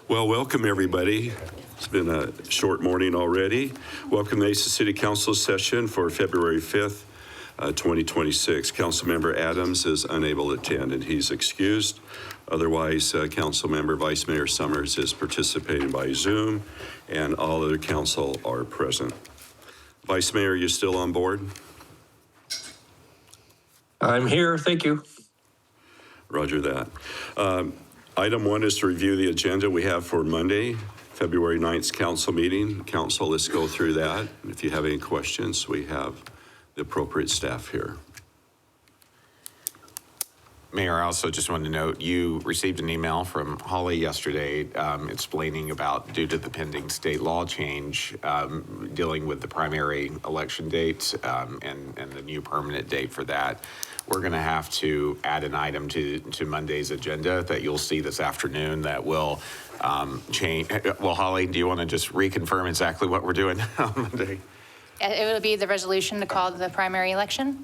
Well, welcome everybody. It's been a short morning already. Welcome to Mesa City Council session for February 5th, 2026. Councilmember Adams is unable to attend and he's excused. Otherwise, Councilmember Vice Mayor Summers is participating by Zoom and all other council are present. Vice Mayor, you still on board? I'm here, thank you. Roger that. Item 1 is to review the agenda we have for Monday, February 9th council meeting. Council, let's go through that. And if you have any questions, we have the appropriate staff here. Mayor, I also just wanted to note you received an email from Holly yesterday explaining about, due to the pending state law change, dealing with the primary election date and the new permanent date for that. We're going to have to add an item to Monday's agenda that you'll see this afternoon that will change. Well, Holly, do you want to just reconfirm exactly what we're doing on Monday? It will be the resolution to call the primary election.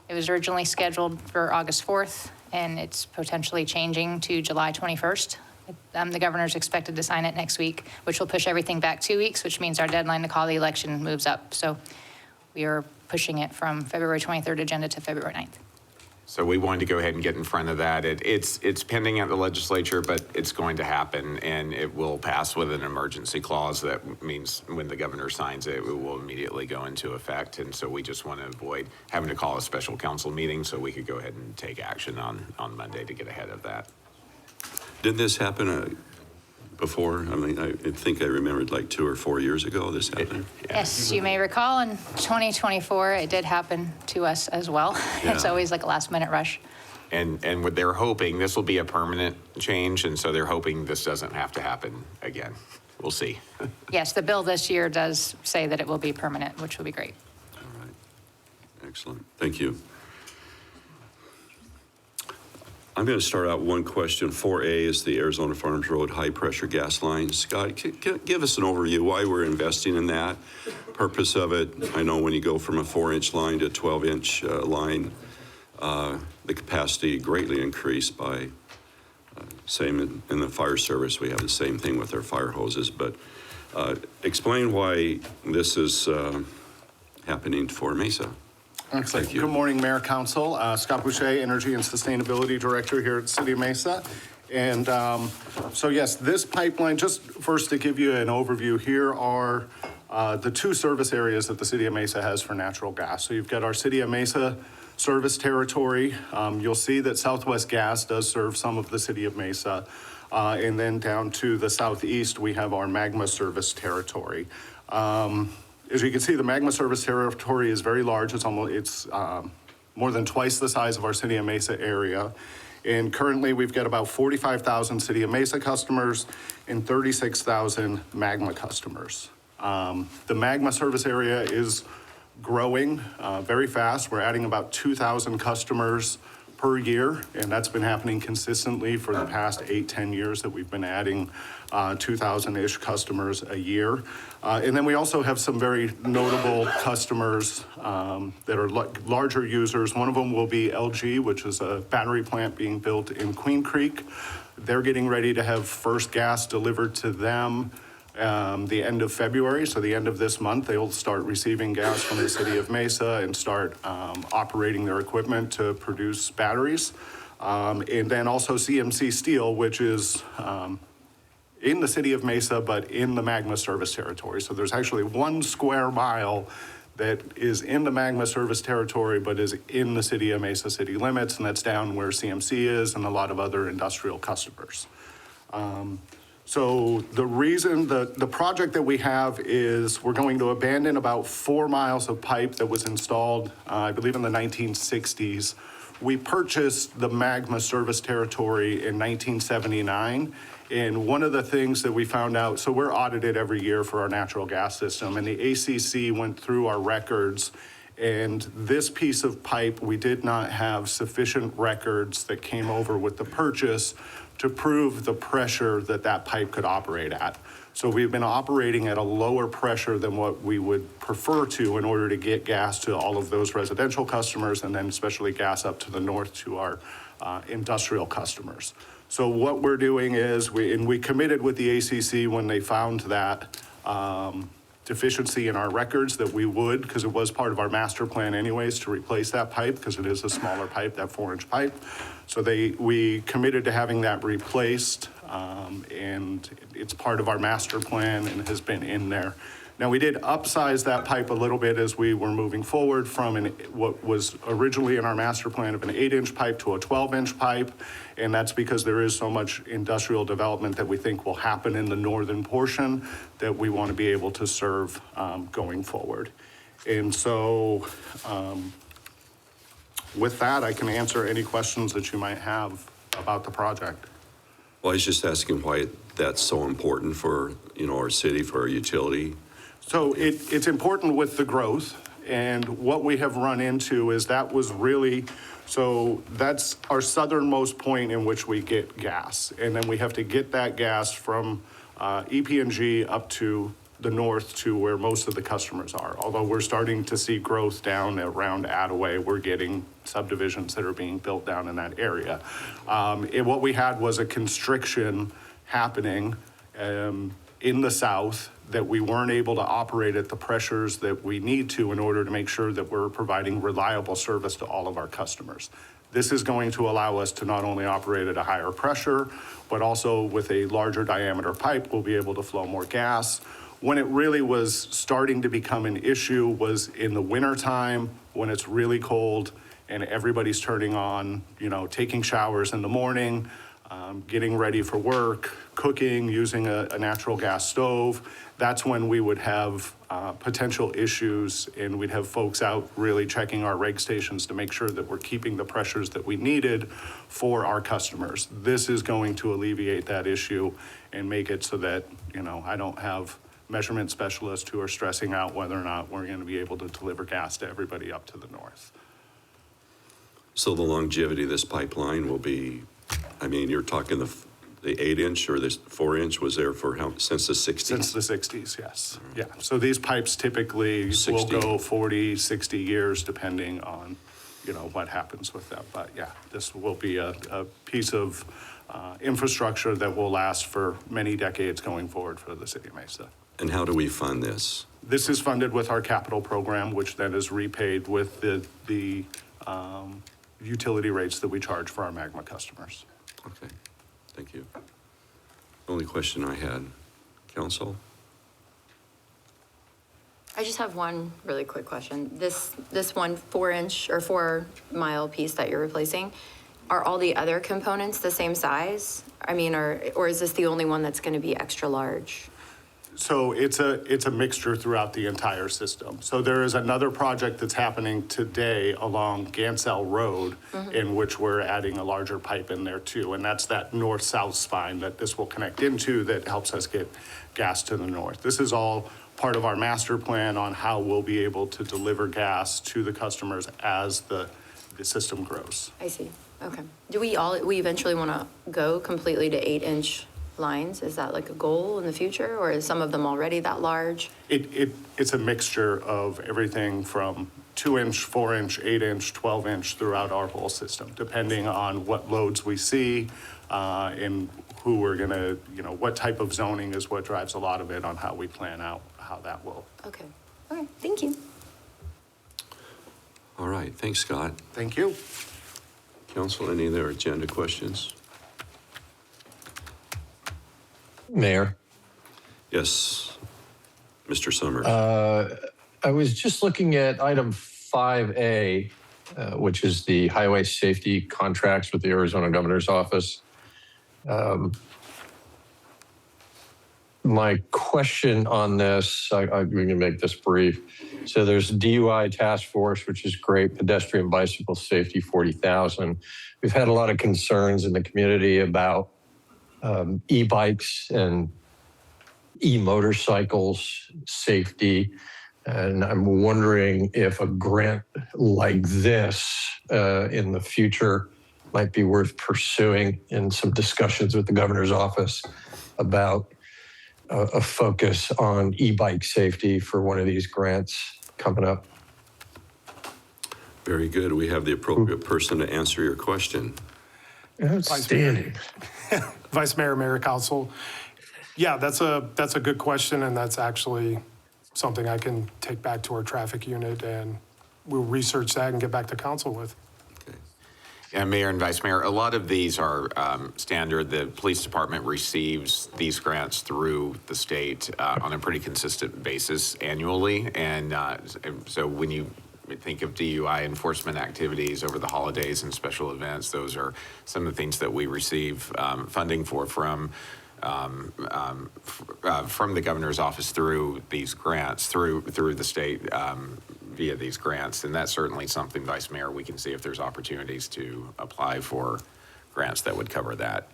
It was originally scheduled for August 4th, and it's potentially changing to July 21st. The governor's expected to sign it next week, which will push everything back 2 weeks, which means our deadline to call the election moves up. So we are pushing it from February 23rd agenda to February 9th. So we wanted to go ahead and get in front of that. It's pending at the legislature, but it's going to happen, and it will pass with an emergency clause. That means when the governor signs it, it will immediately go into effect. And so we just want to avoid having to call a special council meeting so we could go ahead and take action on Monday to get ahead of that. Did this happen before? I mean, I think I remembered like 2 or 4 years ago this happened. Yes, you may recall in 2024, it did happen to us as well. Yeah. It's always like a last minute rush. And what they're hoping, this will be a permanent change, and so they're hoping this doesn't have to happen again. We'll see. Yes, the bill this year does say that it will be permanent, which will be great. All right. Excellent. Thank you. I'm going to start out one question. 4A is the Arizona Farms Road high pressure gas line. Scott, give us an overview why we're investing in that, purpose of it. I know when you go from a 4-inch line to a 12-inch line, the capacity greatly increased by, same in the fire service, we have the same thing with our fire hoses, but explain why this is happening for Mesa. Excellent. Good morning, Mayor, Council. Scott Boucher, Energy and Sustainability Director here at the City of Mesa. And so yes, this pipeline, just first to give you an overview, here are the 2 service areas that the City of Mesa has for natural gas. So you've got our City of Mesa service territory. You'll see that Southwest Gas does serve some of the City of Mesa. And then down to the southeast, we have our Magma service territory. As you can see, the Magma service territory is very large. It's more than twice the size of our City of Mesa area. And currently we've got about 45,000 City of Mesa customers and 36,000 Magma customers. The Magma service area is growing very fast. We're adding about 2,000 customers per year, and that's been happening consistently for the past 8-10 years that we've been adding 2,000-ish customers a year. And then we also have some very notable customers that are larger users. One of them will be LG, which is a battery plant being built in Queen Creek. They're getting ready to have first gas delivered to them the end of February. So the end of this month, they'll start receiving gas from the City of Mesa and start operating their equipment to produce batteries. And then also CMC Steel, which is in the City of Mesa, but in the Magma service territory. So there's actually 1 square mile that is in the Magma service territory, but is in the City of Mesa city limits, and that's down where CMC is and a lot of other industrial customers. So the reason, the project that we have is we're going to abandon about 4 miles of pipe that was installed, I believe in the 1960s. We purchased the Magma service territory in 1979. And one of the things that we found out, so we're audited every year for our natural gas system, and the ACC went through our records, and this piece of pipe, we did not have sufficient records that came over with the purchase to prove the pressure that that pipe could operate at. So we've been operating at a lower pressure than what we would prefer to in order to get gas to all of those residential customers, and then especially gas up to the north to our industrial customers. So what we're doing is, we committed with the ACC when they found that deficiency in our records that we would, because it was part of our master plan anyways, to replace that pipe, because it is a smaller pipe, that 4-inch pipe. So we committed to having that replaced, and it's part of our master plan and has been in there. Now, we did upsize that pipe a little bit as we were moving forward from what was originally in our master plan of an 8-inch pipe to a 12-inch pipe, and that's because there is so much industrial development that we think will happen in the northern portion that we want to be able to serve going forward. And so with that, I can answer any questions that you might have about the project. Well, I was just asking why that's so important for, our city, for our utility. So it's important with the growth, and what we have run into is that was really, so that's our southernmost point in which we get gas. And then we have to get that gas from EP&G up to the north to where most of the customers are. Although we're starting to see growth down around Attaway, we're getting subdivisions that are being built down in that area. And what we had was a constriction happening in the south that we weren't able to operate at the pressures that we need to in order to make sure that we're providing reliable service to all of our customers. This is going to allow us to not only operate at a higher pressure, but also with a larger diameter pipe, we'll be able to flow more gas. When it really was starting to become an issue was in the wintertime, when it's really cold and everybody's turning on, taking showers in the morning, getting ready for work, cooking, using a natural gas stove. That's when we would have potential issues, and we'd have folks out really checking our reg stations to make sure that we're keeping the pressures that we needed for our customers. This is going to alleviate that issue and make it so that, I don't have measurement specialists who are stressing out whether or not we're going to be able to deliver gas to everybody up to the north. So the longevity of this pipeline will be, you're talking the 8-inch or this 4-inch was there for since the 60s? Since the 60s, yes. Yeah. So these pipes typically 60. will go 40, 60 years depending on, what happens with them. But yeah, this will be a piece of infrastructure that will last for many decades going forward for the city of Mesa. And how do we fund this? This is funded with our capital program, which then is repaid with the utility rates that we charge for our Magma customers. Okay, thank you. The only question I had, Council? I just have one really quick question. This one 4-inch or 4-mile piece that you're replacing, are all the other components the same size? Or is this the only one that's going to be extra large? So it's a mixture throughout the entire system. So there is another project that's happening today along Gansell Road in which we're adding a larger pipe in there too. And that's that north-south spine that this will connect into that helps us get gas to the north. This is all part of our master plan on how we'll be able to deliver gas to the customers as the system grows. I see. Okay. Do we eventually want to go completely to 8-inch lines? Is that like a goal in the future, or is some of them already that large? It's a mixture of everything from 2-inch, 4-inch, 8-inch, 12-inch throughout our whole system, depending on what loads we see and who we're gonna, what type of zoning is what drives a lot of it on how we plan out how that will. Okay. Thank you. All right, thanks, Scott. Thank you. Council, any other agenda questions? Mayor, Yes, Mr. Summers. I was just looking at item 5A, which is the highway safety contracts with the Arizona Governor's Office. My question on this, I'm going to make this brief. So there's DUI task force, which is great, pedestrian bicycle safety, 40,000. We've had a lot of concerns in the community about e-bikes and e-motorcycles safety. And I'm wondering if a grant like this in the future might be worth pursuing in some discussions with the governor's office about a focus on e-bike safety for one of these grants coming up. Very good. We have the appropriate person to answer your question. Outstanding. Vice Mayor, Mayor, Council. Yeah, that's a good question, and that's actually something I can take back to our traffic unit, and we'll research that and get back to council with. Yeah, Mayor and Vice Mayor, a lot of these are standard. The police department receives these grants through the state on a pretty consistent basis annually. And so when you think of DUI enforcement activities over the holidays and special events, those are some of the things that we receive funding for from the governor's office through these grants, through the state via these grants. And that's certainly something, Vice Mayor, we can see if there's opportunities to apply for grants that would cover that.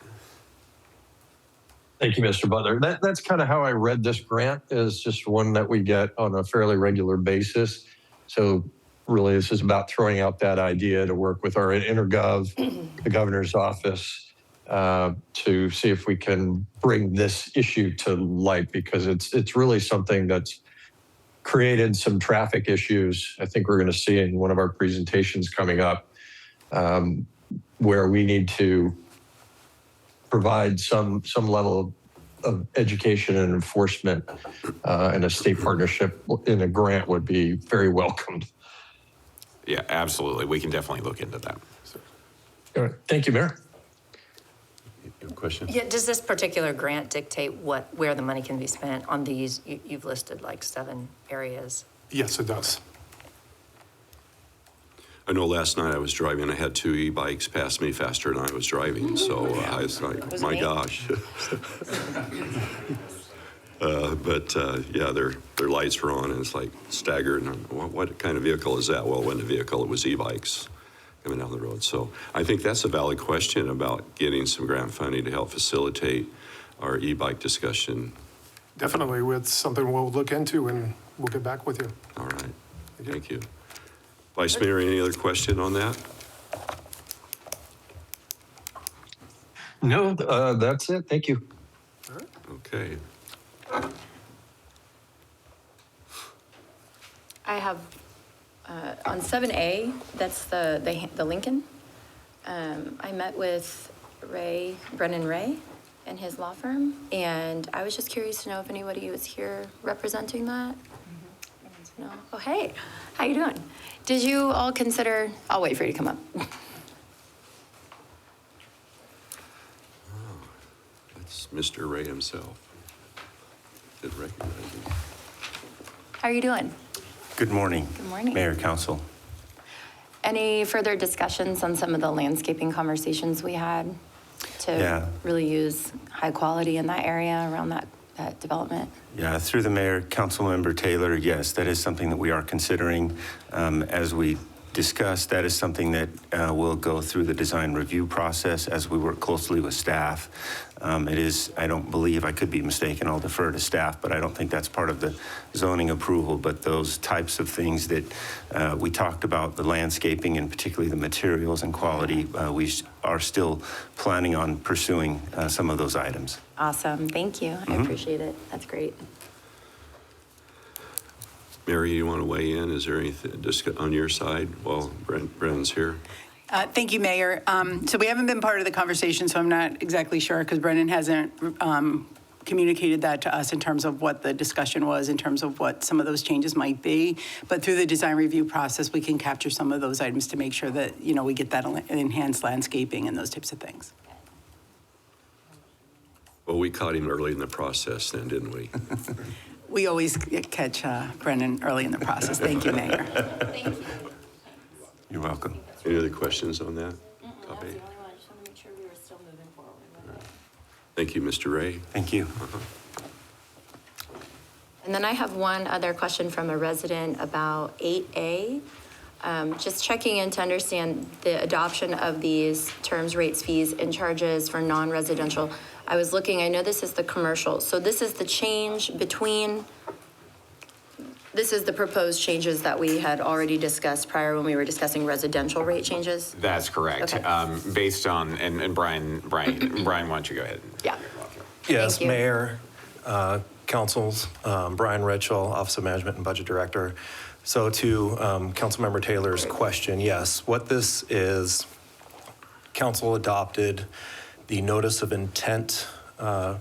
Thank you, Mr. Butler. That's kind of how I read this grant, is just one that we get on a fairly regular basis. So really, this is about throwing out that idea to work with our intergov, the governor's office, to see if we can bring this issue to light, because it's really something that's created some traffic issues. I think we're going to see in one of our presentations coming up, where we need to provide some level of education and enforcement, and a state partnership in a grant would be very welcomed. Yeah, absolutely. We can definitely look into that. All right. Thank you, Mayor. You have a question? Yeah, does this particular grant dictate where the money can be spent on these? You've listed like 7 areas. Yes, it does. I know last night I was driving, I had 2 e-bikes pass me faster than I was driving, so I was like, Was it my me? gosh. Yeah, their lights were on, and it's like staggered. And what kind of vehicle is that? Well, it wasn't a vehicle, it was e-bikes coming down the road. So I think that's a valid question about getting some grant funding to help facilitate our e-bike discussion. Definitely, it's something we'll look into, and we'll get back with you. All right, thank you. Vice Mayor, any other question on that? No, that's it. Thank you. Okay. I have, on 7A, that's the Lincoln. I met with Brennan Ray and his law firm, and I was just curious to know if anybody was here representing that. No? Oh, hey, how you doing? Did you all consider, I'll wait for you to come up. That's Mr. Ray himself. Didn't recognize him. How are you doing? Good morning. Good morning. Mayor, Council. Any further discussions on some of the landscaping conversations we had to Yeah. really use high quality in that area around that development? Yeah, through the mayor, Councilmember Taylor, yes, that is something that we are considering. As we discussed, that is something that will go through the design review process as we work closely with staff. It is, I don't believe, I could be mistaken, I'll defer to staff, but I don't think that's part of the zoning approval. But those types of things that we talked about, the landscaping and particularly the materials and quality, we are still planning on pursuing some of those items. Awesome, thank you. I appreciate it. That's great. Mary, you want to weigh in? Is there anything on your side while Brennan's here? Thank you, Mayor. So we haven't been part of the conversation, so I'm not exactly sure because Brennan hasn't communicated that to us in terms of what the discussion was, in terms of what some of those changes might be. But through the design review process, we can capture some of those items to make sure that, you know, we get that enhanced landscaping and those types of things. Well, we caught him early in the process then, didn't we? We always catch Brennan early in the process. Thank you, Mayor. Thank you. You're welcome. Any other questions on that? That's the only one. I just want to make sure we were still moving forward with it. Thank you, Mr. Ray. Thank you. And then I have one other question from a resident about 8A. Just checking in to understand the adoption of these terms, rates, fees, and charges for non-residential. I was looking, I know this is the commercial. So this is the change between, this is the proposed changes that we had already discussed prior when we were discussing residential rate changes? That's correct. Okay. Based on, and Brian, why don't you go ahead? Yeah. Yes, Thank you. Mayor, Councils, Brian Ritchell, Office of Management and Budget Director. So to Councilmember Taylor's question, yes, what this is, Council adopted the notice of intent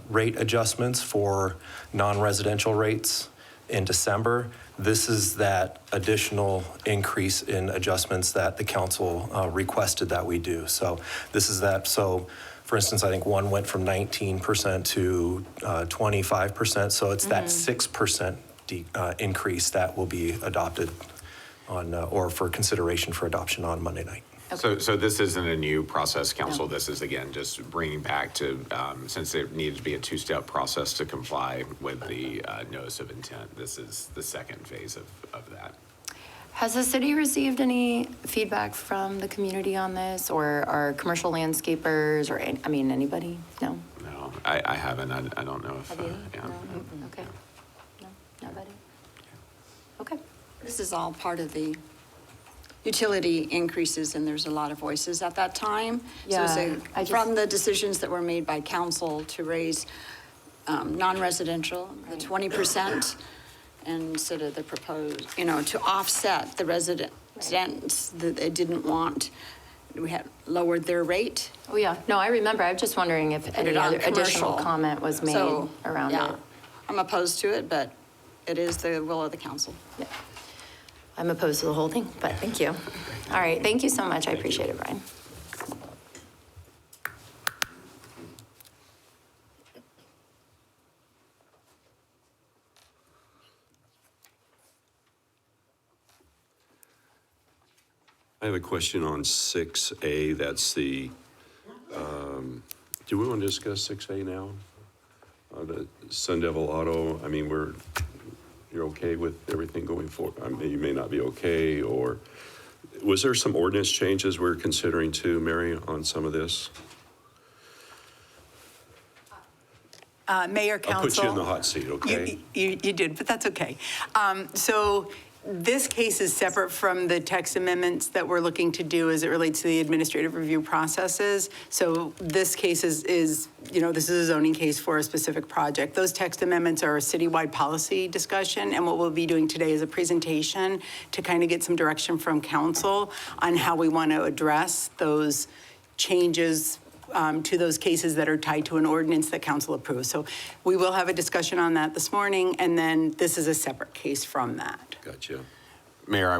rate adjustments for non-residential rates in December. This is that additional increase in adjustments that the council requested that we do. So this is that. So for instance, I think one went from 19% to 25%. So it's that 6% increase that will be adopted on, or for consideration for adoption on Monday night. So this isn't a new process, council. This is, again, just bringing back to, since there needed to be a two-step process to comply with the notice of intent, this is the second phase of that. Has the city received any feedback from the community on this, or our commercial landscapers, or, I mean, anybody? No? No, I haven't. I don't know if, Have you? yeah. No? Okay. No? Nobody? Okay. This is all part of the utility increases, and there's a lot of voices at that time. Yeah, So I just- from the decisions that were made by council to raise non-residential, the 20%, instead of the proposed, to offset the residents that they didn't want, we had lowered their rate. Oh, yeah. No, I remember. I'm just wondering if Put any it on other additional commercial. comment was made So, around yeah, it. I'm opposed to it, but it is the will of the council. Yeah. I'm opposed to the whole thing, but thank you. All right, thank you so much. I appreciate it, Brian. I have a question on 6A. That's the, do we want to discuss 6A now? The Sun Devil Auto, I mean, you're okay with everything going forward? I mean, you may not be okay, or was there some ordinance changes we're considering too, Mary, on some of this? Mayor, I'll put you in council. the hot seat, okay? You did, but that's okay. So this case is separate from the text amendments that we're looking to do as it relates to the administrative review processes. So this case is this is a zoning case for a specific project. Those text amendments are a citywide policy discussion, and what we'll be doing today is a presentation to kind of get some direction from council on how we want to address those changes to those cases that are tied to an ordinance that council approves. So we will have a discussion on that this morning, and then this is a separate case from that. Gotcha. Mayor, I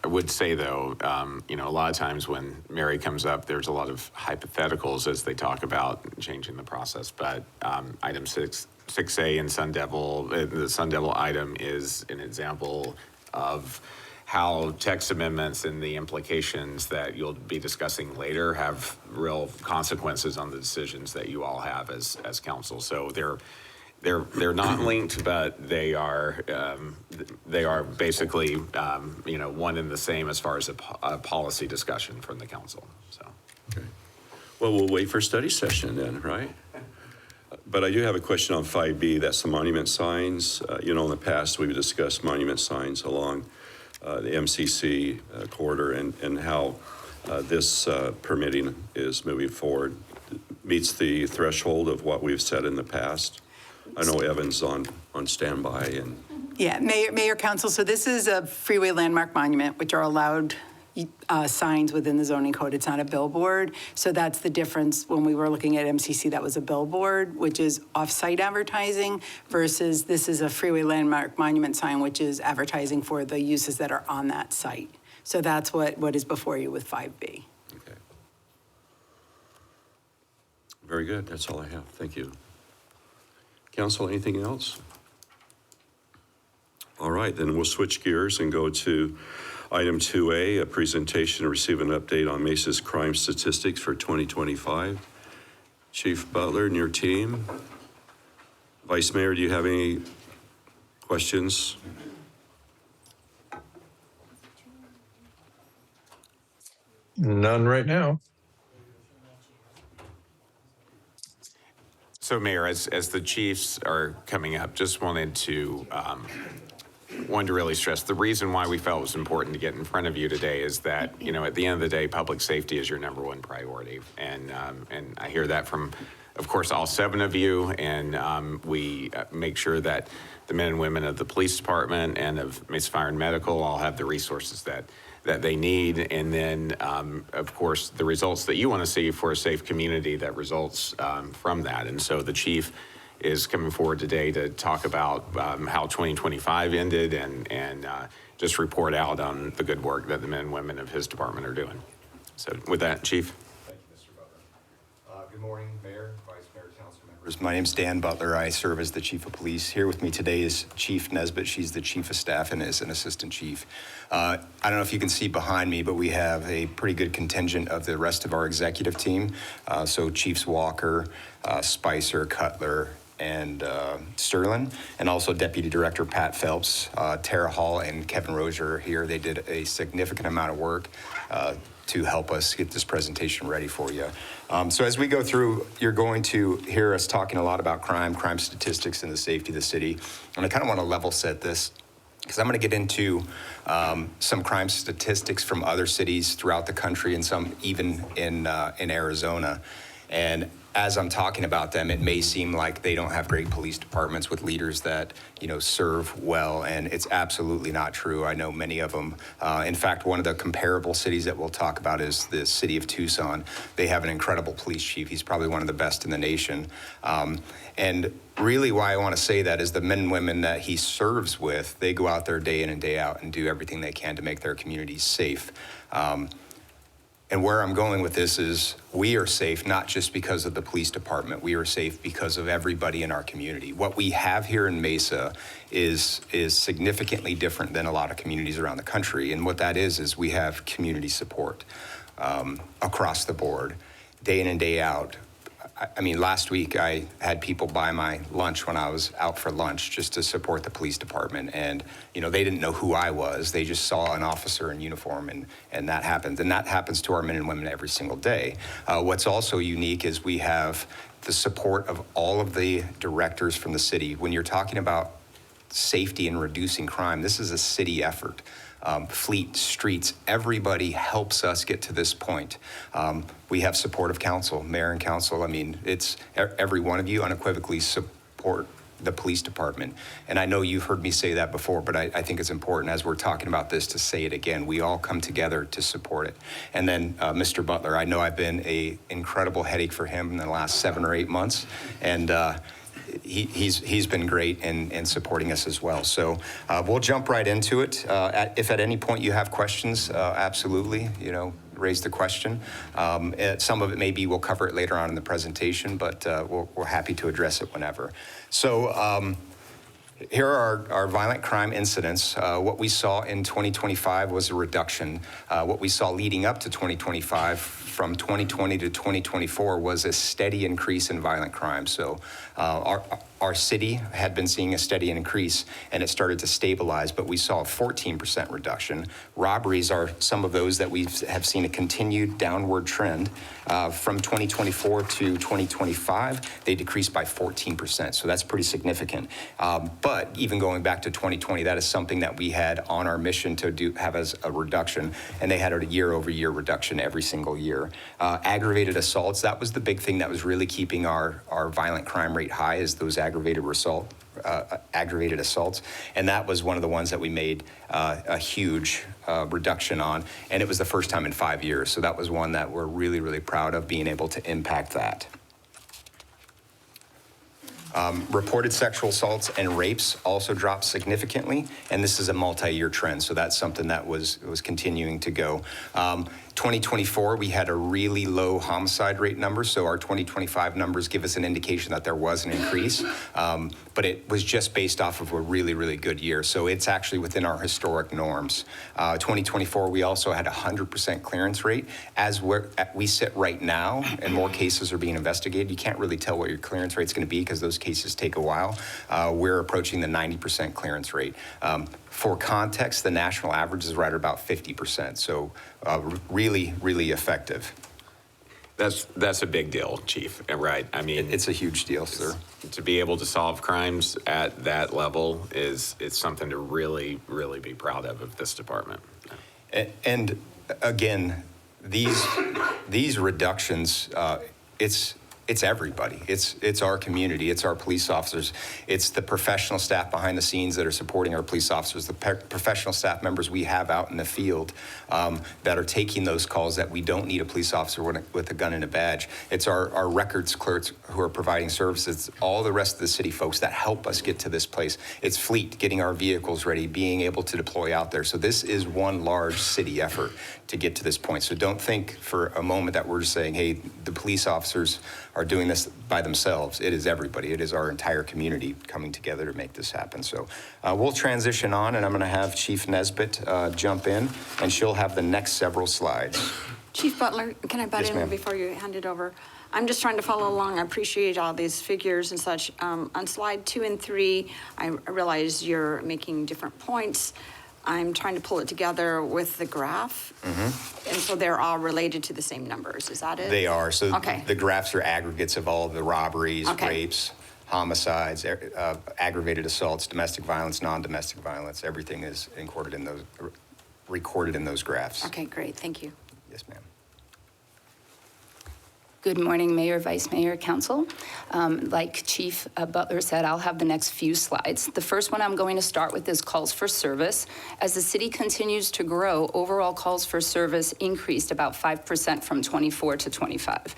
would say though, a lot of times when Mary comes up, there's a lot of hypotheticals as they talk about changing the process. But item 6A in Sun Devil, the Sun Devil item is an example of how text amendments and the implications that you'll be discussing later have real consequences on the decisions that you all have as council. So they're not linked, but they are basically one and the same as far as a policy discussion from the council. So, Okay. Well, we'll wait for study session then, right? But I do have a question on 5B. That's the monument signs. In the past, we've discussed monument signs along the MCC corridor and how this permitting is moving forward. Meets the threshold of what we've said in the past. I know Evan's on standby and. Yeah, Mayor, Council, so this is a freeway landmark monument, which are allowed signs within the zoning code. It's not a billboard. So that's the difference when we were looking at MCC, that was a billboard, which is off-site advertising, versus this is a freeway landmark monument sign, which is advertising for the uses that are on that site. So that's what is before you with 5B. Okay. Very good. That's all I have. Thank you. Council, anything else? All right, then we'll switch gears and go to item 2A, a presentation to receive an update on Mesa's crime statistics for 2025. Chief Butler and your team. Vice Mayor, do you have any questions? None right now. So Mayor, as the chiefs are coming up, just wanted to really stress the reason why we felt it was important to get in front of you today is that, at the end of the day, public safety is your number one priority. And I hear that from, of course, all 7 of you. And we make sure that the men and women of the police department and of Mesa Fire and Medical all have the resources that that they need. And then, of course, the results that you want to see for a safe community that results from that. And so the chief is coming forward today to talk about how 2025 ended and just report out on the good work that the men and women of his department are doing. So with that, Chief. Thank you, Mr. Butler. Good morning, Mayor, Vice Mayor, Council members. My name's Dan Butler. I serve as the Chief of Police. Here with me today is Chief Nesbitt. She's the Chief of Staff and is an Assistant Chief. I don't know if you can see behind me, but we have a pretty good contingent of the rest of our executive team. So Chiefs Walker, Spicer, Cutler, and Sterling, and also Deputy Director Pat Phelps, Tara Hall, and Kevin Rozier are here. They did a significant amount of work to help us get this presentation ready for you. So as we go through, you're going to hear us talking a lot about crime statistics, and the safety of the city. And I kind of want to level set this because I'm going to get into some crime statistics from other cities throughout the country and some even in Arizona. And as I'm talking about them, it may seem like they don't have great police departments with leaders that, serve well, and it's absolutely not true. I know many of them. In fact, one of the comparable cities that we'll talk about is the city of Tucson. They have an incredible police chief. He's probably one of the best in the nation. And really why I want to say that is the men and women that he serves with, they go out there day in and day out and do everything they can to make their communities safe. And where I'm going with this is we are safe not just because of the police department. We are safe because of everybody in our community. What we have here in Mesa is significantly different than a lot of communities around the country. And what that is we have community support across the board, day in and day out. I mean, last week I had people buy my lunch when I was out for lunch just to support the police department. And, they didn't know who I was. They just saw an officer in uniform, and that happened. And that happens to our men and women every single day. What's also unique is we have the support of all of the directors from the city. When you're talking about safety and reducing crime, this is a city effort. Fleet, streets, everybody helps us get to this point. We have support of council, mayor and council. I mean, it's every one of you unequivocally support the police department. And I know you've heard me say that before, but I think it's important as we're talking about this to say it again. We all come together to support it. And then Mr. Butler, I know I've been an incredible headache for him in the last 7 or 8 months. And he's been great in supporting us as well. So we'll jump right into it. If at any point you have questions, absolutely, raise the question. Some of it maybe we'll cover it later on in the presentation, but we're happy to address it whenever. So here are our violent crime incidents. What we saw in 2025 was a reduction. What we saw leading up to 2025 from 2020 to 2024 was a steady increase in violent crime. So our city had been seeing a steady increase, and it started to stabilize, but we saw a 14% reduction. Robberies are some of those that we have seen a continued downward trend. From 2024 to 2025, they decreased by 14%, so that's pretty significant. But even going back to 2020, that is something that we had on our mission to have as a reduction, and they had a year-over-year reduction every single year. Aggravated assaults, that was the big thing that was really keeping our violent crime rate high, is those aggravated assaults, and that was one of the ones that we made a huge reduction on, and it was the first time in 5 years. So that was one that we're really, really proud of being able to impact that. Reported sexual assaults and rapes also dropped significantly, and this is a multi-year trend, so that's something that was continuing to go. 2024, we had a really low homicide rate number, so our 2025 numbers give us an indication that there was an increase, but it was just based off of a really, really good year, so it's actually within our historic norms. 2024, we also had a 100% clearance rate. As we sit right now, and more cases are being investigated, you can't really tell what your clearance rate's going to be because those cases take a while. We're approaching the 90% clearance rate. For context, the national average is right at about 50%, so really, really effective. That's a big deal, Chief, right? I mean, It's a huge deal, sir. To be able to solve crimes at that level it's something to really, really be proud of this department. And again, these reductions, it's It's everybody. It's our community. It's our police officers. It's the professional staff behind the scenes that are supporting our police officers, the professional staff members we have out in the field that are taking those calls that we don't need a police officer with a gun and a badge. It's our records clerks who are providing services, all the rest of the city folks that help us get to this place. It's fleet, getting our vehicles ready, being able to deploy out there. So this is one large city effort to get to this point. So don't think for a moment that we're just saying, hey, the police officers are doing this by themselves. It is everybody. It is our entire community coming together to make this happen. So we'll transition on, and I'm going to have Chief Nesbitt jump in, and she'll have the next several slides. Chief Butler, can I butt Yes, in ma'am. before you hand it over? I'm just trying to follow along. I appreciate all these figures and such. On slide 2 and 3, I realize you're making different points. I'm trying to pull it together with the graph. And so they're all related to the same numbers. Is that it? They are. So Okay. the graphs are aggregates of all of the robberies, Okay. rapes, homicides, aggravated assaults, domestic violence, non-domestic violence. Everything is recorded in those graphs. Okay, great. Thank you. Yes, ma'am. Good morning, Mayor, Vice Mayor, Council. Like Chief Butler said, I'll have the next few slides. The first one I'm going to start with is calls for service. As the city continues to grow, overall calls for service increased about 5% from 24 to 25.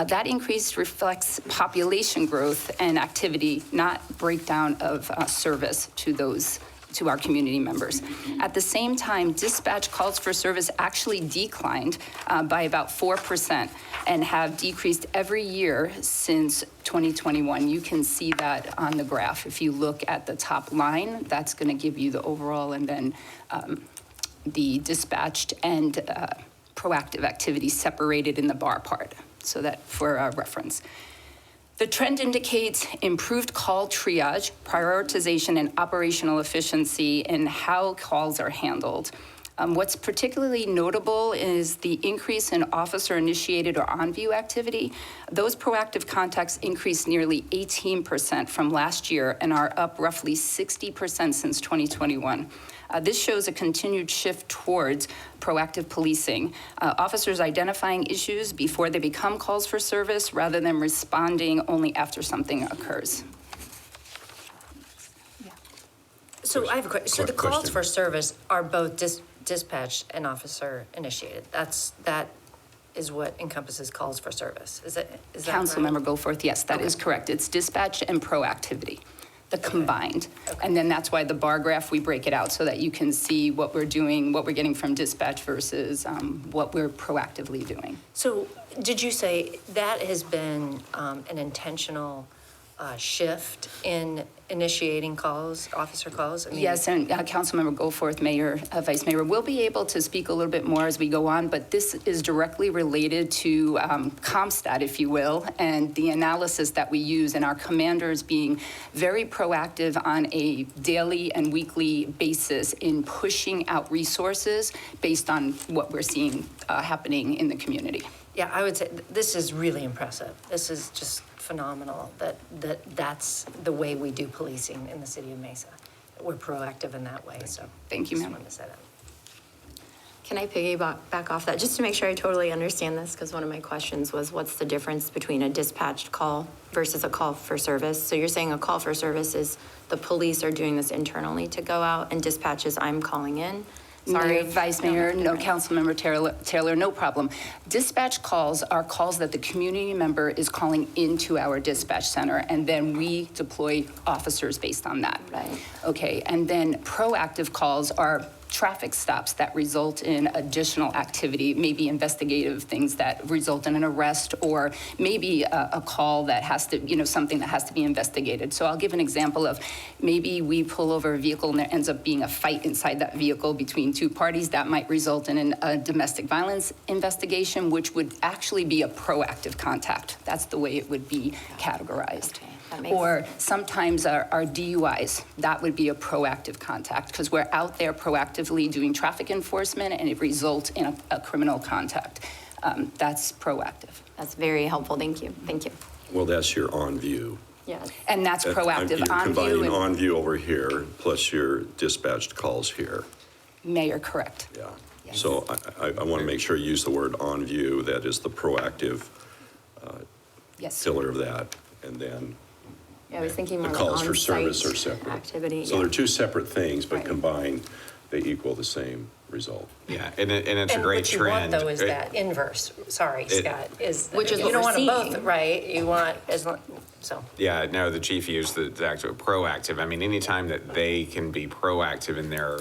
That increase reflects population growth and activity, not breakdown of service to our community members. At the same time, dispatch calls for service actually declined by about 4% and have decreased every year since 2021. You can see that on the graph. If you look at the top line, that's going to give you the overall, and then the dispatched and proactive activity separated in the bar part, so that for reference. The trend indicates improved call triage, prioritization, and operational efficiency in how calls are handled. What's particularly notable is the increase in officer-initiated or on-view activity. Those proactive contacts increased nearly 18% from last year and are up roughly 60% since 2021. This shows a continued shift towards proactive policing, officers identifying issues before they become calls for service rather than responding only after something occurs. So I have a question. So the calls for service are both dispatch and officer initiated. That is what encompasses calls for service. Is that right? Councilmember Goforth, yes, that is correct. It's dispatch and proactivity, the combined. And then that's why the bar graph, we break it out so that you can see what we're doing, what we're getting from dispatch versus what we're proactively doing. So did you say that has been an intentional shift in initiating calls, officer calls? I mean, Yes, and Councilmember Goforth, Mayor, Vice Mayor, will be able to speak a little bit more as we go on, but this is directly related to CompStat, if you will, and the analysis that we use, and our commanders being very proactive on a daily and weekly basis in pushing out resources based on what we're seeing happening in the community. Yeah, I would say this is really impressive. This is just phenomenal that's the way we do policing in the city of Mesa. We're proactive in that way, so. Thank you, ma'am. Just wanted to say that. Can I piggyback back off that, just to make sure I totally understand this? Because one of my questions was, what's the difference between a dispatched call versus a call for service? So you're saying a call for service is the police are doing this internally to go out, and dispatch is I'm calling in? Sorry. Mayor, Vice Mayor, no, Councilmember Taylor, no problem. Dispatch calls are calls that the community member is calling into our dispatch center, and then we deploy officers based on that. Right. Okay, and then proactive calls are traffic stops that result in additional activity, maybe investigative things that result in an arrest, or maybe a call that has to, something that has to be investigated. So I'll give an example of maybe we pull over a vehicle and there ends up being a fight inside that vehicle between two parties. That might result in a domestic violence investigation, which would actually be a proactive contact. That's the way it would be categorized. Okay, that makes Or sometimes our DUIs, that would be a proactive contact because we're out there proactively doing traffic enforcement and it results in a criminal contact. That's proactive. That's very helpful. Thank you. Thank you. Well, that's your on-view. Yeah. And that's proactive You're on view. combining and on-view over here, plus your dispatched calls here. Mayor, correct. Yeah. Yes. So I want to make sure you use the word on-view. That is the proactive Yes. pillar of that, and then Yeah, I was thinking more the like calls for service are on-site separate. activity. So yeah. they're two separate things, but Right. combined, they equal the same result. Yeah, and it's a And great what you want, trend. though, is that inverse, sorry, Scott, is. Which is you what don't we're want them both, seeing. right? You want, so. Yeah, no, the chief used the actual proactive. I mean, anytime that they can be proactive in their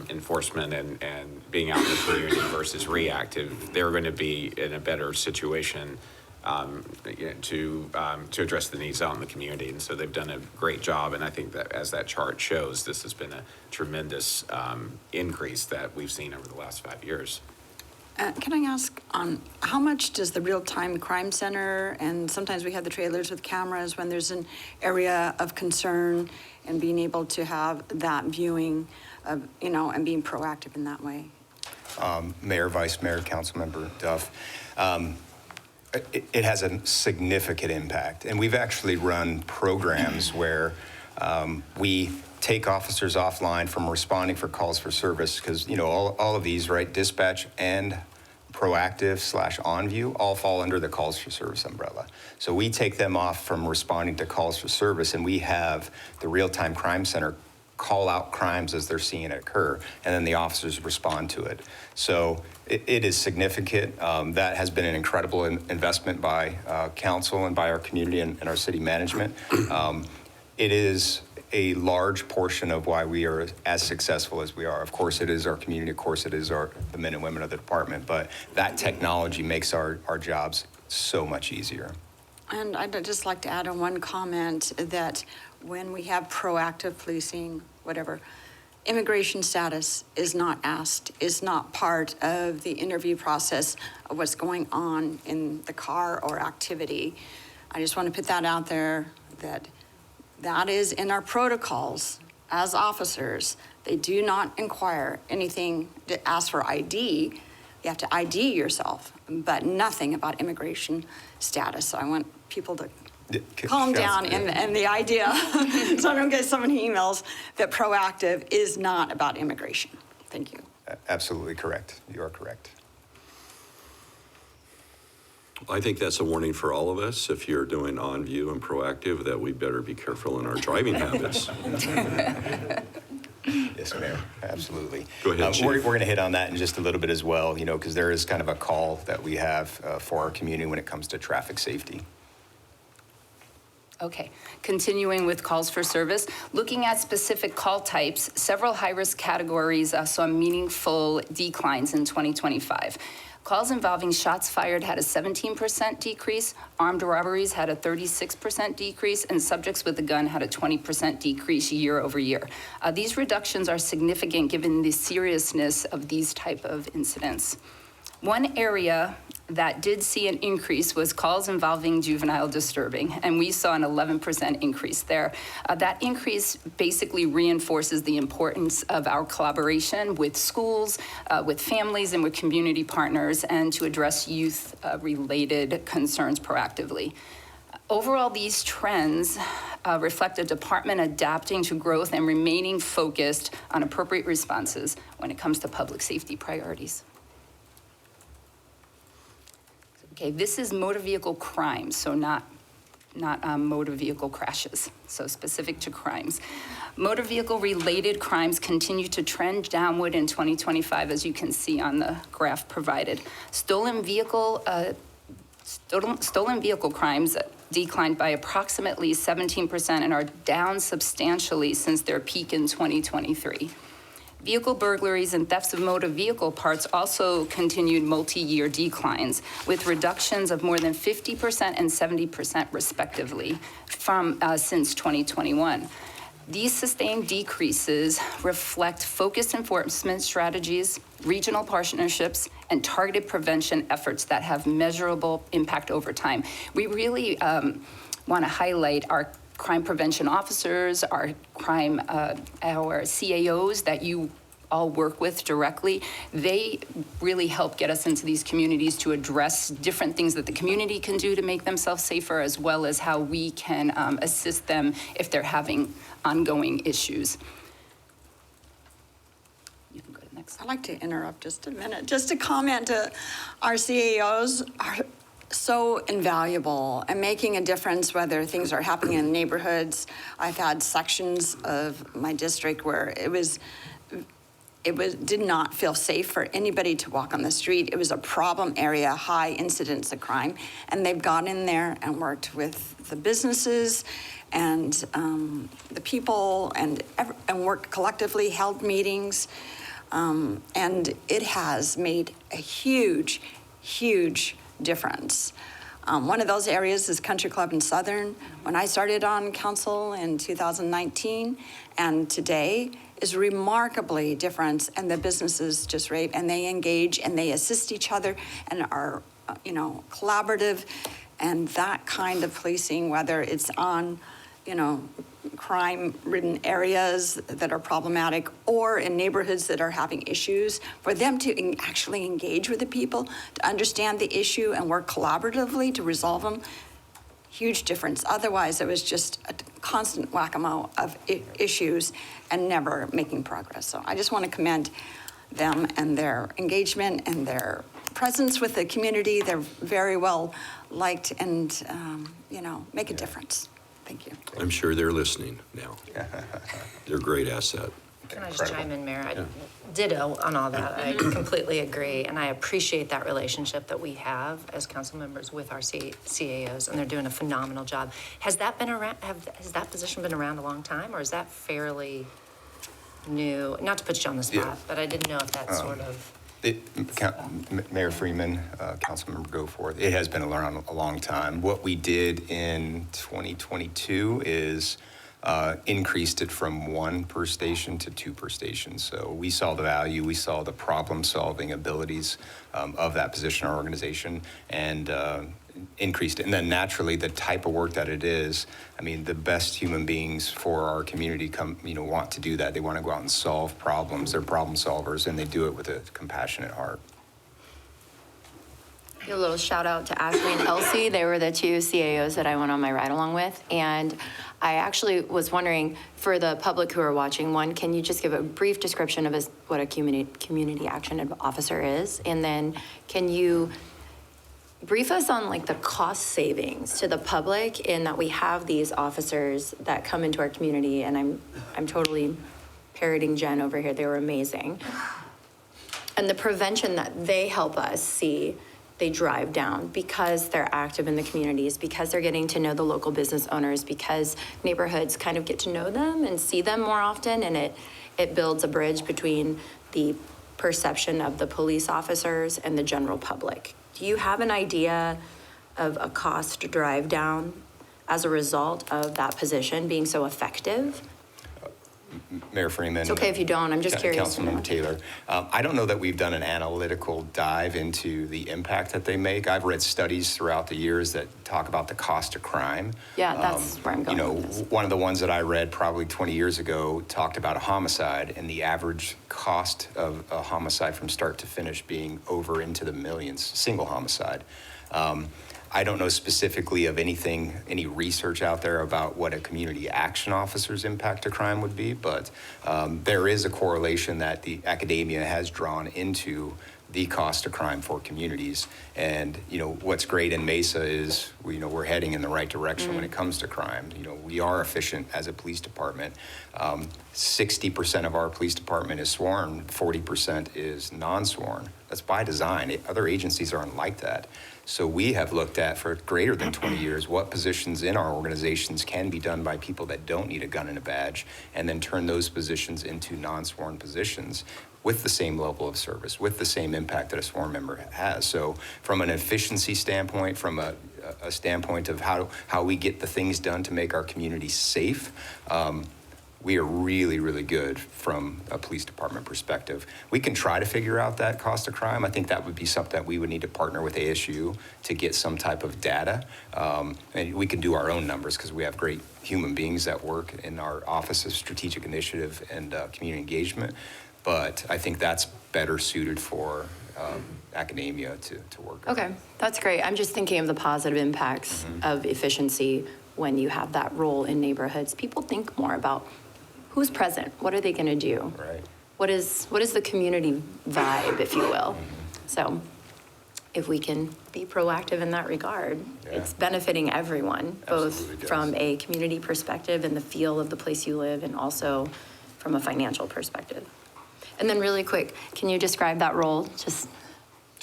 enforcement and being out in the community versus reactive, they're going to be in a better situation to address the needs out in the community. And so they've done a great job. And I think that as that chart shows, this has been a tremendous increase that we've seen over the last 5 years. Can I ask, how much does the real-time crime center, and sometimes we have the trailers with cameras when there's an area of concern, and being able to have that viewing of, and being proactive in that way? Mayor, Vice Mayor, Councilmember Duff, it has a significant impact. And we've actually run programs where we take officers offline from responding for calls for service, because, all of these, right, dispatch and proactive/on view all fall under the calls for service umbrella. So we take them off from responding to calls for service, and we have the real-time crime center call out crimes as they're seeing it occur, and then the officers respond to it. So it is significant. That has been an incredible investment by council and by our community and our city management. It is a large portion of why we are as successful as we are. Of course, it is our community. Of course, it is the men and women of the department. But that technology makes our jobs so much easier. And I'd just like to add on one comment that when we have proactive policing, whatever, immigration status is not asked, is not part of the interview process of what's going on in the car or activity. I just want to put that out there, that is in our protocols as officers. They do not inquire anything to ask for ID. You have to ID yourself, but nothing about immigration status. So I want people to calm down and the idea, so I don't get so many emails, that proactive is not about immigration. Thank you. Absolutely correct. You are correct. I think that's a warning for all of us, if you're doing on view and proactive, that we better be careful in our driving habits. Yes, Mayor, absolutely. Go ahead, Chief. We're going to hit on that in just a little bit as well, because there is kind of a call that we have for our community when it comes to traffic safety. Okay, continuing with calls for service, looking at specific call types, several high-risk categories saw meaningful declines in 2025. Calls involving shots fired had a 17% decrease, armed robberies had a 36% decrease, and subjects with a gun had a 20% decrease year over year. These reductions are significant given the seriousness of these type of incidents. One area that did see an increase was calls involving juvenile disturbing, and we saw an 11% increase there. That increase basically reinforces the importance of our collaboration with schools, with families, and with community partners, and to address youth-related concerns proactively. Overall, these trends reflect a department adapting to growth and remaining focused on appropriate responses when it comes to public safety priorities. Okay, this is motor vehicle crimes, so not motor vehicle crashes, so specific to crimes. Motor vehicle-related crimes continue to trend downward in 2025, as you can see on the graph provided. Stolen vehicle crimes declined by approximately 17% and are down substantially since their peak in 2023. Vehicle burglaries and thefts of motor vehicle parts also continued multi-year declines, with reductions of more than 50% and 70% respectively from since 2021. These sustained decreases reflect focused enforcement strategies, regional partnerships, and targeted prevention efforts that have measurable impact over time. We really want to highlight our crime prevention officers, our CAOs that you all work with directly. They really help get us into these communities to address different things that the community can do to make themselves safer, as well as how we can assist them if they're having ongoing issues. You can go to the next. I'd like to interrupt just a minute, just to comment to our CAOs. so invaluable and making a difference whether things are happening in neighborhoods. I've had sections of my district where did not feel safe for anybody to walk on the street. It was a problem area, high incidence of crime. And they've gone in there and worked with the businesses and the people and worked collectively, held meetings. And it has made a huge, huge difference. One of those areas is Country Club in Southern. When I started on council in 2019, and today is remarkably different, and the businesses just rave, and they engage, and they assist each other, and are, collaborative, and that kind of policing, whether it's on, crime-ridden areas that are problematic or in neighborhoods that are having issues, for them to actually engage with the people, to understand the issue and work collaboratively to resolve them, huge difference. Otherwise, it was just a constant whack-a-mole of issues and never making progress. So I just want to commend them and their engagement and their presence with the community. They're very well liked and, make a difference. Thank you. I'm sure they're listening now. They're a great asset. Can I just chime in, Mayor? Ditto on all that. I completely agree, and I appreciate that relationship that we have as council members with our CAOs, and they're doing a phenomenal job. Has that been around? Has that position been around a long time, or is that fairly new? Not to put you on the spot, but I didn't know if that's sort of. Mayor Freeman, Councilmember Goforth, it has been around a long time. What we did in 2022 is increased it from 1 per station to 2 per station. So we saw the value, we saw the problem-solving abilities of that position in our organization, and increased it. And then naturally, the type of work that it is, the best human beings for our community want to do that. They want to go out and solve problems. They're problem solvers, and they do it with a compassionate heart. A little shout out to Ashley and Elsie. They were the 2 CAOs that I went on my ride along with. And I actually was wondering, for the public who are watching, one, can you just give a brief description of what a community action officer is? And then can you brief us on the cost savings to the public in that we have these officers that come into our community, and I'm totally parroting Jen over here. They were amazing. And the prevention that they help us see, they drive down because they're active in the communities, because they're getting to know the local business owners, because neighborhoods kind of get to know them and see them more often, and it builds a bridge between the perception of the police officers and the general public. Do you have an idea of a cost drive down as a result of that position being so effective? Mayor Freeman. It's okay if you don't. I'm just curious. Councilmember Taylor. I don't know that we've done an analytical dive into the impact that they make. I've read studies throughout the years that talk about the cost of crime. Yeah, that's where I'm going with this. One of the ones that I read probably 20 years ago talked about a homicide, and the average cost of a homicide from start to finish being over into the millions, single homicide. I don't know specifically of any research out there about what a community action officer's impact to crime would be, but there is a correlation that the academia has drawn into the cost of crime for communities. And, what's great in Mesa is, we're heading in the right direction when it comes to crime. We are efficient as a police department. 60% of our police department is sworn, 40% is non-sworn. That's by design. Other agencies aren't like that. So we have looked at, for greater than 20 years, what positions in our organizations can be done by people that don't need a gun and a badge, and then turn those positions into non-sworn positions with the same level of service, with the same impact that a sworn member has. So from an efficiency standpoint, from a standpoint of how we get the things done to make our community safe, we are really, really good from a police department perspective. We can try to figure out that cost of crime. I think that would be something that we would need to partner with ASU to get some type of data. And we can do our own numbers because we have great human beings that work in our Office of Strategic Initiative and Community Engagement. But I think that's better suited for academia to work on. Okay, that's great. I'm just thinking of the positive impacts of efficiency when you have that role in neighborhoods. People think more about who's present, what are they going to do? Right. What is the community vibe, if you will? So if we can be proactive in that regard, it's benefiting everyone, Absolutely both does. from a community perspective and the feel of the place you live, and also from a financial perspective. And then really quick, can you describe that role? Just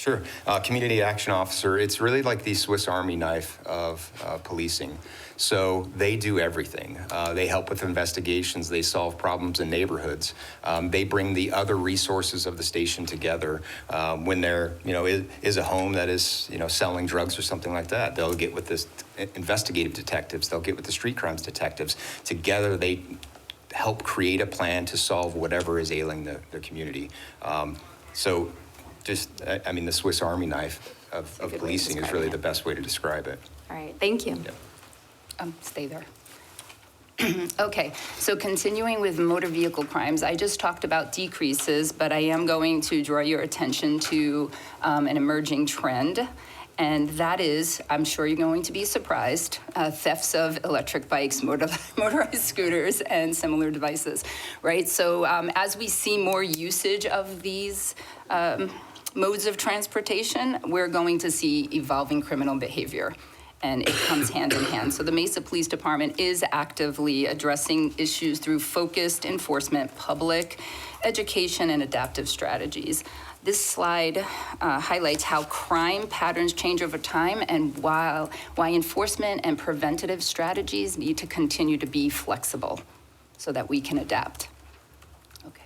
Sure. Community Action Officer, it's really like the Swiss Army knife of policing. So they do everything. They help with investigations. They solve problems in neighborhoods. They bring the other resources of the station together. When there, is a home that is, selling drugs or something like that, they'll get with the investigative detectives. They'll get with the street crimes detectives. Together, they help create a plan to solve whatever is ailing the community. The Swiss Army knife of good way to policing is describe really it. the best way to describe it. all right, thank you. Stay there. Okay, so continuing with motor vehicle crimes, I just talked about decreases, but I am going to draw your attention to an emerging trend. And that is, I'm sure you're going to be surprised, thefts of electric bikes, motorized scooters, and similar devices, right? So as we see more usage of these modes of transportation, we're going to see evolving criminal behavior. And it comes hand in hand. So the Mesa Police Department is actively addressing issues through focused enforcement, public education, and adaptive strategies. This slide highlights how crime patterns change over time and why enforcement and preventative strategies need to continue to be flexible so that we can adapt. Okay.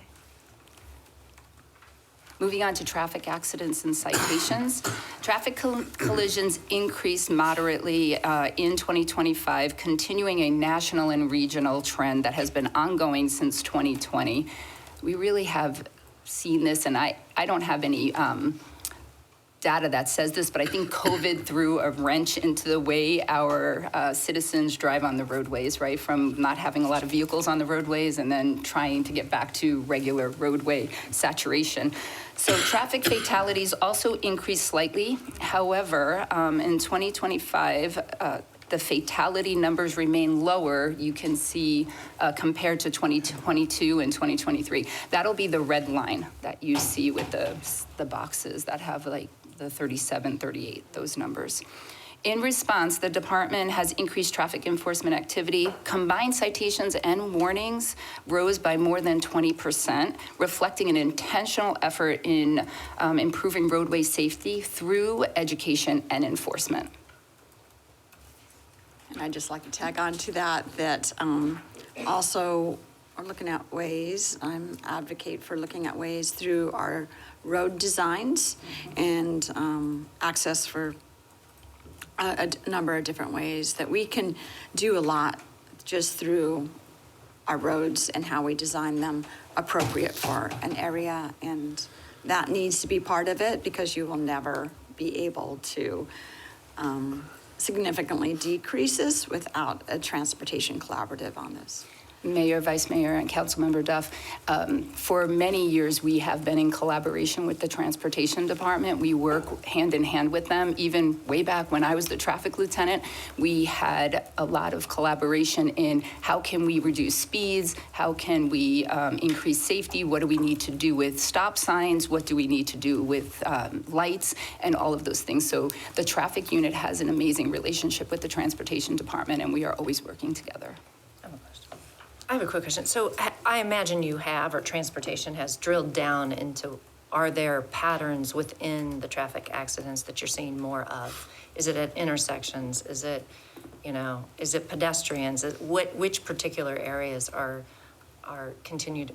Moving on to traffic accidents and citations. Traffic collisions increased moderately in 2025, continuing a national and regional trend that has been ongoing since 2020. We really have seen this, and I don't have any data that says this, but I think COVID threw a wrench into the way our citizens drive on the roadways, right? From not having a lot of vehicles on the roadways and then trying to get back to regular roadway saturation. So traffic fatalities also increased slightly. However, in 2025, the fatality numbers remain lower, you can see, compared to 2022 and 2023. That'll be the red line that you see with the boxes that have like the 37, 38, those numbers. In response, the department has increased traffic enforcement activity. Combined citations and warnings rose by more than 20%, reflecting an intentional effort in improving roadway safety through education and enforcement. And I'd just like to tag on to that also are looking at ways, I'm advocate for looking at ways through our road designs and access for a number of different ways that we can do a lot just through our roads and how we design them appropriate for an area. And that needs to be part of it because you will never be able to significantly decreases without a transportation collaborative on this. Mayor, Vice Mayor, and Councilmember Duff, for many years, we have been in collaboration with the Transportation Department. We work hand in hand with them. Even way back when I was the traffic lieutenant, we had a lot of collaboration in how can we reduce speeds, how can we increase safety, what do we need to do with stop signs, what do we need to do with lights, and all of those things. So the traffic unit has an amazing relationship with the Transportation Department, and we are always working together. I have a quick question. So I imagine you have, or transportation has drilled down into, are there patterns within the traffic accidents that you're seeing more of? Is it at intersections? Is it, is it pedestrians? Which particular areas are continued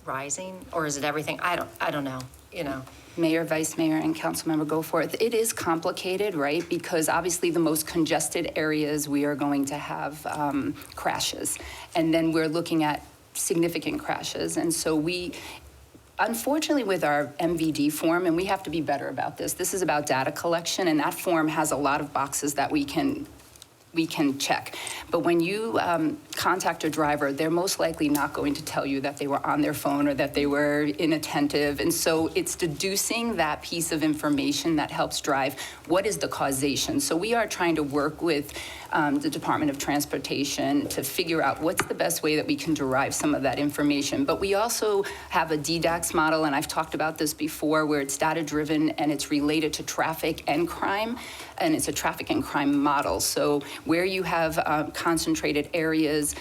rising? Or is it everything? I don't know, Mayor, Vice Mayor, and Councilmember Goforth. It is complicated, right? Because obviously the most congested areas, we are going to have crashes. And then we're looking at significant crashes. And so unfortunately with our MVD form, and we have to be better about this is about data collection, and that form has a lot of boxes that we can check. But when you contact a driver, they're most likely not going to tell you that they were on their phone or that they were inattentive. And so it's deducing that piece of information that helps drive what is the causation. So we are trying to work with the Department of Transportation to figure out what's the best way that we can derive some of that information. But we also have a DDAX model, and I've talked about this before, where it's data-driven and it's related to traffic and crime, and it's a traffic and crime model. So where you have concentrated areas,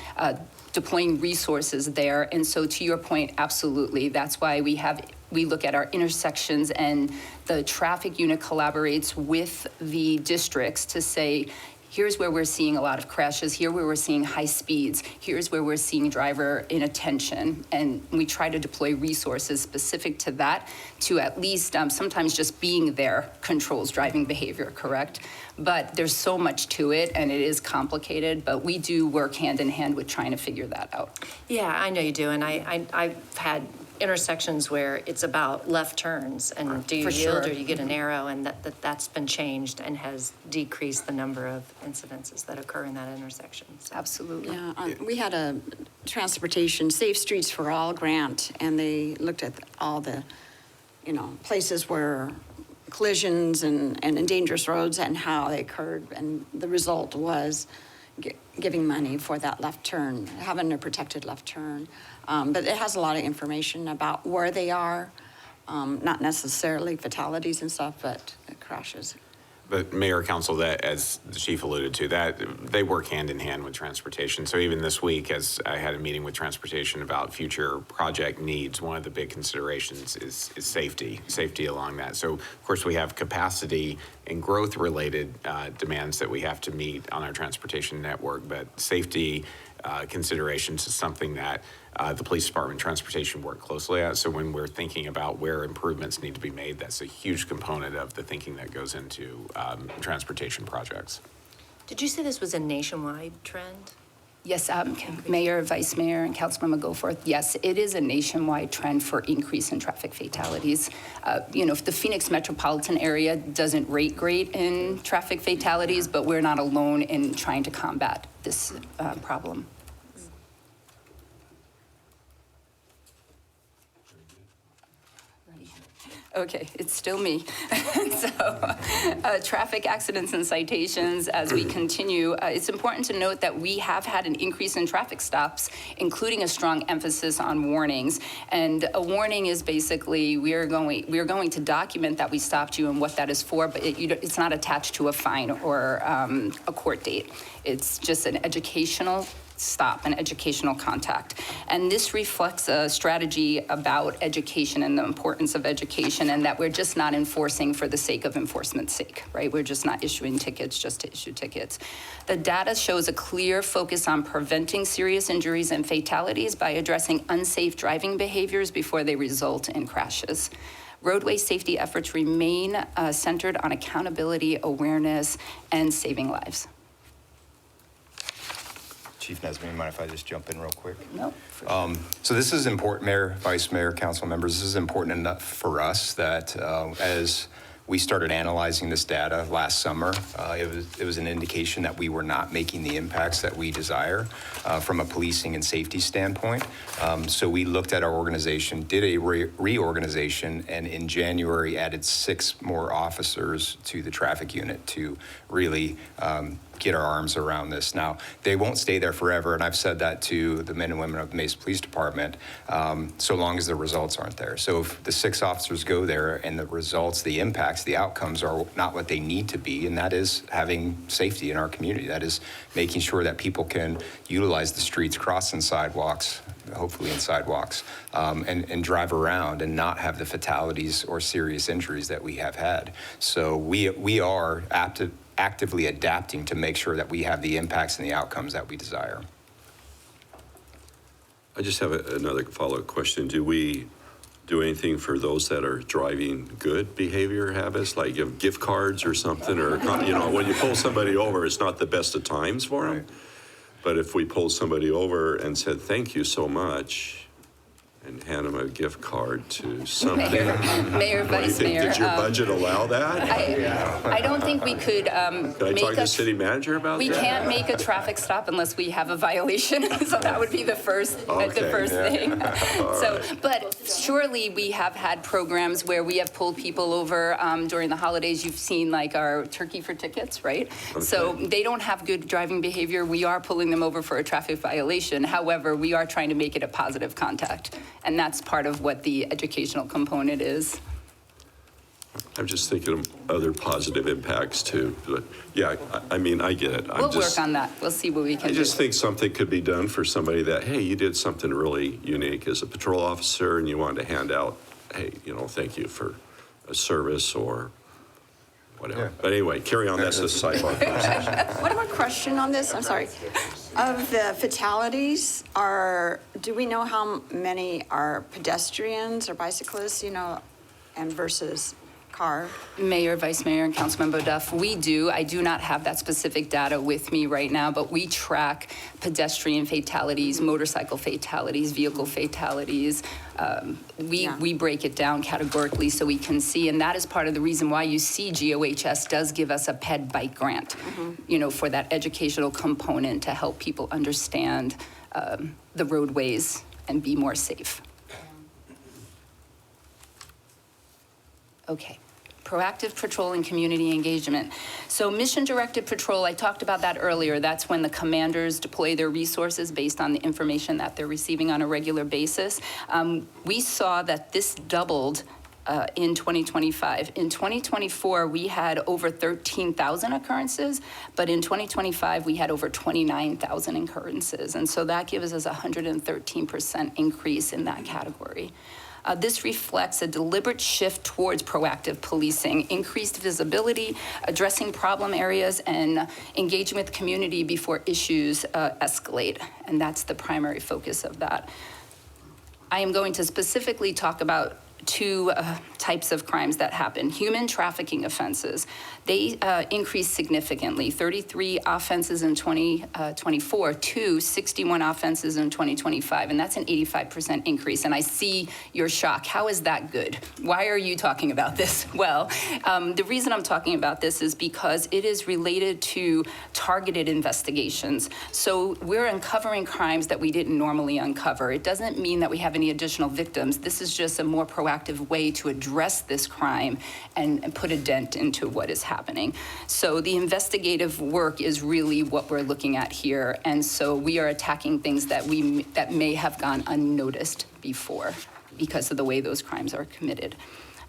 deploying resources there. And so to your point, absolutely, that's why we look at our intersections, and the traffic unit collaborates with the districts to say, here's where we're seeing a lot of crashes, here where we're seeing high speeds, here's where we're seeing driver inattention. And we try to deploy resources specific to that to at least sometimes just being there controls driving behavior, correct? But there's so much to it, and it is complicated, but we do work hand in hand with trying to figure that out. Yeah, I know you do, and I've had intersections where it's about left turns, and do you For yield sure. or you get an arrow, and that's been changed and has decreased the number of incidences that occur in that intersection. So. Absolutely. Yeah, we had a transportation Safe Streets for All grant, and they looked at all the, places where collisions and dangerous roads and how they occurred, and the result was giving money for that left turn, having a protected left turn. But it has a lot of information about where they are, not necessarily fatalities and stuff, but crashes. But Mayor, Council, that, as the chief alluded to, that they work hand in hand with transportation. So even this week, as I had a meeting with transportation about future project needs, one of the big considerations is safety along that. So of course we have capacity and growth related demands that we have to meet on our transportation network, but safety considerations is something that the police department, transportation work closely at. So when we're thinking about where improvements need to be made, that's a huge component of the thinking that goes into transportation projects. Did you say this was a nationwide trend? Yes, Mayor, Vice Mayor, and Councilmember Goforth, yes, it is a nationwide trend for increase in traffic fatalities. The Phoenix metropolitan area doesn't rate great in traffic fatalities, but we're not alone in trying to combat this problem. Okay, it's still me. So, traffic accidents and citations, as we continue, it's important to note that we have had an increase in traffic stops, including a strong emphasis on warnings. And a warning is basically we are going to document that we stopped you and what that is for, but it's not attached to a fine or a court date. It's just an educational stop, an educational contact. And this reflects a strategy about education and the importance of education, and that we're just not enforcing for the sake of enforcement's sake, right? We're just not issuing tickets just to issue tickets. The data shows a clear focus on preventing serious injuries and fatalities by addressing unsafe driving behaviors before they result in crashes. Roadway safety efforts remain centered on accountability, awareness, and saving lives. Chief Nesbitt, you mind if I just jump in real quick? No. So this is important, Mayor, Vice Mayor, Council members. This is important enough for us that as we started analyzing this data last summer, it was an indication that we were not making the impacts that we desire from a policing and safety standpoint. So we looked at our organization, did a reorganization, and in January added 6 more officers to the traffic unit to really get our arms around this. Now, they won't stay there forever, and I've said that to the men and women of the Mesa Police Department, so long as the results aren't there. So if the 6 officers go there and the results, the impacts, the outcomes are not what they need to be, and that is having safety in our community. That is making sure that people can utilize the streets, cross in sidewalks, hopefully in sidewalks, and drive around and not have the fatalities or serious injuries that we have had. So we are actively adapting to make sure that we have the impacts and the outcomes that we desire. I just have another follow-up question. Do we do anything for those that are driving good behavior habits, like give gift cards or something? Or, when you pull somebody over, it's not the best of times for them. Right. But if we pull somebody over and said, thank you so much, and hand them a gift card to something. Mayor, What do you Vice think? Mayor. Did your budget allow that? I don't think we could Can I make talk to a the city manager about We that? can't make a traffic stop unless we have a violation, so that would be the first thing. So, but surely we have had programs where we have pulled people over during the holidays. You've seen like our turkey for tickets, right? So they don't have good driving behavior. We are pulling them over for a traffic violation. However, we are trying to make it a positive contact, and that's part of what the educational component is. I'm just thinking of other positive impacts too. But yeah, I mean, I get it. We'll work on that. We'll see what we can I do. just think something could be done for somebody that, hey, you did something really unique as a patrol officer and you wanted to hand out, hey, thank you for a service or whatever. Yeah. But anyway, carry on. That's a sidebar. One more question on this, I'm sorry. Of the fatalities, do we know how many are pedestrians or bicyclists, and versus car? Mayor, Vice Mayor, and Councilmember Duff, we do. I do not have that specific data with me right now, but we track pedestrian fatalities, motorcycle fatalities, vehicle fatalities. We break it down categorically so we can see, and that is part of the reason why you see GOHS does give us a PED bike grant, for that educational component to help people understand the roadways and be more safe. Okay. Proactive patrol and community engagement. So mission-directed patrol, I talked about that earlier. That's when the commanders deploy their resources based on the information that they're receiving on a regular basis. We saw that this doubled in 2025. In 2024, we had over 13,000 occurrences, but in 2025, we had over 29,000 occurrences. And so that gives us a 113% increase in that category. This reflects a deliberate shift towards proactive policing, increased visibility, addressing problem areas, and engaging with the community before issues escalate. And that's the primary focus of that. I am going to specifically talk about two types of crimes that happen. Human trafficking offenses. They increased significantly, 33 offenses in 2024 to 61 offenses in 2025, and that's an 85% increase. And I see your shock. How is that good? Why are you talking about this? Well, the reason I'm talking about this is because it is related to targeted investigations. So we're uncovering crimes that we didn't normally uncover. It doesn't mean that we have any additional victims. This is just a more proactive way to address this crime and put a dent into what is happening. So the investigative work is really what we're looking at here. And so we are attacking things that may have gone unnoticed before because of the way those crimes are committed.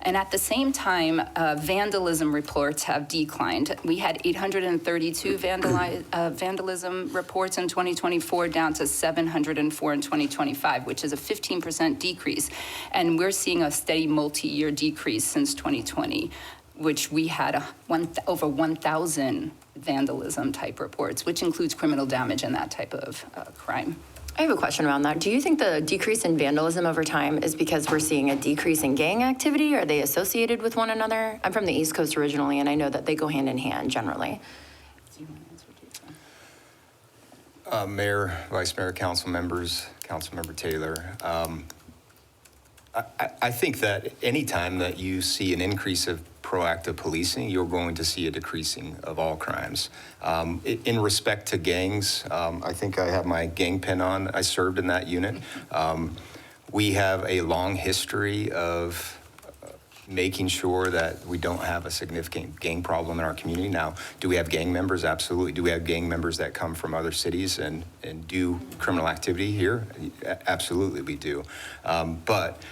And at the same time, vandalism reports have declined. We had 832 vandalism reports in 2024, down to 704 in 2025, which is a 15% decrease. And we're seeing a steady multi-year decrease since 2020, which we had over 1,000 vandalism type reports, which includes criminal damage and that type of crime. I have a question around that. Do you think the decrease in vandalism over time is because we're seeing a decrease in gang activity? Are they associated with one another? I'm from the East Coast originally, and I know that they go hand in hand generally. Mayor, Vice Mayor, council members, Councilmember Taylor, I think that anytime that you see an increase of proactive policing, you're going to see a decreasing of all crimes. In respect to gangs, I think I have my gang pin on. I served in that unit. We have a long history of making sure that we don't have a significant gang problem in our community. Now, do we have gang members? Absolutely. Do we have gang members that come from other cities and do criminal activity here? Absolutely, we do. But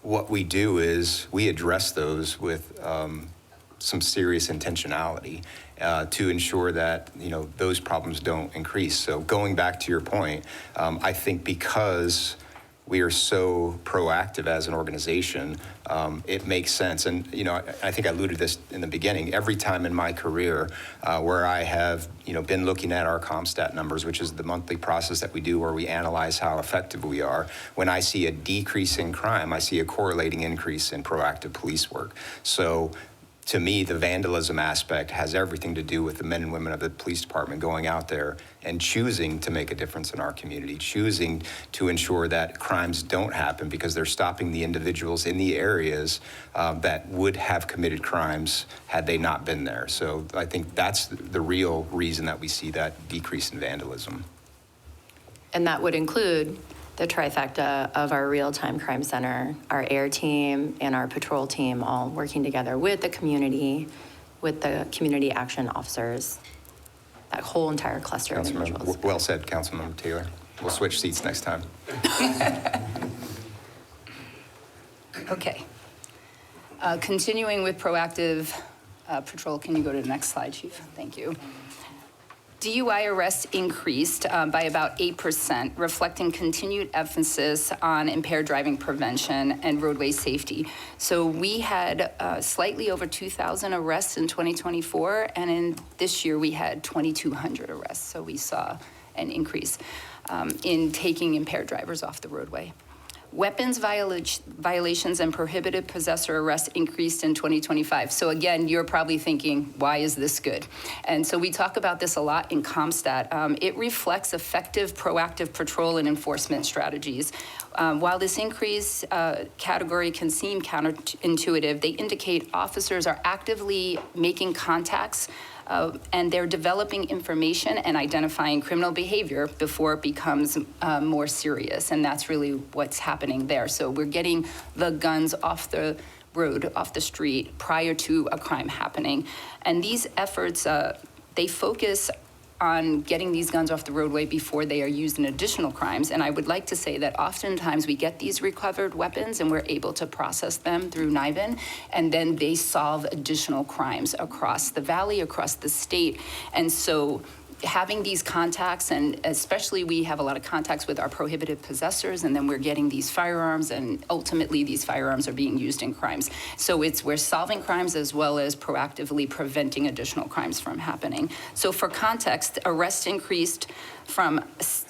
what we do is we address those with some serious intentionality to ensure that those problems don't increase. So going back to your point, I think because we are so proactive as an organization, it makes sense. And I think I alluded to this in the beginning. Every time in my career where I have been looking at our CompStat numbers, which is the monthly process that we do where we analyze how effective we are, when I see a decrease in crime, I see a correlating increase in proactive police work. So to me, the vandalism aspect has everything to do with the men and women of the police department going out there and choosing to make a difference in our community, choosing to ensure that crimes don't happen because they're stopping the individuals in the areas that would have committed crimes had they not been there. So I think that's the real reason that we see that decrease in vandalism. And that would include the trifecta of our real-time crime center, our air team, and our patrol team all working together with the community action officers, that whole entire cluster of individuals. Well said, Councilmember Taylor. We'll switch seats next time. Okay. Continuing with proactive patrol, can you go to the next slide, Chief? Thank you. DUI arrests increased by about 8%, reflecting continued emphasis on impaired driving prevention and roadway safety. So we had slightly over 2,000 arrests in 2024, and in this year we had 2,200 arrests. So we saw an increase in taking impaired drivers off the roadway. Weapons violations and prohibited possessor arrests increased in 2025. So again, you're probably thinking, why is this good? And so we talk about this a lot in CompStat. It reflects effective proactive patrol and enforcement strategies. While this increase category can seem counterintuitive, they indicate officers are actively making contacts and they're developing information and identifying criminal behavior before it becomes more serious. And that's really what's happening there. So we're getting the guns off the road, off the street, prior to a crime happening. And these efforts, they focus on getting these guns off the roadway before they are used in additional crimes. And I would like to say that oftentimes we get these recovered weapons and we're able to process them through NIVIN, and then they solve additional crimes across the valley, across the state. And so having these contacts, and especially we have a lot of contacts with our prohibited possessors, and then we're getting these firearms, and ultimately these firearms are being used in crimes. So we're solving crimes as well as proactively preventing additional crimes from happening. So for context, arrests increased from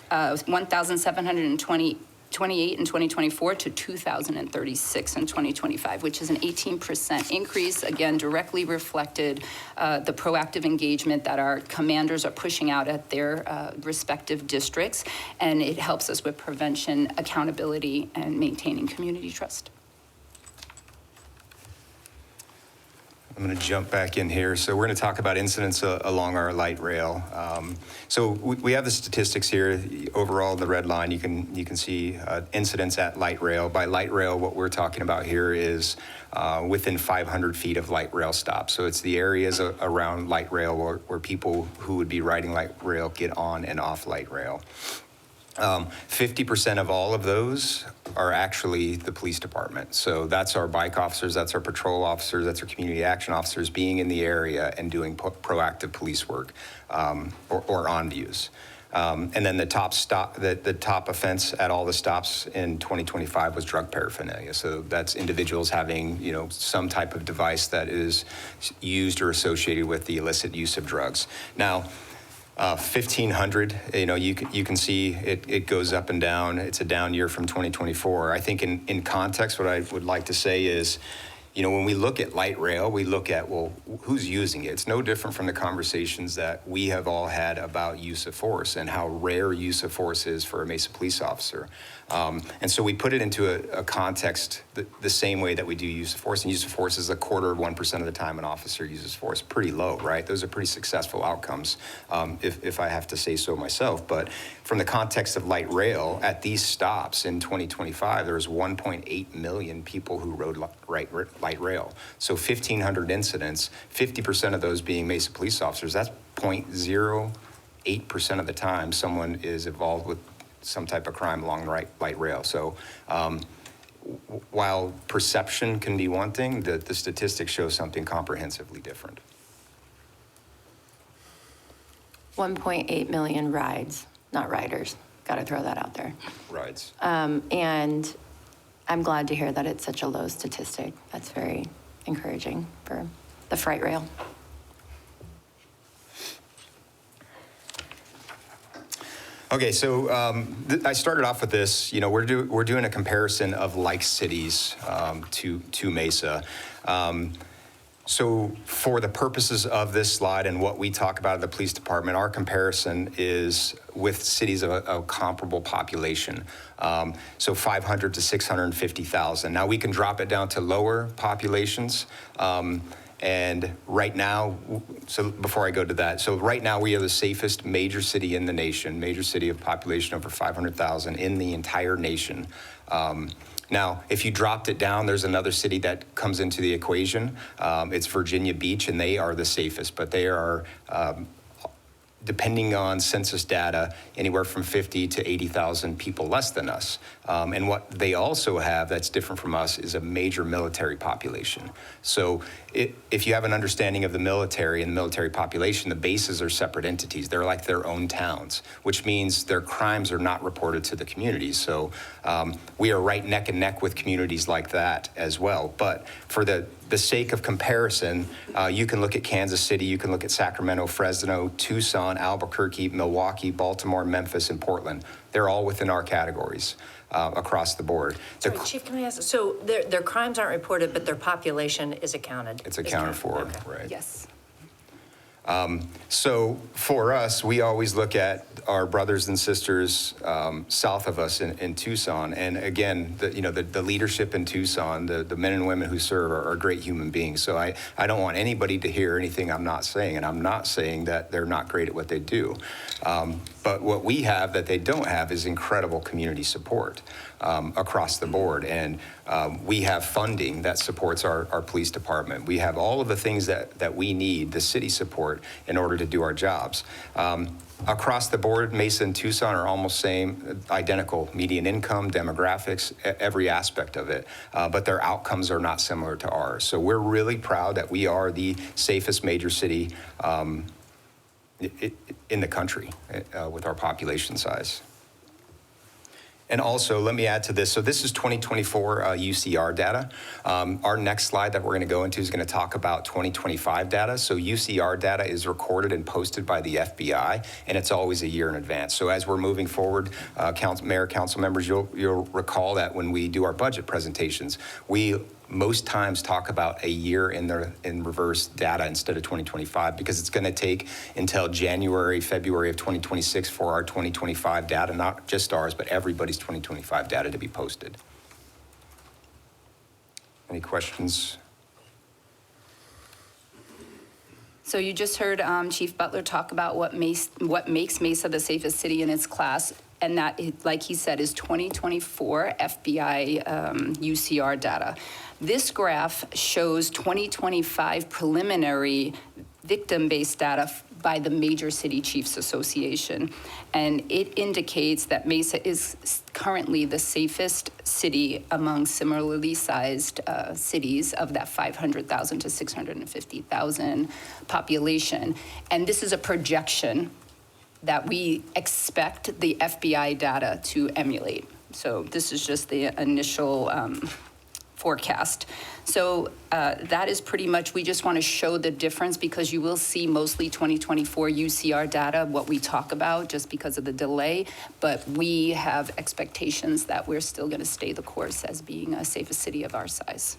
1,728 in 2024 to 2,036 in 2025, which is an 18% increase, again, directly reflected the proactive engagement that our commanders are pushing out at their respective districts, and it helps us with prevention, accountability, and maintaining community trust. I'm going to jump back in here. So we're going to talk about incidents along our light rail. So we have the statistics here. Overall, the red line, you can see incidents at light rail. By light rail, what we're talking about here is within 500 feet of light rail stops. So it's the areas around light rail where people who would be riding light rail get on and off light rail. 50% of all of those are actually the police department. So that's our bike officers, that's our patrol officers, that's our community action officers being in the area and doing proactive police work or on views. And then the top offense at all the stops in 2025 was drug paraphernalia. So that's individuals having, some type of device that is used or associated with the illicit use of drugs. Now, 1,500, you can see it goes up and down. It's a down year from 2024. I think in context, what I would like to say is, when we look at light rail, we look at, well, who's using it? It's no different from the conversations that we have all had about use of force and how rare use of force is for a Mesa police officer. And so we put it into a context the same way that we do use of force. And use of force is 1/4% of the time an officer uses force. Pretty low, right? Those are pretty successful outcomes, if I have to say so myself. But from the context of light rail, at these stops in 2025, there was 1.8 million people who rode light rail. So 1,500 incidents, 50% of those being Mesa police officers. That's 0.08% of the time someone is involved with some type of crime along light rail. So while perception can be one thing, the statistics show something comprehensively different. 1.8 million rides, not riders. Got to throw that out there. Rides. And I'm glad to hear that it's such a low statistic. That's very encouraging for the freight rail. Okay, so I started off with this. We're doing a comparison of like cities to Mesa. So for the purposes of this slide and what we talk about at the police department, our comparison is with cities of a comparable population. So 500 to 650,000. Now we can drop it down to lower populations. And right now, so before I go to that, so right now we are the safest major city in the nation, major city of population over 500,000 in the entire nation. Now, if you dropped it down, there's another city that comes into the equation. It's Virginia Beach, and they are the safest, but they are, depending on census data, anywhere from 50 to 80,000 people less than us. And what they also have that's different from us is a major military population. So if you have an understanding of the military and the military population, the bases are separate entities. They're like their own towns, which means their crimes are not reported to the communities. So we are right neck and neck with communities like that as well. But for the sake of comparison, you can look at Kansas City, you can look at Sacramento, Fresno, Tucson, Albuquerque, Milwaukee, Baltimore, Memphis, and Portland. They're all within our categories across the board. Sorry, Chief, can I ask, so their crimes aren't reported, but their population is accounted? It's accounted for, okay. right? Yes. So for us, we always look at our brothers and sisters south of us in Tucson. And again, the leadership in Tucson, the men and women who serve are great human beings. So I don't want anybody to hear anything I'm not saying. And I'm not saying that they're not great at what they do. But what we have that they don't have is incredible community support across the board. And we have funding that supports our police department. We have all of the things that we need, the city support, in order to do our jobs. Across the board, Mesa and Tucson are almost identical median income, demographics, every aspect of it, but their outcomes are not similar to ours. So we're really proud that we are the safest major city in the country with our population size. And also, let me add to this. So this is 2024 UCR data. Our next slide that we're going to go into is going to talk about 2025 data. So UCR data is recorded and posted by the FBI, and it's always a year in advance. So as we're moving forward, Mayor, council members, you'll recall that when we do our budget presentations, we most times talk about a year in reverse data instead of 2025, because it's going to take until January, February of 2026 for our 2025 data, not just ours, but everybody's 2025 data to be posted. Any questions? So you just heard Chief Butler talk about what makes Mesa the safest city in its class, and that, like he said, is 2024 FBI UCR data. This graph shows 2025 preliminary victim-based data by the Major City Chiefs Association, and it indicates that Mesa is currently the safest city among similarly sized cities of that 500,000 to 650,000 population. And this is a projection that we expect the FBI data to emulate. So this is just the initial forecast. So that is pretty much, we just want to show the difference, because you will see mostly 2024 UCR data, what we talk about, just because of the delay. But we have expectations that we're still going to stay the course as being a safest city of our size.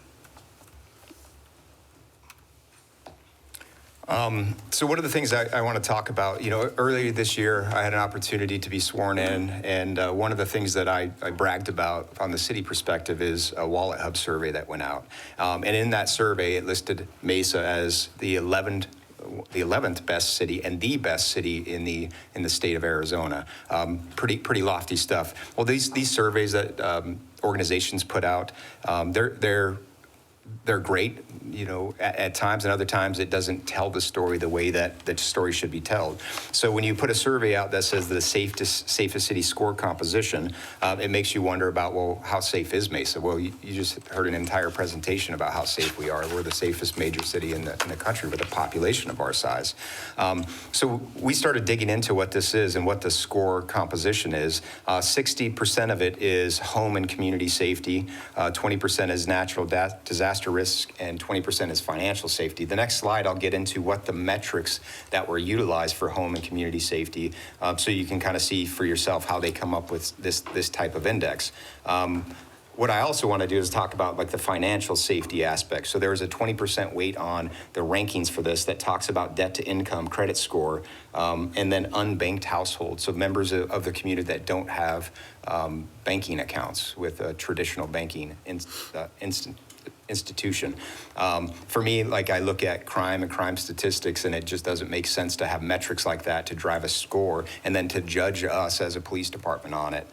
So one of the things I want to talk about, earlier this year, I had an opportunity to be sworn in, and one of the things that I bragged about from the city perspective is a Wallet Hub survey that went out. And in that survey, it listed Mesa as the 11th best city and the best city in the state of Arizona. Pretty lofty stuff. Well, these surveys that organizations put out, they're great, at times, and other times it doesn't tell the story the way that the story should be told. So when you put a survey out that says the safest city score composition, it makes you wonder about, well, how safe is Mesa? Well, you just heard an entire presentation about how safe we are. We're the safest major city in the country with a population of our size. So we started digging into what this is and what the score composition is. 60% of it is home and community safety, 20% is natural disaster risk, and 20% is financial safety. The next slide, I'll get into what the metrics that were utilized for home and community safety, so you can kind of see for yourself how they come up with this type of index. what I also want to do is talk about like the financial safety aspect. So there is a 20% weight on the rankings for this that talks about debt to income, credit score, and then unbanked households. So members of the community that don't have banking accounts with a traditional banking institution. For me, like I look at crime and crime statistics, and it just doesn't make sense to have metrics like that to drive a score and then to judge us as a police department on it.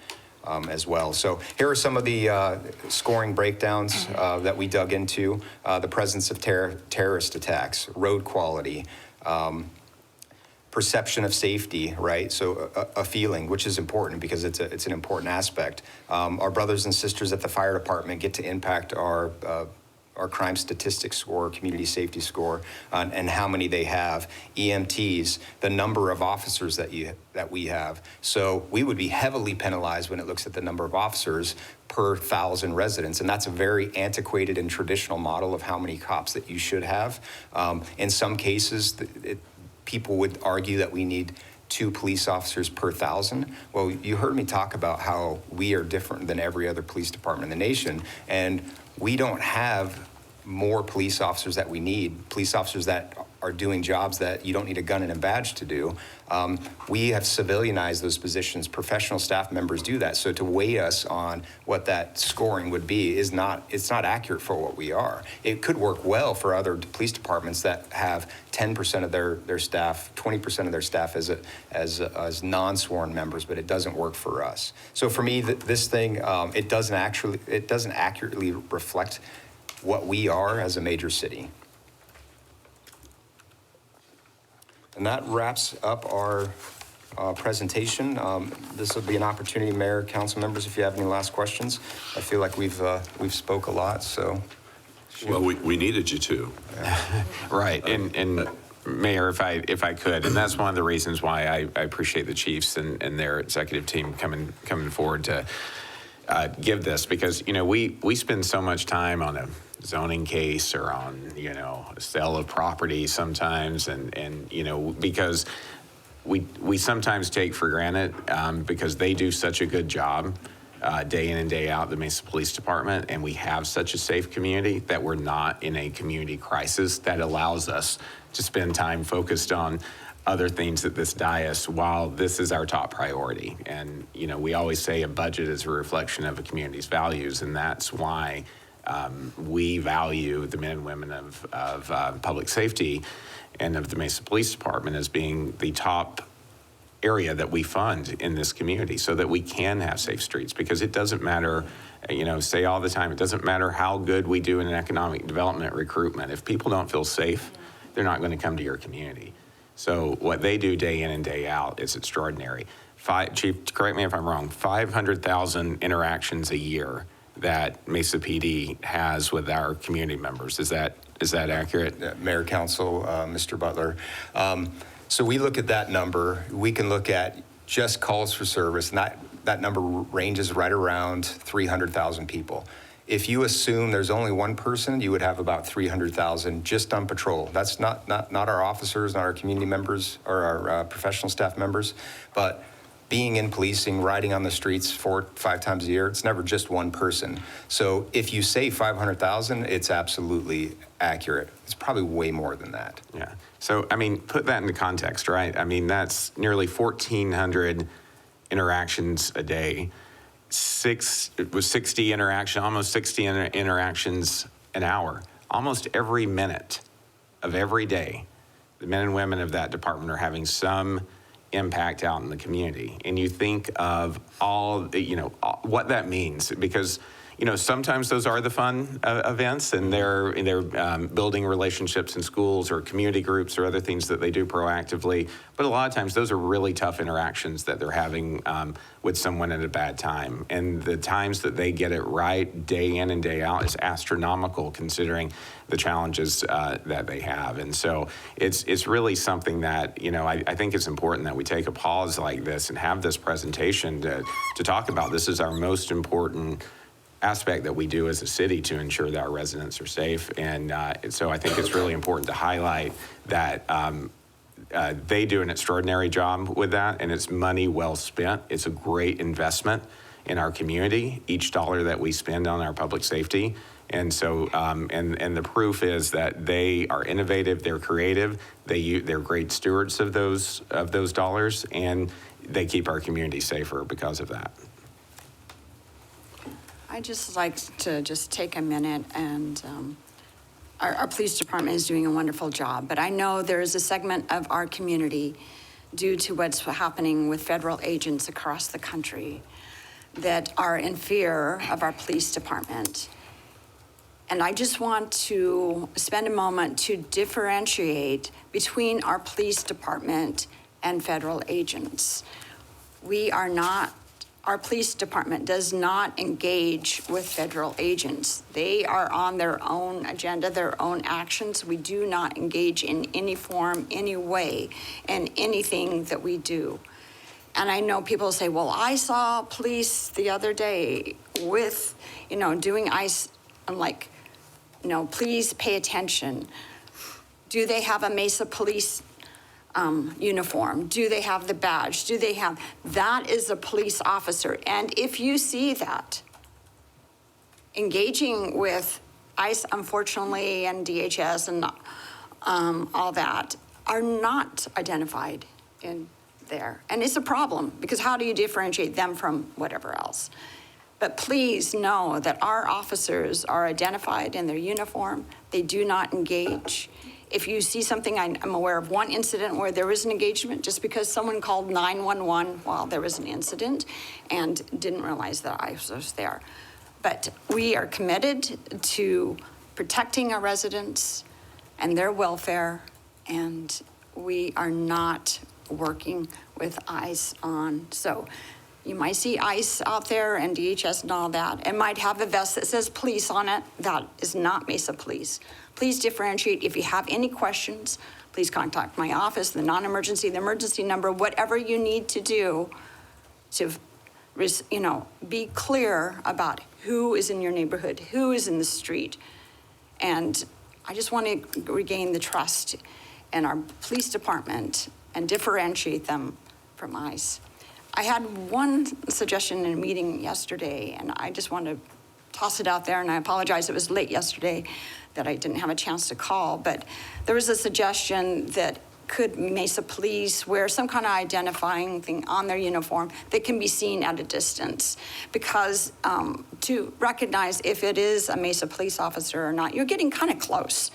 As well. So here are some of the scoring breakdowns that we dug into. The presence of terrorist attacks, road quality, perception of safety, right? So a feeling, which is important because it's an important aspect. Our brothers and sisters at the fire department get to impact our crime statistics score, community safety score, and how many they have. EMTs, the number of officers that we have. So we would be heavily penalized when it looks at the number of officers per 1,000 residents, and that's a very antiquated and traditional model of how many cops that you should have. In some cases, people would argue that we need 2 police officers per 1,000. Well, you heard me talk about how we are different than every other police department in the nation, and we don't have more police officers that we need, police officers that are doing jobs that you don't need a gun and a badge to do. We have civilianized those positions. Professional staff members do that. So to weigh us on what that scoring would be it's not accurate for what we are. It could work well for other police departments that have 10% of their staff, 20% of their staff as non-sworn members, but it doesn't work for us. So for me, this thing, it doesn't accurately reflect what we are as a major city. And that wraps up our presentation. This will be an opportunity, Mayor, council members, if you have any last questions. I feel like we've spoke a lot, so. Well, we needed you to. Right, and Mayor, if I could, and that's one of the reasons why I appreciate the chiefs and their executive team coming forward to give this, because, we spend so much time on a zoning case or on, a sale of property sometimes, and because we sometimes take for granted because they do such a good job day in and day out, the Mesa Police Department, and we have such a safe community that we're not in a community crisis that allows us to spend time focused on other things at this dais while this is our top priority. And, we always say a budget is a reflection of a community's values, and that's why we value the men and women of public safety and of the Mesa Police Department as being the top area that we fund in this community so that we can have safe streets, because it doesn't matter, say all the time, it doesn't matter how good we do in an economic development recruitment. If people don't feel safe, they're not going to come to your community. So what they do day in and day out is extraordinary. Chief, correct me if I'm wrong, 500,000 interactions a year that Mesa PD has with our community members. Is that accurate? Mayor, Council, Mr. Butler. So we look at that number. We can look at just calls for service, and that number ranges right around 300,000 people. If you assume there's only one person, you would have about 300,000 just on patrol. That's not our officers, not our community members or our professional staff members, but being in policing, riding on the streets 4 or 5 times a year, it's never just one person. So if you say 500,000, it's absolutely accurate. It's probably way more than that. Yeah. So, put that into context, right? That's nearly 1,400 interactions a day. Almost 60 interactions an hour. Almost every minute of every day, the men and women of that department are having some impact out in the community. And you think of all, what that means, because, sometimes those are the fun events, and they're building relationships in schools or community groups or other things that they do proactively. But a lot of times those are really tough interactions that they're having with someone at a bad time. And the times that they get it right day in and day out is astronomical, considering the challenges that they have. And so it's really something that, I think it's important that we take a pause like this and have this presentation to talk about. This is our most important aspect that we do as a city to ensure that our residents are safe. And so I think it's really important to highlight that they do an extraordinary job with that, and it's money well spent. It's a great investment in our community, each dollar that we spend on our public safety. And so, and the proof is that they are innovative, they're creative, they're great stewards of those dollars, and they keep our community safer because of that. I'd just like to just take a minute and our police department is doing a wonderful job, but I know there is a segment of our community due to what's happening with federal agents across the country that are in fear of our police department. And I just want to spend a moment to differentiate between our police department and federal agents. Our police department does not engage with federal agents. They are on their own agenda, their own actions. We do not engage in any form, any way, in anything that we do. And I know people say, well, I saw police the other day with, doing ICE. I'm like, no, please pay attention. Do they have a Mesa police uniform? Do they have the badge? That is a police officer. And if you see that, engaging with ICE, unfortunately, and DHS and all that are not identified in there. And it's a problem because how do you differentiate them from whatever else? But please know that our officers are identified in their uniform. They do not engage. If you see something, I'm aware of one incident where there was an engagement just because someone called 911 while there was an incident and didn't realize that I was there. But we are committed to protecting our residents and their welfare, and we are not working with ICE on. So you might see ICE out there and DHS and all that. It might have a vest that says police on it. That is not Mesa Police. Please differentiate. If you have any questions, please contact my office, the non-emergency, the emergency number, whatever you need to do to, be clear about who is in your neighborhood, who is in the street. And I just want to regain the trust in our police department and differentiate them from ICE. I had one suggestion in a meeting yesterday, and I just want to toss it out there, and I apologize, it was late yesterday that I didn't have a chance to call, but there was a suggestion that could Mesa Police wear some kind of identifying thing on their uniform that can be seen at a distance, because to recognize if it is a Mesa police officer or not, you're getting kind of close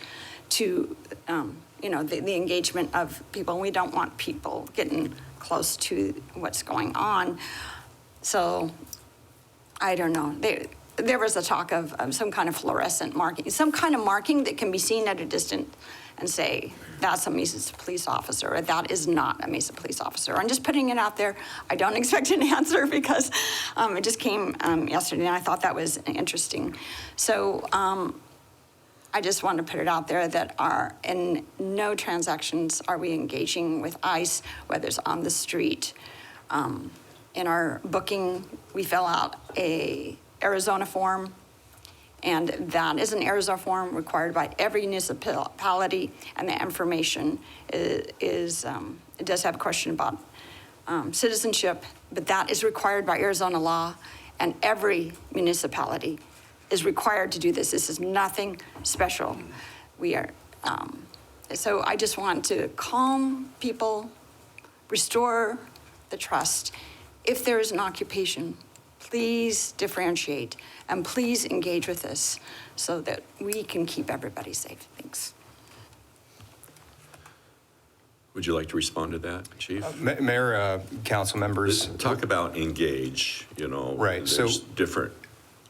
to the engagement of people, and we don't want people getting close to what's going on. So I don't know. There was a talk of some kind of fluorescent marking, some kind of marking that can be seen at a distance and say, that's a Mesa police officer, or that is not a Mesa police officer. I'm just putting it out there. I don't expect an answer because it just came yesterday, and I thought that was interesting. So I just want to put it out there that in no transactions are we engaging with ICE, whether it's on the street. In our booking, we fill out a Arizona form, and that is an Arizona form required by every municipality, and the information is it does have a question about citizenship, but that is required by Arizona law, and every municipality is required to do this. This is nothing special. We are, so I just want to calm people, restore the trust. If there is an occupation, please differentiate and please engage with us so that we can keep everybody safe. Thanks. Would you like to respond to that, Chief? Mayor, council members. Talk about engage, Right. There's different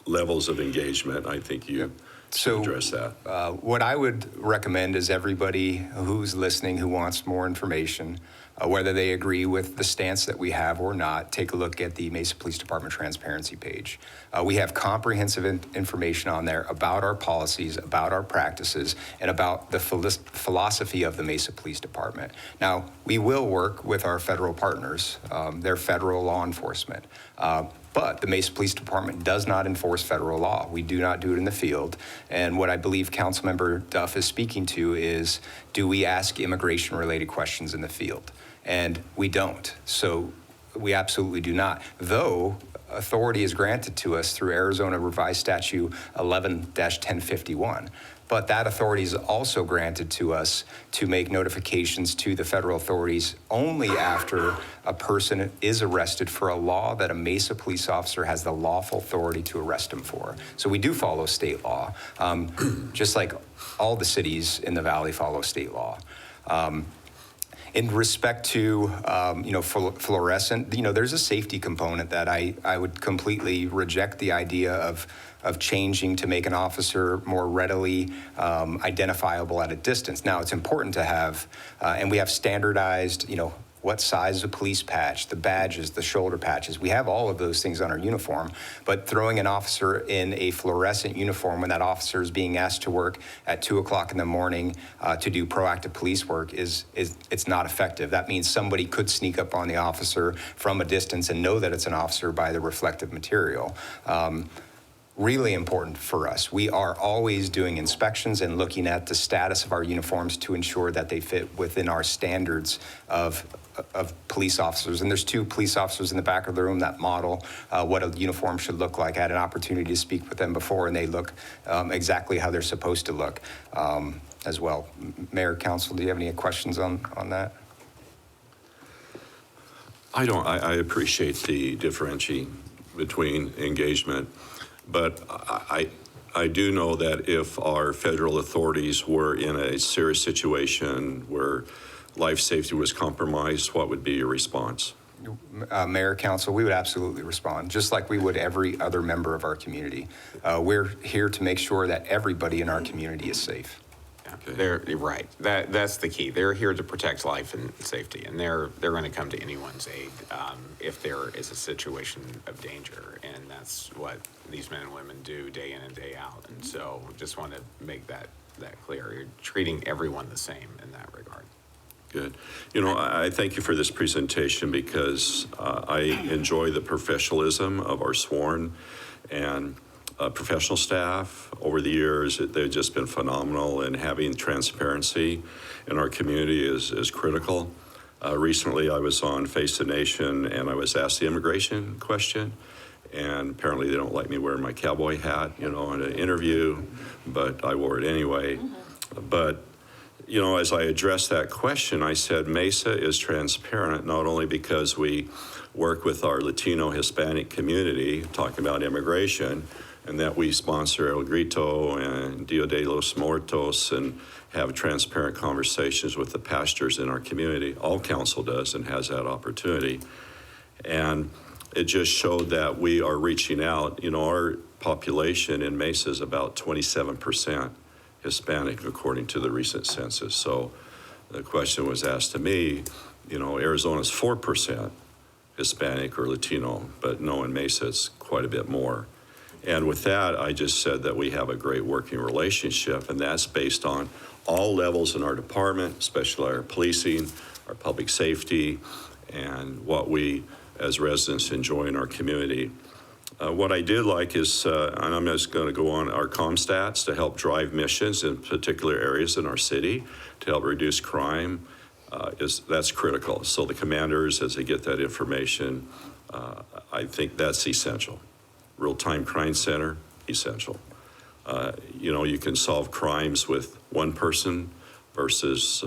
levels of engagement. I think you should address that. What I would recommend is everybody who's listening, who wants more information, whether they agree with the stance that we have or not, take a look at the Mesa Police Department transparency page. We have comprehensive information on there about our policies, about our practices, and about the philosophy of the Mesa Police Department. Now, we will work with our federal partners. They're federal law enforcement. But the Mesa Police Department does not enforce federal law. We do not do it in the field. And what I believe Councilmember Duff is speaking to is, do we ask immigration-related questions in the field? And we don't. So we absolutely do not. Though authority is granted to us through Arizona Revised Statute 11-1051. But that authority is also granted to us to make notifications to the federal authorities only after a person is arrested for a law that a Mesa police officer has the lawful authority to arrest him for. So we do follow state law, just like all the cities in the valley follow state law. In respect to, fluorescent, there's a safety component that I would completely reject the idea of changing to make an officer more readily identifiable at a distance. Now, it's important to have, and we have standardized, what size of police patch, the badges, the shoulder patches. We have all of those things on our uniform, but throwing an officer in a fluorescent uniform when that officer is being asked to work at 2 o'clock in the morning to do proactive police work it's not effective. That means somebody could sneak up on the officer from a distance and know that it's an officer by the reflective material. Really important for us. We are always doing inspections and looking at the status of our uniforms to ensure that they fit within our standards of police officers. And there's 2 police officers in the back of the room that model what a uniform should look like. I had an opportunity to speak with them before, and they look exactly how they're supposed to look as well. Mayor, Council, do you have any questions on that? I don't. I appreciate the differentiating between engagement, but I do know that if our federal authorities were in a serious situation where life safety was compromised, what would be your response? Mayor, Council, we would absolutely respond, just like we would every other member of our community. We're here to make sure that everybody in our community is safe. They're right. That's the key. They're here to protect life and safety, and they're going to come to anyone's aid if there is a situation of danger, and that's what these men and women do day in and day out. And so, just want to make that clear. You're treating everyone the same in that regard. Good. I thank you for this presentation because I enjoy the professionalism of our sworn and professional staff. Over the years, they've just been phenomenal, and having transparency in our community is critical. Recently, I was on Face the Nation, and I was asked the immigration question, and apparently they don't like me wearing my cowboy hat, in an interview, but I wore it anyway. But as I addressed that question, I said Mesa is transparent not only because we work with our Latino Hispanic community talking about immigration, and that we sponsor El Grito and Dia de los Muertos and have transparent conversations with the pastors in our community. All council does and has that opportunity. And it just showed that we are reaching out. Our population in Mesa is about 27% Hispanic, according to the recent census. So the question was asked to me, Arizona's 4% Hispanic or Latino, but no, in Mesa it's quite a bit more. And with that, I just said that we have a great working relationship, and that's based on all levels in our department, especially our policing, our public safety, and what we as residents enjoy in our community. What I did like is, and I'm just going to go on our ComStats to help drive missions in particular areas in our city to help reduce crime. That's critical. So the commanders, as they get that information, I think that's essential. Real-time crime center, essential. You can solve crimes with one person versus,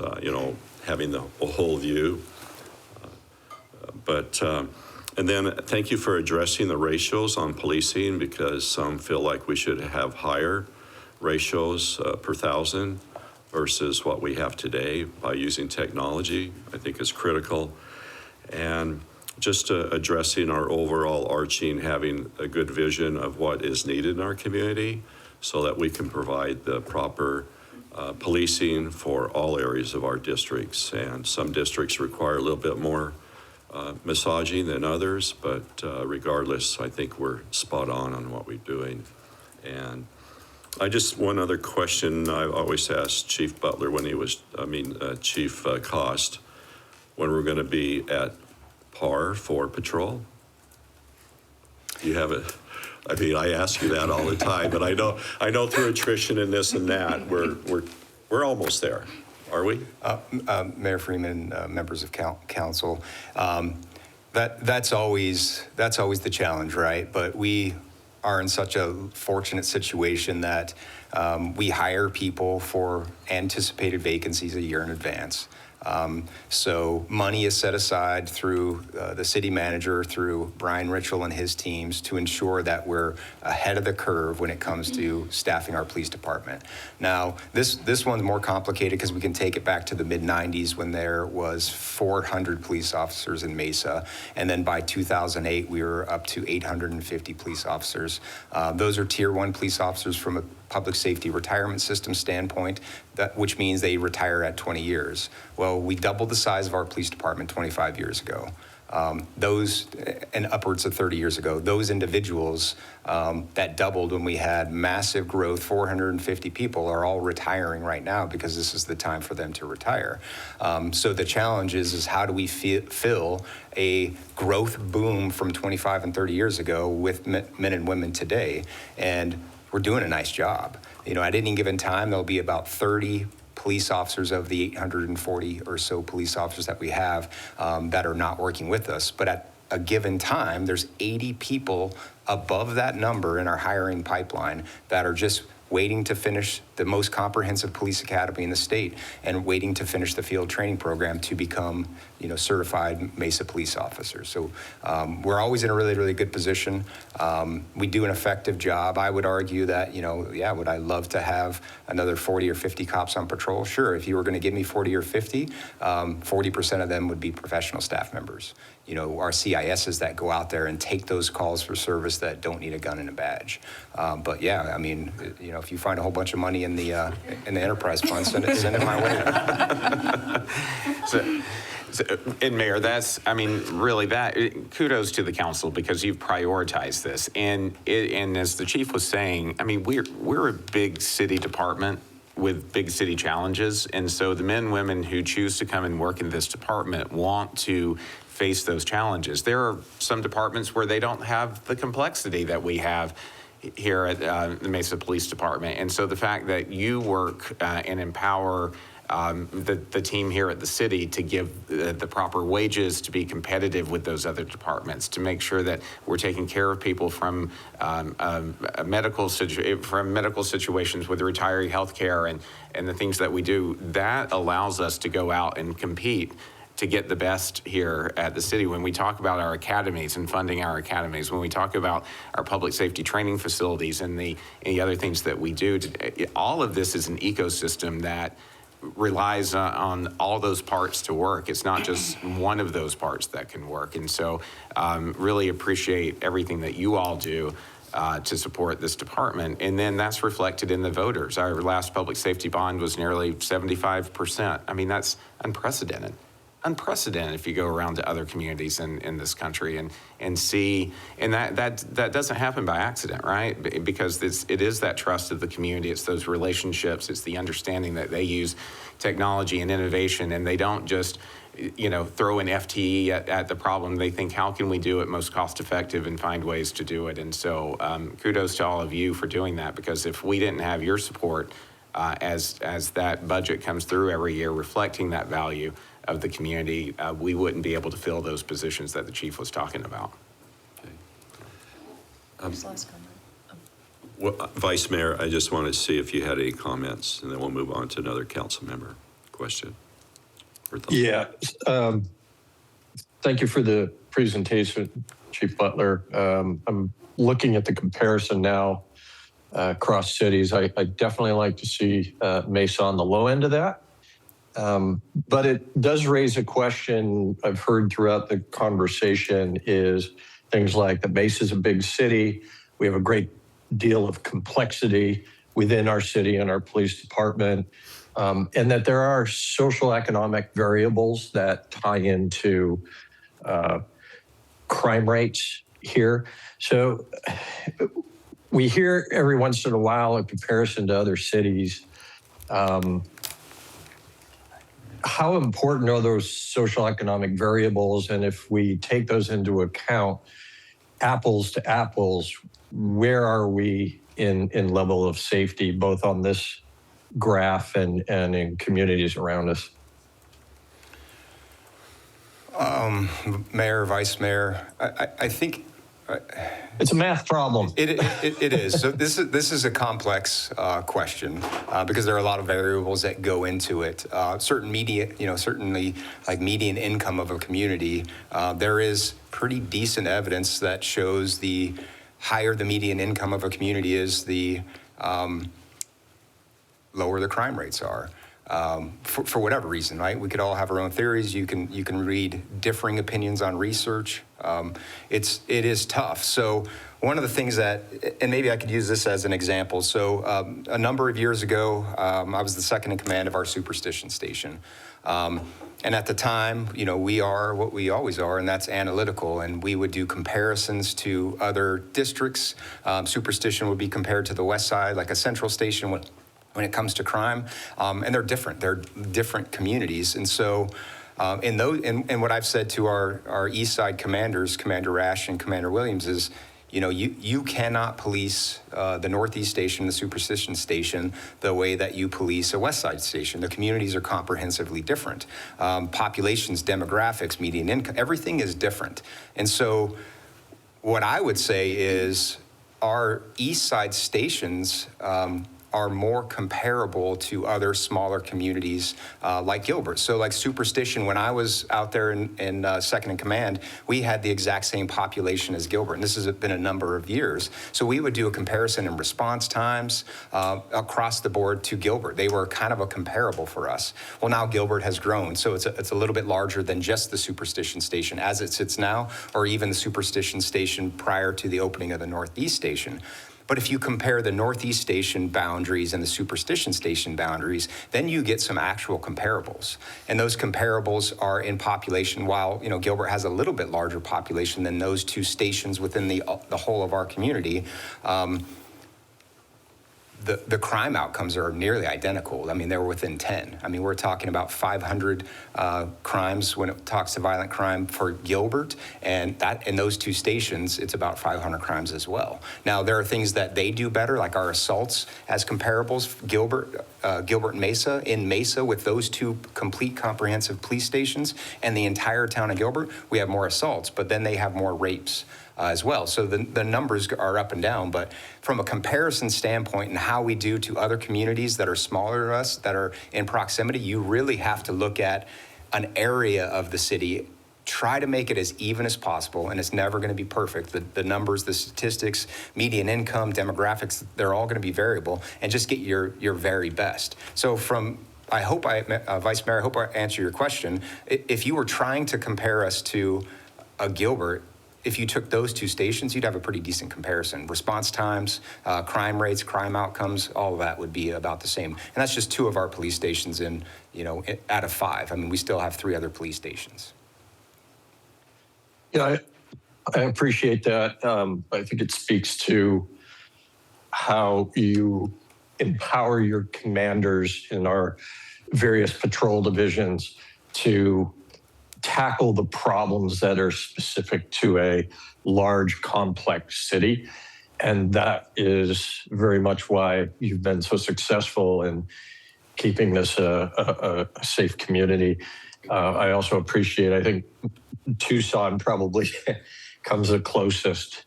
having the whole view. And then thank you for addressing the ratios on policing, because some feel like we should have higher ratios per thousand versus what we have today by using technology. I think is critical. And just addressing our overall arching, having a good vision of what is needed in our community so that we can provide the proper policing for all areas of our districts. And some districts require a little bit more massaging than others, but regardless, I think we're spot on what we're doing. And one other question I always asked Chief Butler when he was, Chief Cost, when we're going to be at par for patrol. You have it. I ask you that all the time, but I know through attrition and this and that, we're almost there. Are we? Mayor Freeman, members of council, That's always the challenge, right? But we are in such a fortunate situation that we hire people for anticipated vacancies a year in advance. So money is set aside through the city manager, through Brian Ritchell and his teams, to ensure that we're ahead of the curve when it comes to staffing our police department. Now, this one's more complicated because we can take it back to the mid-90s when there was 400 police officers in Mesa, and then by 2008 we were up to 850 police officers. Those are Tier 1 police officers from a public safety retirement system standpoint, which means they retire at 20 years. Well, we doubled the size of our police department 25 years ago. Those, and upwards of 30 years ago, those individuals that doubled when we had massive growth, 450 people, are all retiring right now because this is the time for them to retire. So the challenge is how do we fill a growth boom from 25 and 30 years ago with men and women today? And we're doing a nice job. You know, at any given time, there'll be about 30 police officers of the 840 or so police officers that we have that are not working with us. But at a given time, there's 80 people above that number in our hiring pipeline that are just waiting to finish the most comprehensive police academy in the state and waiting to finish the field training program to become, certified Mesa police officers. So we're always in a really, really good position. We do an effective job. I would argue that, would I love to have another 40 or 50 cops on patrol? Sure. If you were going to give me 40 or 50, 40% of them would be professional staff members. Our CISs that go out there and take those calls for service that don't need a gun and a badge. But yeah, I mean, if you find a whole bunch of money in the enterprise fund, send it my way. And Mayor, kudos to the council because you've prioritized this. And as the chief was saying, I mean, we're a big city department with big city challenges. And so the men and women who choose to come and work in this department want to face those challenges. There are some departments where they don't have the complexity that we have here at the Mesa Police Department. And so the fact that you work and empower the team here at the city to give the proper wages, to be competitive with those other departments, to make sure that we're taking care of people from medical situations with retiree health care and the things that we do, that allows us to go out and compete to get the best here at the city. When we talk about our academies and funding our academies, when we talk about our public safety training facilities and the other things that we do, all of this is an ecosystem that relies on all those parts to work. It's not just one of those parts that can work. And so really appreciate everything that you all do to support this department. And then that's reflected in the voters. Our last public safety bond was nearly 75%. I mean, that's unprecedented. Unprecedented if you go around to other communities in this country and see, and that doesn't happen by accident, right? Because it is that trust of the community, it's those relationships, it's the understanding that they use technology and innovation, and they don't just throw an FTE at the problem. They think, how can we do it most cost effective and find ways to do it? And so kudos to all of you for doing that, because if we didn't have your support as that budget comes through every year reflecting that value of the community, we wouldn't be able to fill those positions that the chief was talking about. Well, Vice Mayor, I just wanted to see if you had any comments, and then we'll move on to another council member question. Yeah. Thank you for the presentation, Chief Butler. I'm looking at the comparison now across cities. I definitely like to see Mesa on the low end of that. But it does raise a question I've heard throughout the conversation is things like that Mesa is a big city. We have a great deal of complexity within our city and our police department, and that there are social economic variables that tie into crime rates here. So we hear every once in a while a comparison to other cities. How important are those social economic variables? And if we take those into account, apples to apples, where are we in level of safety, both on this graph and in communities around us? Mayor, Vice Mayor, I think It's a math problem. it is. So this is a complex question because there are a lot of variables that go into it. Certainly like median income of a community, there is pretty decent evidence that shows the higher the median income of a community is, the lower the crime rates are. For whatever reason, right? We could all have our own theories. You can read differing opinions on research. It is tough. So one of the things that, and maybe I could use this as an example. So a number of years ago, I was the second in command of our superstition station. And at the time, we are what we always are, and that's analytical. And we would do comparisons to other districts. Superstition would be compared to the West Side, like a central station when it comes to crime, and they're different. They're different communities, and so and what I've said to our East Side commanders, Commander Rash and Commander Williams, is, you cannot police the Northeast Station, the Superstition Station, the way that you police a West Side station. The communities are comprehensively different. Populations, demographics, median income, everything is different, and so what I would say is our East Side stations are more comparable to other smaller communities like Gilbert. So like Superstition, when I was out there in second in command, we had the exact same population as Gilbert, and this has been a number of years. So we would do a comparison in response times across the board to Gilbert. They were kind of a comparable for us. Well, now Gilbert has grown, so it's a little bit larger than just the Superstition Station as it sits now, or even the Superstition Station prior to the opening of the Northeast Station. But if you compare the Northeast Station boundaries and the Superstition Station boundaries, then you get some actual comparables. And those comparables are in population. While Gilbert has a little bit larger population than those two stations within the whole of our community, the crime outcomes are nearly identical. I mean, they're within 10. I mean, we're talking about 500 crimes when it talks to violent crime for Gilbert, and that in those two stations, it's about 500 crimes as well. Now, there are things that they do better, like our assaults as comparables. Gilbert and Mesa. In Mesa, with those two complete comprehensive police stations and the entire town of Gilbert, we have more assaults, but then they have more rapes as well. So the numbers are up and down, but from a comparison standpoint and how we do to other communities that are smaller than us, that are in proximity, you really have to look at an area of the city, try to make it as even as possible, and it's never going to be perfect. The numbers, the statistics, median income, demographics, they're all going to be variable, and just get your very best. So Vice Mayor, I hope I answer your question. If you were trying to compare us to a Gilbert, if you took those two stations, you'd have a pretty decent comparison. Response times, crime rates, crime outcomes, all of that would be about the same. And that's just two of our police stations out of 5. I mean, we still have 3 other police stations. Yeah, I appreciate that. I think it speaks to how you empower your commanders in our various patrol divisions to tackle the problems that are specific to a large, complex city. And that is very much why you've been so successful in keeping this a safe community. I also appreciate, I think Tucson probably comes the closest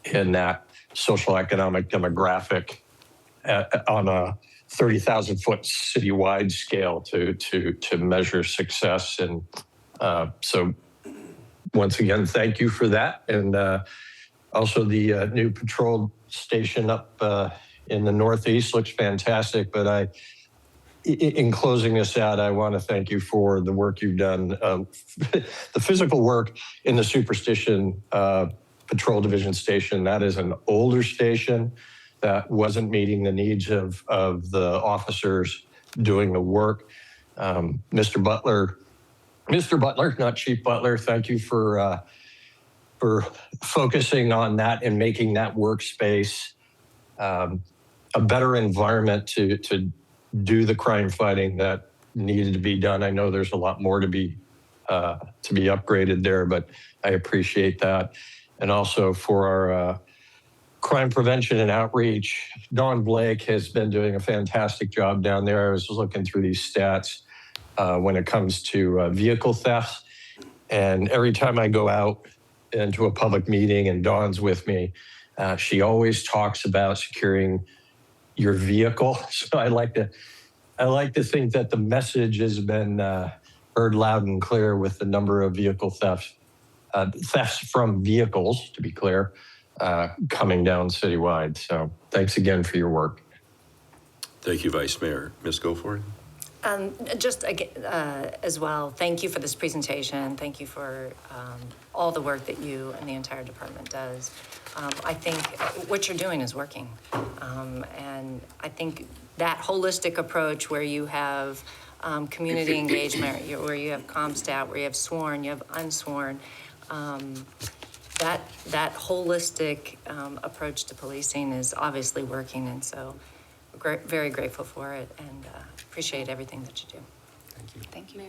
in that social economic demographic on a 30,000-foot citywide scale to measure success. And so once again, thank you for that. And also the new patrol station up in the Northeast looks fantastic. But in closing this out, I want to thank you for the work you've done. The physical work in the Superstition Patrol Division station, that is an older station that wasn't meeting the needs of the officers doing the work. Mr. Butler, not Chief Butler, thank you for focusing on that and making that workspace a better environment to do the crime fighting that needed to be done. I know there's a lot more to be upgraded there, but I appreciate that. And also for our crime prevention and outreach, Dawn Blake has been doing a fantastic job down there. I was looking through these stats when it comes to vehicle thefts. And every time I go out into a public meeting and Dawn's with me, she always talks about securing your vehicle. So I like to think that the message has been heard loud and clear with the number of vehicle thefts from vehicles, to be clear, coming down citywide. So thanks again for your work. Thank you, Vice Mayor. Ms. Goforth? Just again, as well, thank you for this presentation. Thank you for all the work that you and the entire department does. I think what you're doing is working. And I think that holistic approach where you have community engagement, where you have CompStat, where you have sworn, you have unsworn, that holistic approach to policing is obviously working. And so very grateful for it and appreciate everything that you do. Thank you. Thank you.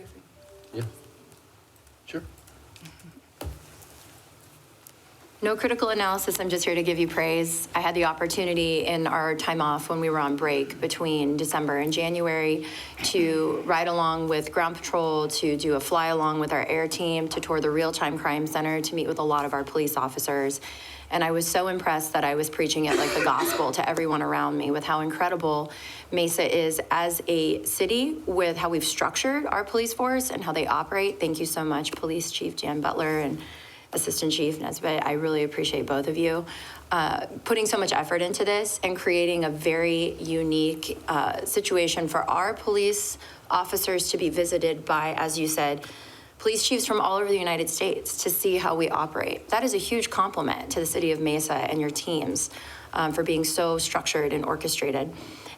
Yeah. Sure. No critical analysis, I'm just here to give you praise. I had the opportunity in our time off when we were on break between December and January to ride along with Ground Patrol, to do a fly along with our air team, to tour the Real-Time Crime Center, to meet with a lot of our police officers. And I was so impressed that I was preaching it like the gospel to everyone around me with how incredible Mesa is as a city, with how we've structured our police force and how they operate. Thank you so much, Police Chief Jan Butler and Assistant Chief Nesbitt. I really appreciate both of you putting so much effort into this and creating a very unique situation for our police officers to be visited by, as you said, police chiefs from all over the United States to see how we operate. That is a huge compliment to the city of Mesa and your teams for being so structured and orchestrated.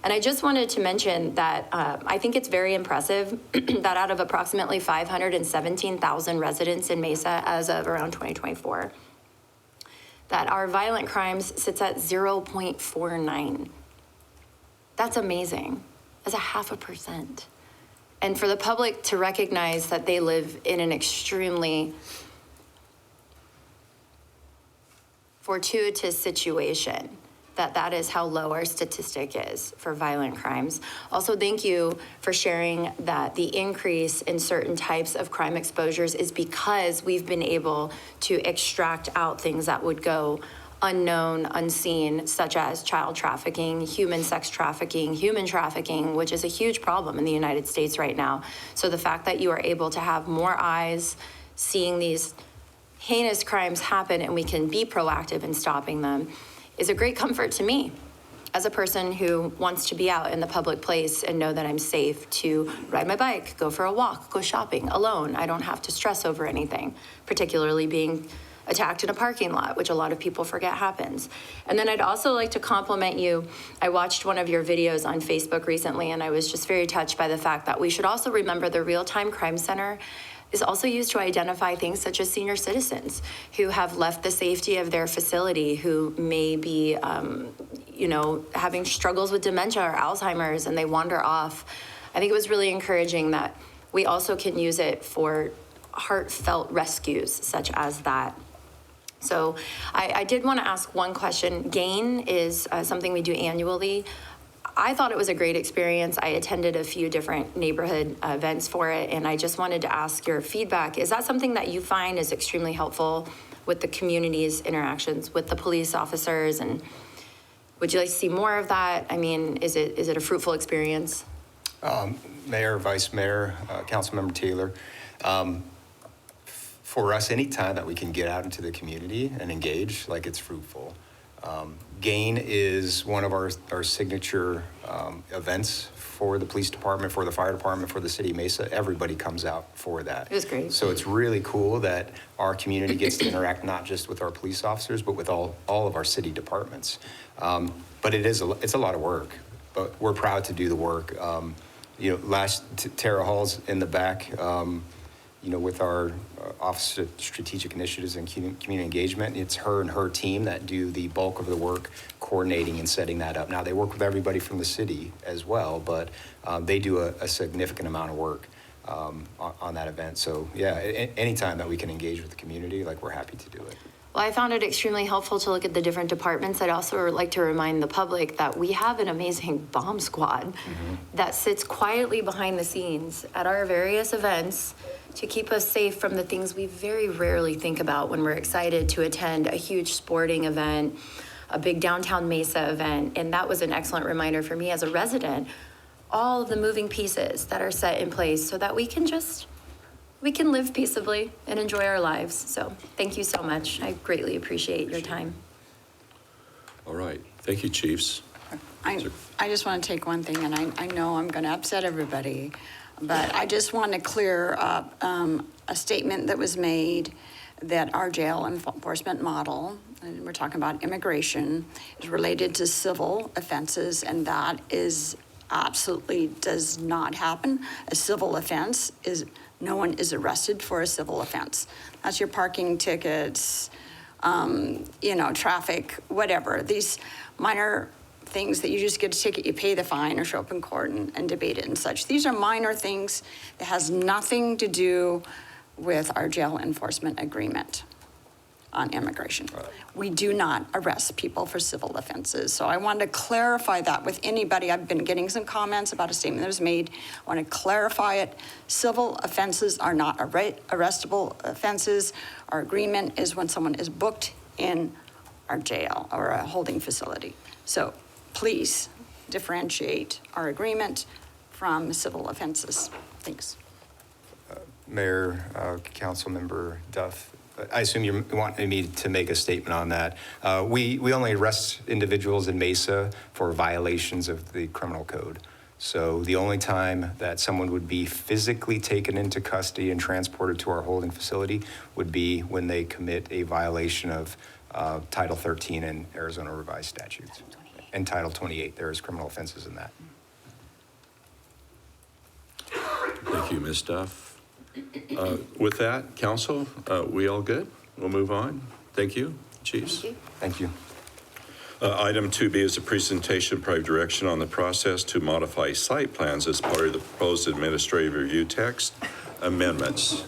And I just wanted to mention that I think it's very impressive that out of approximately 517,000 residents in Mesa as of around 2024, that our violent crimes sits at 0.49. That's amazing. That's 0.5%. And for the public to recognize that they live in an extremely fortuitous situation, that is how low our statistic is for violent crimes. Also, thank you for sharing that the increase in certain types of crime exposures is because we've been able to extract out things that would go unknown, unseen, such as child trafficking, human sex trafficking, human trafficking, which is a huge problem in the United States right now. So the fact that you are able to have more eyes seeing these heinous crimes happen and we can be proactive in stopping them is a great comfort to me as a person who wants to be out in the public place and know that I'm safe to ride my bike, go for a walk, go shopping alone. I don't have to stress over anything, particularly being attacked in a parking lot, which a lot of people forget happens. And then I'd also like to compliment you. I watched one of your videos on Facebook recently, and I was just very touched by the fact that we should also remember the Real-Time Crime Center is also used to identify things such as senior citizens who have left the safety of their facility, who may be, having struggles with dementia or Alzheimer's, and they wander off. I think it was really encouraging that we also can use it for heartfelt rescues such as that. So I did want to ask one question. GAIN is something we do annually. I thought it was a great experience. I attended a few different neighborhood events for it, and I just wanted to ask your feedback. Is that something that you find is extremely helpful with the community's interactions with the police officers? And would you like to see more of that? I mean, is it a fruitful experience? Mayor, Vice Mayor, Councilmember Taylor, for us, any time that we can get out into the community and engage, like, it's fruitful. GAIN is one of our signature events for the police department, for the fire department, for the city of Mesa. Everybody comes out for that. It was great. So it's really cool that our community gets to interact not just with our police officers, but with all of our city departments. But it's a lot of work, but we're proud to do the work. Tara Hall's in the back, with our Office of Strategic Initiatives and Community Engagement. It's her and her team that do the bulk of the work, coordinating and setting that up. Now, they work with everybody from the city as well, but they do a significant amount of work on that event. So, yeah, anytime that we can engage with the community, we're happy to do it. Well, I found it extremely helpful to look at the different departments. I'd also like to remind the public that we have an amazing bomb squad that sits quietly behind the scenes at our various events to keep us safe from the things we very rarely think about when we're excited to attend a huge sporting event, a big downtown Mesa event. And that was an excellent reminder for me as a resident, all of the moving pieces that are set in place so that we can live peaceably and enjoy our lives. So thank you so much. I greatly appreciate your time. All right. Thank you, chiefs. I just want to take one thing, and I know I'm going to upset everybody, but I just want to clear up a statement that was made that our jail enforcement model, and we're talking about immigration, is related to civil offenses, and that is absolutely does not happen. A civil offense is, no one is arrested for a civil offense. That's your parking tickets, traffic, whatever. These minor things that you just get a ticket, you pay the fine or show up in court and debate it and such. These are minor things that has nothing to do with our jail enforcement agreement on immigration. We do not arrest people for civil offenses. So I wanted to clarify that with anybody. I've been getting some comments about a statement that was made. I want to clarify it. Civil offenses are not arrestable offenses. Our agreement is when someone is booked in our jail or a holding facility. So please differentiate our agreement from civil offenses. Thanks. Mayor, Councilmember Duff, I assume you want me to make a statement on that. We only arrest individuals in Mesa for violations of the criminal code. So the only time that someone would be physically taken into custody and transported to our holding facility would be when they commit a violation of Title 13 in Arizona revised statutes. And Title 28, there is criminal offenses in that. Thank you, Ms. Duff. With that, council, we all good? We'll move on. Thank you, chiefs. Thank you. Thank you. Item 2B is a presentation, private direction on the process to modify site plans as part of the proposed administrative review text amendments.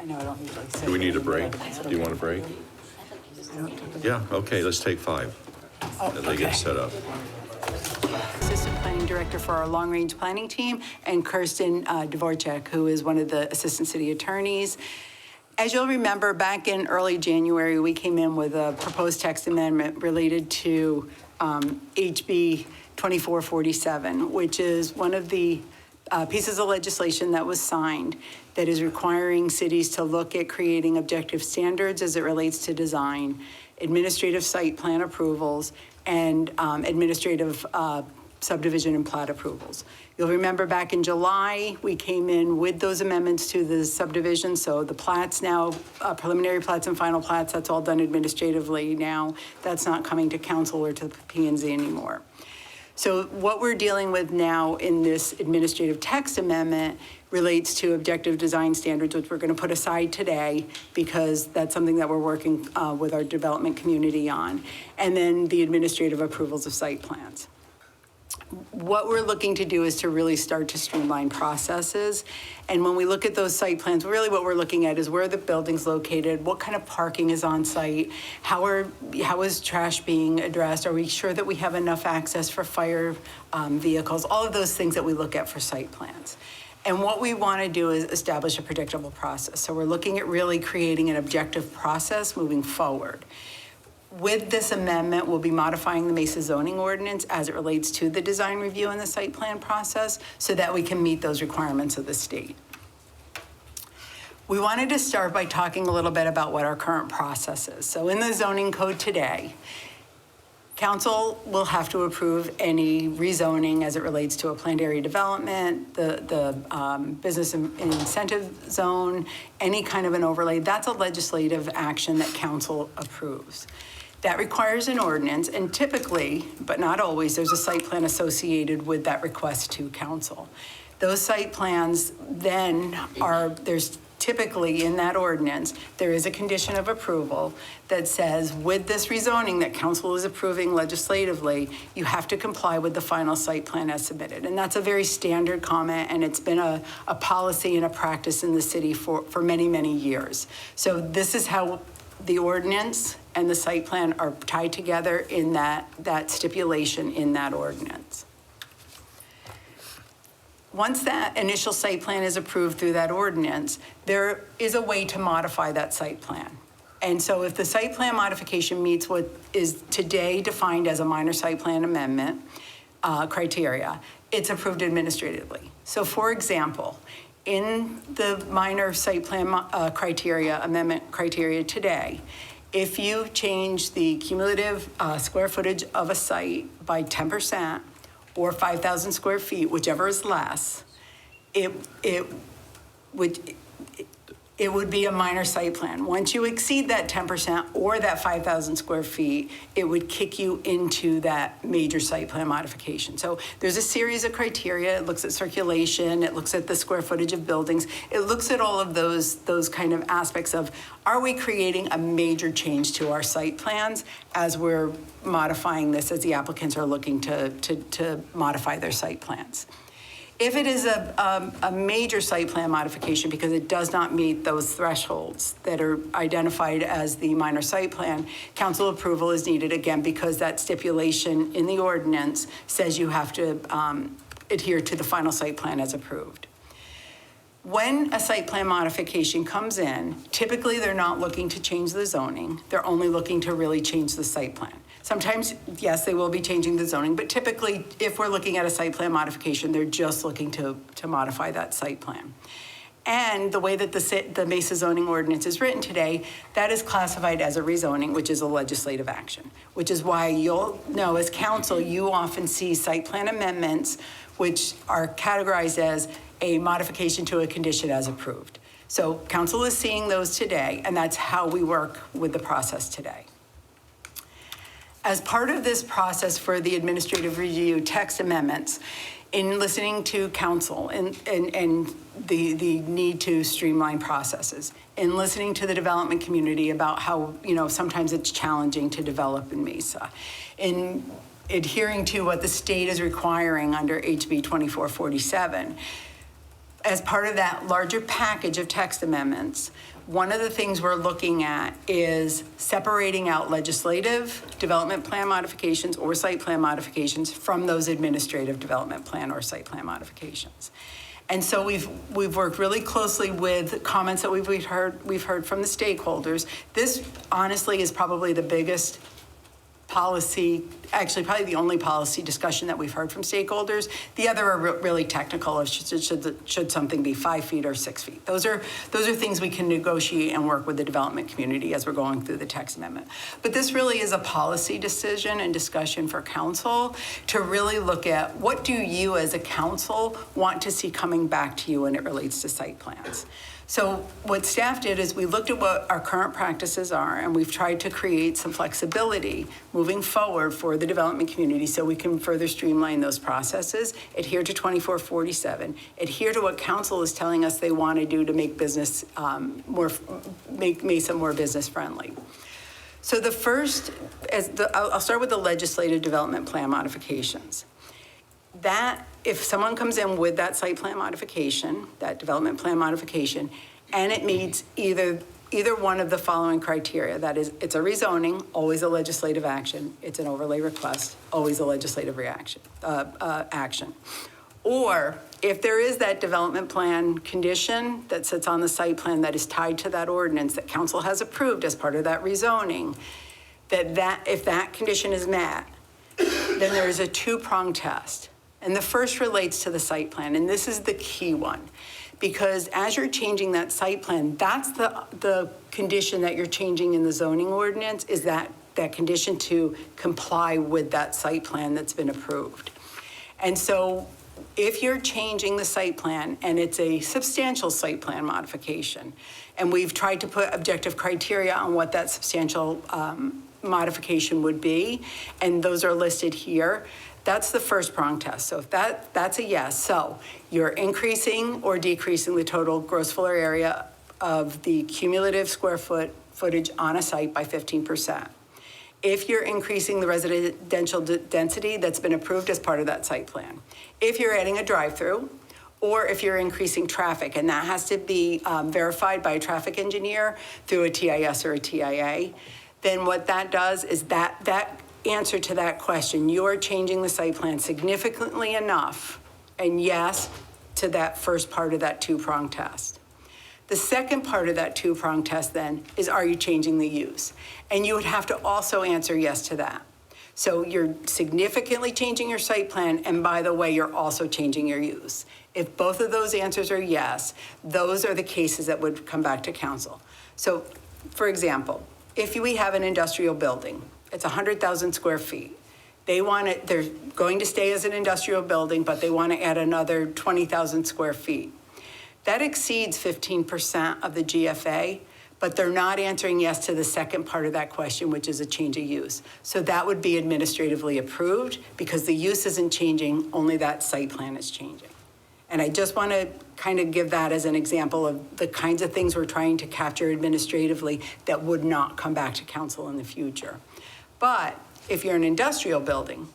I know I don't usually say. Do we need a break? Do you want a break? Yeah, okay, let's take 5. They get set up. Assistant Planning Director for our Long Range Planning Team, and Kirsten Dvorak, who is one of the Assistant City Attorneys. As you'll remember, back in early January, we came in with a proposed text amendment related to HB 2447, which is one of the pieces of legislation that was signed that is requiring cities to look at creating objective standards as it relates to design, administrative site plan approvals, and administrative subdivision and plat approvals. You'll remember back in July, we came in with those amendments to the subdivision. So the plats now, preliminary plats and final plats, that's all done administratively now. That's not coming to council or to the P&Z anymore. So what we're dealing with now in this administrative text amendment relates to objective design standards, which we're going to put aside today because that's something that we're working with our development community on, and then the administrative approvals of site plans. What we're looking to do is to really start to streamline processes. And when we look at those site plans, really what we're looking at is where the building's located, what kind of parking is on site, how is trash being addressed, are we sure that we have enough access for fire vehicles, all of those things that we look at for site plans. And what we want to do is establish a predictable process. So we're looking at really creating an objective process moving forward. With this amendment, we'll be modifying the Mesa zoning ordinance as it relates to the design review and the site plan process so that we can meet those requirements of the state. We wanted to start by talking a little bit about what our current process is. So in the zoning code today, council will have to approve any rezoning as it relates to a planned area development, the business incentive zone, any kind of an overlay. That's a legislative action that council approves. That requires an ordinance, and typically, but not always, there's a site plan associated with that request to council. Those site plans then there's typically in that ordinance, there is a condition of approval that says with this rezoning that council is approving legislatively, you have to comply with the final site plan as submitted. And that's a very standard comment, and it's been a policy and a practice in the city for many, many years. So this is how the ordinance and the site plan are tied together in that stipulation in that ordinance. Once that initial site plan is approved through that ordinance, there is a way to modify that site plan. And so if the site plan modification meets what is today defined as a minor site plan amendment criteria, it's approved administratively. So for example, in the minor site plan amendment criteria today, if you change the cumulative square footage of a site by 10% or 5,000 square feet, whichever is less, it would be a minor site plan. Once you exceed that 10% or that 5,000 square feet, it would kick you into that major site plan modification. So there's a series of criteria. It looks at circulation. It looks at the square footage of buildings. It looks at all of those kind of aspects of, are we creating a major change to our site plans as we're modifying this, as the applicants are looking to modify their site plans? If it is a major site plan modification because it does not meet those thresholds that are identified as the minor site plan, council approval is needed, again, because that stipulation in the ordinance says you have to adhere to the final site plan as approved. When a site plan modification comes in, typically they're not looking to change the zoning. They're only looking to really change the site plan. Sometimes, yes, they will be changing the zoning, but typically, if we're looking at a site plan modification, they're just looking to modify that site plan. And the way that the Mesa zoning ordinance is written today, that is classified as a rezoning, which is a legislative action, which is why you'll know as council, you often see site plan amendments, which are categorized as a modification to a condition as approved. So council is seeing those today, and that's how we work with the process today. As part of this process for the administrative review text amendments, in listening to council and the need to streamline processes, in listening to the development community about how, sometimes it's challenging to develop in Mesa, in adhering to what the state is requiring under HB 2447, as part of that larger package of text amendments, one of the things we're looking at is separating out legislative development plan modifications or site plan modifications from those administrative development plan or site plan modifications. And so we've worked really closely with comments that we've heard from the stakeholders. This honestly is probably the biggest policy, actually probably the only policy discussion that we've heard from stakeholders. The other are really technical of should something be 5 feet or 6 feet. Those are things we can negotiate and work with the development community as we're going through the text amendment. But this really is a policy decision and discussion for council to really look at what do you as a council want to see coming back to you when it relates to site plans. So what staff did is we looked at what our current practices are, and we've tried to create some flexibility moving forward for the development community so we can further streamline those processes, adhere to 2447, adhere to what council is telling us they want to do to make business make Mesa more business friendly. So the first, I'll start with the legislative development plan modifications. That, if someone comes in with that site plan modification, that development plan modification, and it meets either one of the following criteria, that is, it's a rezoning, always a legislative action, it's an overlay request, always a legislative action. Or if there is that development plan condition that sits on the site plan that is tied to that ordinance that council has approved as part of that rezoning, that if that condition is met, then there is a two-pronged test. And the first relates to the site plan, and this is the key one, because as you're changing that site plan, that's the condition that you're changing in the zoning ordinance, is that condition to comply with that site plan that's been approved. And so if you're changing the site plan and it's a substantial site plan modification, and we've tried to put objective criteria on what that substantial modification would be, and those are listed here, that's the first prong test. So if that's a yes. So you're increasing or decreasing the total gross floor area of the cumulative square footage on a site by 15%. If you're increasing the residential density that's been approved as part of that site plan. If you're adding a drive-through, or if you're increasing traffic, and that has to be verified by a traffic engineer through a TIS or a TIA. then what that does is that answer to that question, you're changing the site plan significantly enough, and yes, to that first part of that two-prong test. The second part of that two-prong test then is, are you changing the use? And you would have to also answer yes to that. So you're significantly changing your site plan, and by the way, you're also changing your use. If both of those answers are yes, those are the cases that would come back to council. So, for example, if we have an industrial building, it's 100,000 square feet. They're going to stay as an industrial building, but they want to add another 20,000 square feet. That exceeds 15% of the GFA, but they're not answering yes to the second part of that question, which is a change of use. So that would be administratively approved because the use isn't changing, only that site plan is changing. And I just want to kind of give that as an example of the kinds of things we're trying to capture administratively that would not come back to council in the future. But if you're an industrial building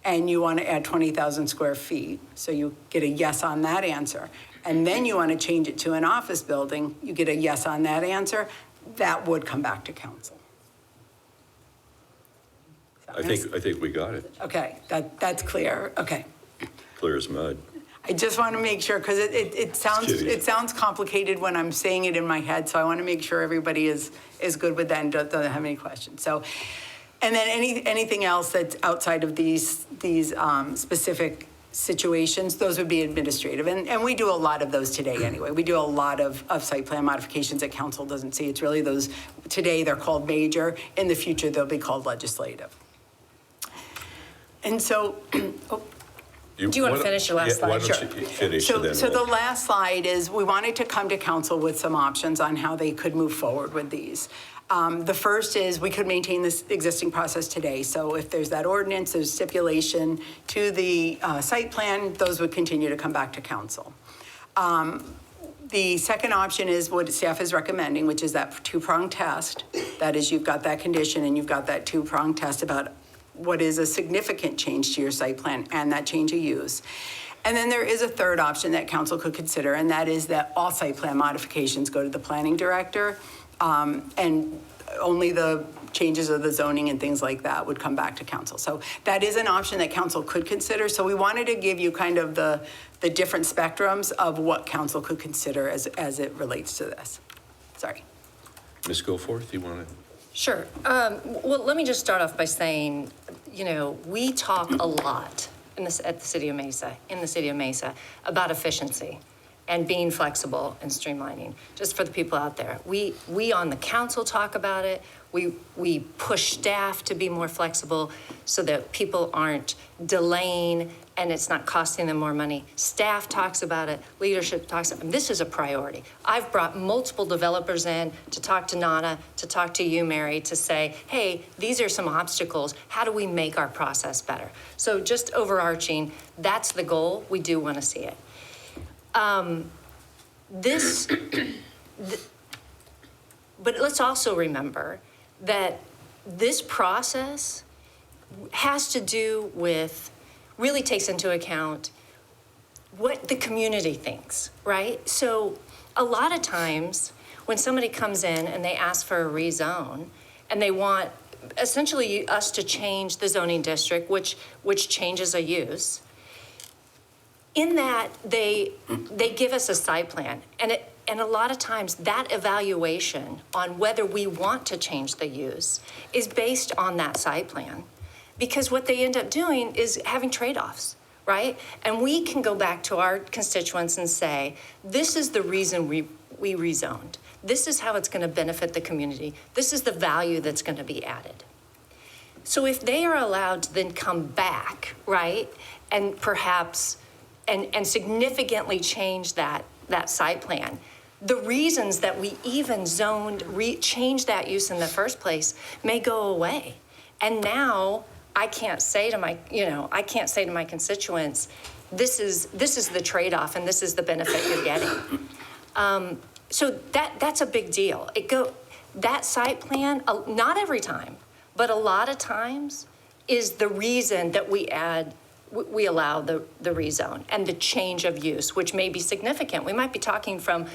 and you want to add 20,000 square feet, so you get a yes on that answer, and then you want to change it to an office building, you get a yes on that answer, that would come back to council. I think we got it. Okay, that's clear. Okay. Clear as mud. I just want to make sure, because it sounds complicated when I'm saying it in my head, so I want to make sure everybody is good with that and doesn't have any questions. So, and then anything else that's outside of these specific situations, those would be administrative. And we do a lot of those today anyway. We do a lot of site plan modifications that council doesn't see. It's really those, today they're called major. In the future, they'll be called legislative. And so, Do you want to finish your last slide? Why don't you finish and then So the we'll- last slide is, we wanted to come to council with some options on how they could move forward with these. The first is, we could maintain this existing process today. So if there's that ordinance, there's stipulation to the site plan, those would continue to come back to council. The second option is what staff is recommending, which is that two-prong test. That is, you've got that condition and you've got that two-prong test about what is a significant change to your site plan and that change of use. And then there is a third option that council could consider, and that is that all site plan modifications go to the planning director, and only the changes of the zoning and things like that would come back to council. So that is an option that council could consider. So we wanted to give you kind of the different spectrums of what council could consider as it relates to this. Sorry. Ms. Goforth, you want to? Sure. Well, let me just start off by saying, we talk a lot in the city of Mesa about efficiency and being flexible and streamlining. Just for the people out there, we on the council talk about it. We push staff to be more flexible so that people aren't delaying and it's not costing them more money. Staff talks about it, leadership talks about it. This is a priority. I've brought multiple developers in to talk to Nana, to talk to you, Mary, to say, hey, these are some obstacles. How do we make our process better? So just overarching, that's the goal. We do want to see it. But let's also remember that this process has to do with, really takes into account what the community thinks, right? So a lot of times when somebody comes in and they ask for a rezone and they want essentially us to change the zoning district, which changes a use, in that they give us a site plan, and a lot of times that evaluation on whether we want to change the use is based on that site plan, because what they end up doing is having trade-offs, right? And we can go back to our constituents and say, this is the reason we rezoned. This is how it's going to benefit the community. This is the value that's going to be added. So if they are allowed to then come back, right, and perhaps and significantly change that site plan, the reasons that we even changed that use in the first place may go away. And now I can't say to my constituents, this is the trade-off and this is the benefit you're getting. So that's a big deal. That site plan, not every time, but a lot of times, is the reason that we allow the rezone and the change of use, which may be significant. We might be talking from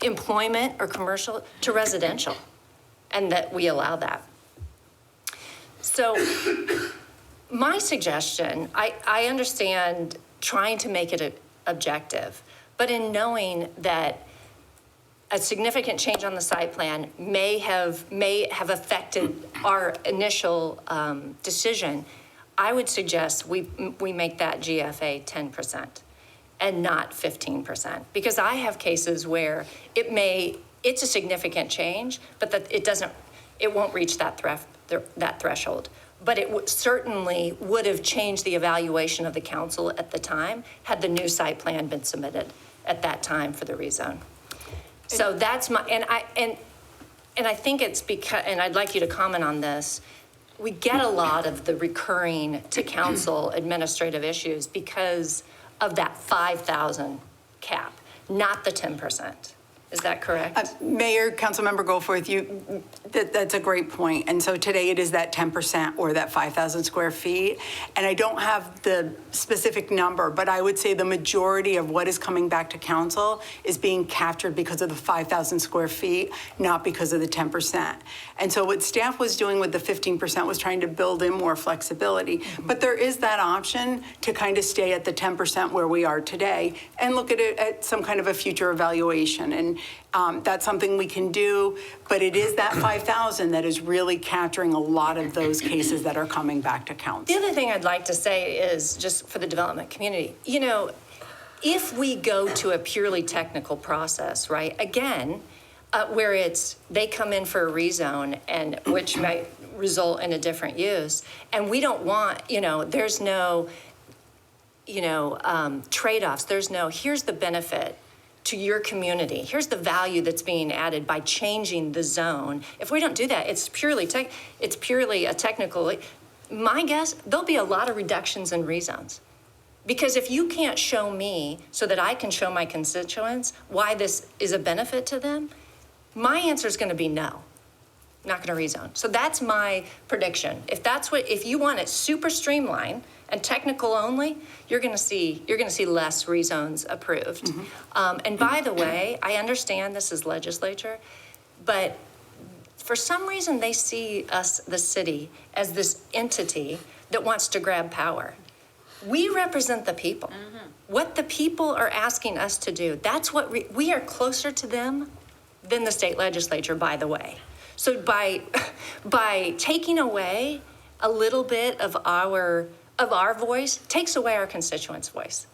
employment or commercial to residential, and that we allow that. So my suggestion, I understand trying to make it objective, but in knowing that a significant change on the site plan may have affected our initial decision, I would suggest we make that GFA 10% and not 15%. Because I have cases where it's a significant change, but that it won't reach that threshold. But it certainly would have changed the evaluation of the council at the time had the new site plan been submitted at that time for the rezone. So that's and I think it's because, and I'd like you to comment on this, we get a lot of the recurring to council administrative issues because of that 5,000 cap, not the 10%. Is that correct? Mayor, Councilmember Goforth, that's a great point. And so today it is that 10% or that 5,000 square feet. And I don't have the specific number, but I would say the majority of what is coming back to council is being captured because of the 5,000 square feet, not because of the 10%. And so what staff was doing with the 15% was trying to build in more flexibility. But there is that option to kind of stay at the 10% where we are today and look at it at some kind of a future evaluation. And that's something we can do, but it is that 5,000 that is really capturing a lot of those cases that are coming back to council. The other thing I'd like to say is, just for the development community, you know, if we go to a purely technical process, right, again, where they come in for a rezone, and which might result in a different use, and we don't want, there's no, trade-offs. There's no, here's the benefit to your community. Here's the value that's being added by changing the zone. If we don't do that, it's purely a technical. My guess, there'll be a lot of reductions in rezones. Because if you can't show me so that I can show my constituents why this is a benefit to them, my answer is going to be no. Not going to rezone. So that's my prediction. If you want it super streamlined and technical only, you're going to see less rezones approved. And by the way, I understand this is legislature, but for some reason they see us, the city, as this entity that wants to grab power. We represent the people. What the people are asking us to do, that's what we are closer to them than the state legislature, by the way. So by taking away a little bit of our voice, takes away our constituents' voice.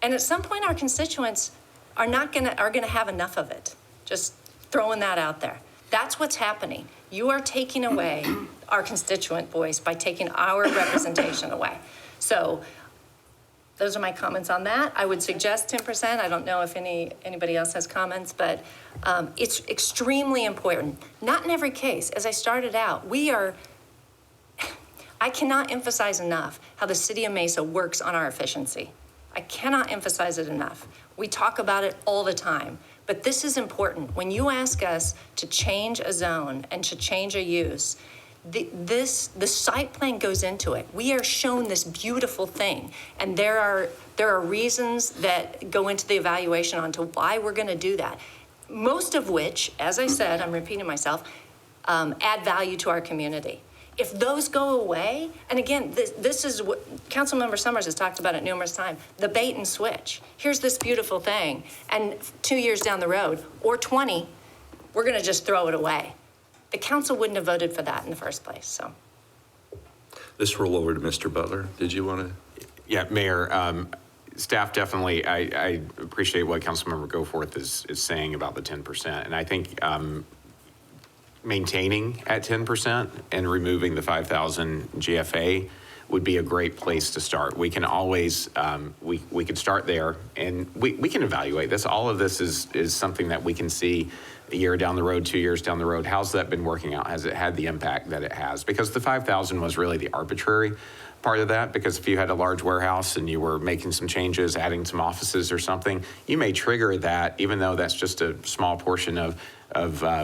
And at some point, our constituents are gonna have enough of it. Just throwing that out there. That's what's happening. You are taking away our constituent voice by taking our representation away. So those are my comments on that. I would suggest 10%. I don't know if anybody else has comments, but it's extremely important. Not in every case. As I started out, I cannot emphasize enough how the city of Mesa works on our efficiency. I cannot emphasize it enough. We talk about it all the time, but this is important. When you ask us to change a zone and to change a use, the site plan goes into it. We are shown this beautiful thing, and there are reasons that go into the evaluation onto why we're going to do that. Most of which, as I said, I'm repeating myself, add value to our community. If those go away, and again, this is what Councilmember Summers has talked about it numerous times, the bait and switch. Here's this beautiful thing, and 2 years down the road, or 20, we're going to just throw it away. The council wouldn't have voted for that in the first place, so. This roll over to Mr. Butler. Did you want to? Yeah, Mayor, staff definitely, I appreciate what Councilmember Goforth is saying about the 10%. And I think maintaining at 10% and removing the 5,000 GFA would be a great place to start. We can always, we could start there, and we can evaluate this. All of this is something that we can see a year down the road, 2 years down the road. How's that been working out? Has it had the impact that it has? Because the 5,000 was really the arbitrary part of that, because if you had a large warehouse and you were making some changes, adding some offices or something, you may trigger that, even though that's just a small portion of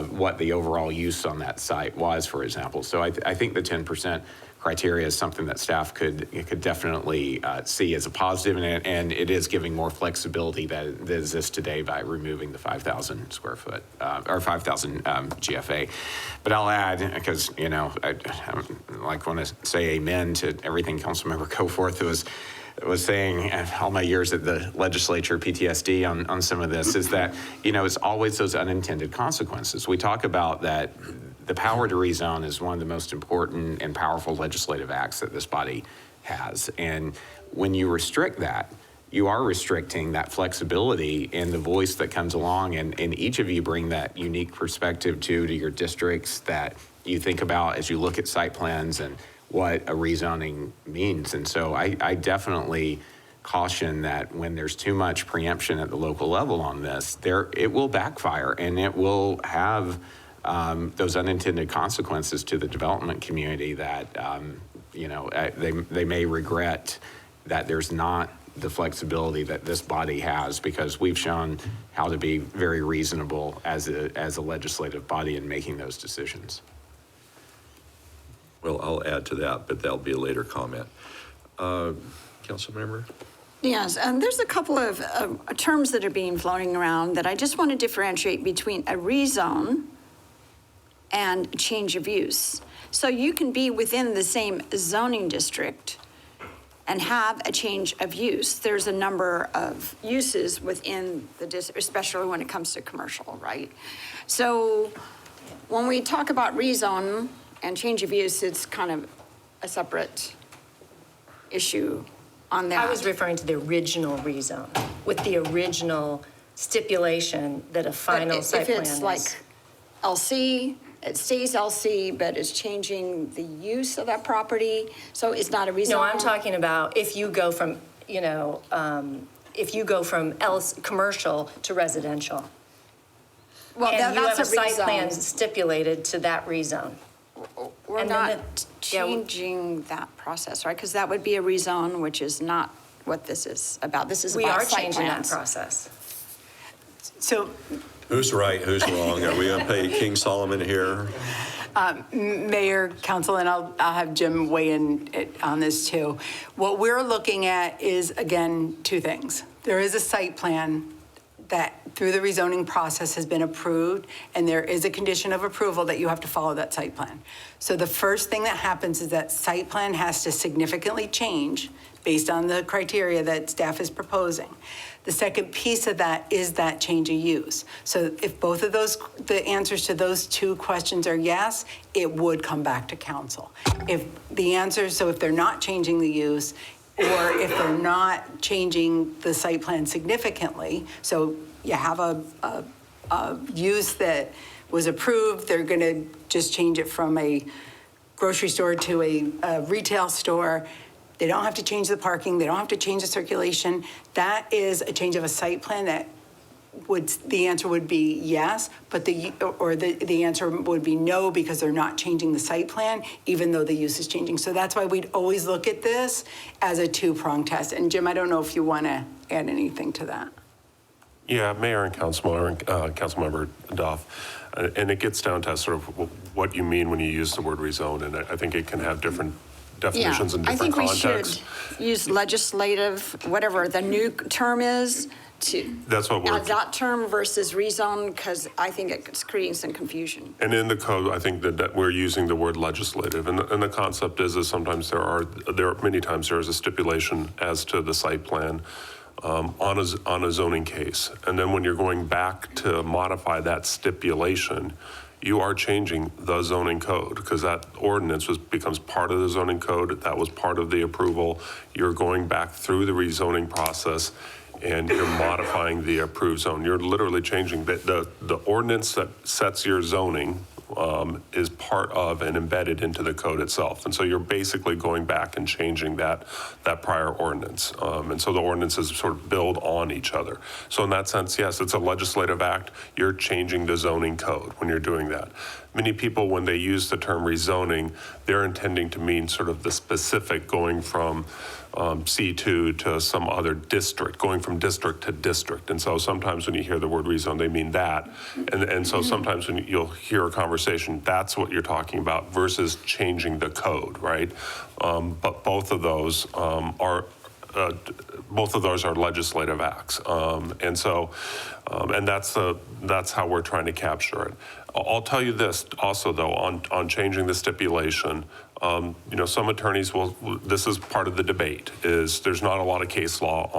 what the overall use on that site was, for example. So I think the 10% criteria is something that staff could definitely see as a positive, and it is giving more flexibility that exists today by removing the 5,000 square foot or 5,000 GFA. But I'll add, because I like want to say amen to everything Councilmember Goforth was saying all my years at the legislature, PTSD on some of this, is that it's always those unintended consequences. We talk about that. The power to rezone is one of the most important and powerful legislative acts that this body has. And when you restrict that, you are restricting that flexibility and the voice that comes along. And each of you bring that unique perspective to your districts that you think about as you look at site plans and what a rezoning means. And so I definitely caution that when there's too much preemption at the local level on this, it will backfire and it will have those unintended consequences to the development community that, they may regret that there's not the flexibility that this body has, because we've shown how to be very reasonable as a legislative body in making those decisions. Well, I'll add to that, but that'll be a later comment. Council member? Yes, and there's a couple of terms that are being floating around that I just want to differentiate between a rezone and change of use. So you can be within the same zoning district and have a change of use. There's a number of uses within the district, especially when it comes to commercial, right? So when we talk about rezone and change of use, it's kind of a separate issue on that. I was referring to the original rezone with the original stipulation that a final site plan is. If it's like LC, it stays LC, but it's changing the use of that property, so it's not a rezone. No, I'm talking about if you go from, commercial to residential. Well, And you have that's a site rezone. plan stipulated to that rezone. We're And then not changing that process, right? Because that would be a rezone, which is not what this is about. This is We about are site changing that plans. process. So Who's right, who's wrong? Are we going to pay King Solomon here? Mayor, council, and I'll have Jim weigh in on this too. What we're looking at is, again, two things. There is a site plan that through the rezoning process has been approved, and there is a condition of approval that you have to follow that site plan. So the first thing that happens is that site plan has to significantly change based on the criteria that staff is proposing. The second piece of that is that change of use. So if both of those, the answers to those two questions are yes, it would come back to council. If the answer, so if they're not changing the use, or if they're not changing the site plan significantly, so you have a use that was approved, they're gonna just change it from a grocery store to a retail store. They don't have to change the parking, they don't have to change the circulation. That is a change of a site plan that the answer would be yes, but the answer would be no, because they're not changing the site plan, even though the use is changing. So that's why we'd always look at this as a two-pronged test. And Jim, I don't know if you want to add anything to that. Yeah, Mayor and Councilmember Duff, and it gets down to sort of what you mean when you use the word rezone, and I think it can have different definitions in different contexts. I think we should use legislative, whatever the new term is, to That's what we're. add that term versus rezone, because I think it's creating some confusion. And in the code, I think that we're using the word legislative, and the concept is sometimes there are many times there is a stipulation as to the site plan on a zoning case, and then when you're going back to modify that stipulation, you are changing the zoning code, because that ordinance becomes part of the zoning code. That was part of the approval. You're going back through the rezoning process, and you're modifying the approved zone. You're literally changing the ordinance that sets your zoning is part of and embedded into the code itself. And so you're basically going back and changing that prior ordinance. And so the ordinances sort of build on each other. So in that sense, yes, it's a legislative act. You're changing the zoning code when you're doing that. Many people, when they use the term rezoning, they're intending to mean sort of the specific going from C2 to some other district, going from district to district. And so sometimes when you hear the word rezone, they mean that. And so sometimes when you'll hear a conversation, that's what you're talking about versus changing the code, right? But both of those are legislative acts. And so, and that's how we're trying to capture it. I'll tell you this also, though, on changing the stipulation. Some attorneys will, this is part of the debate, is there's not a lot of case law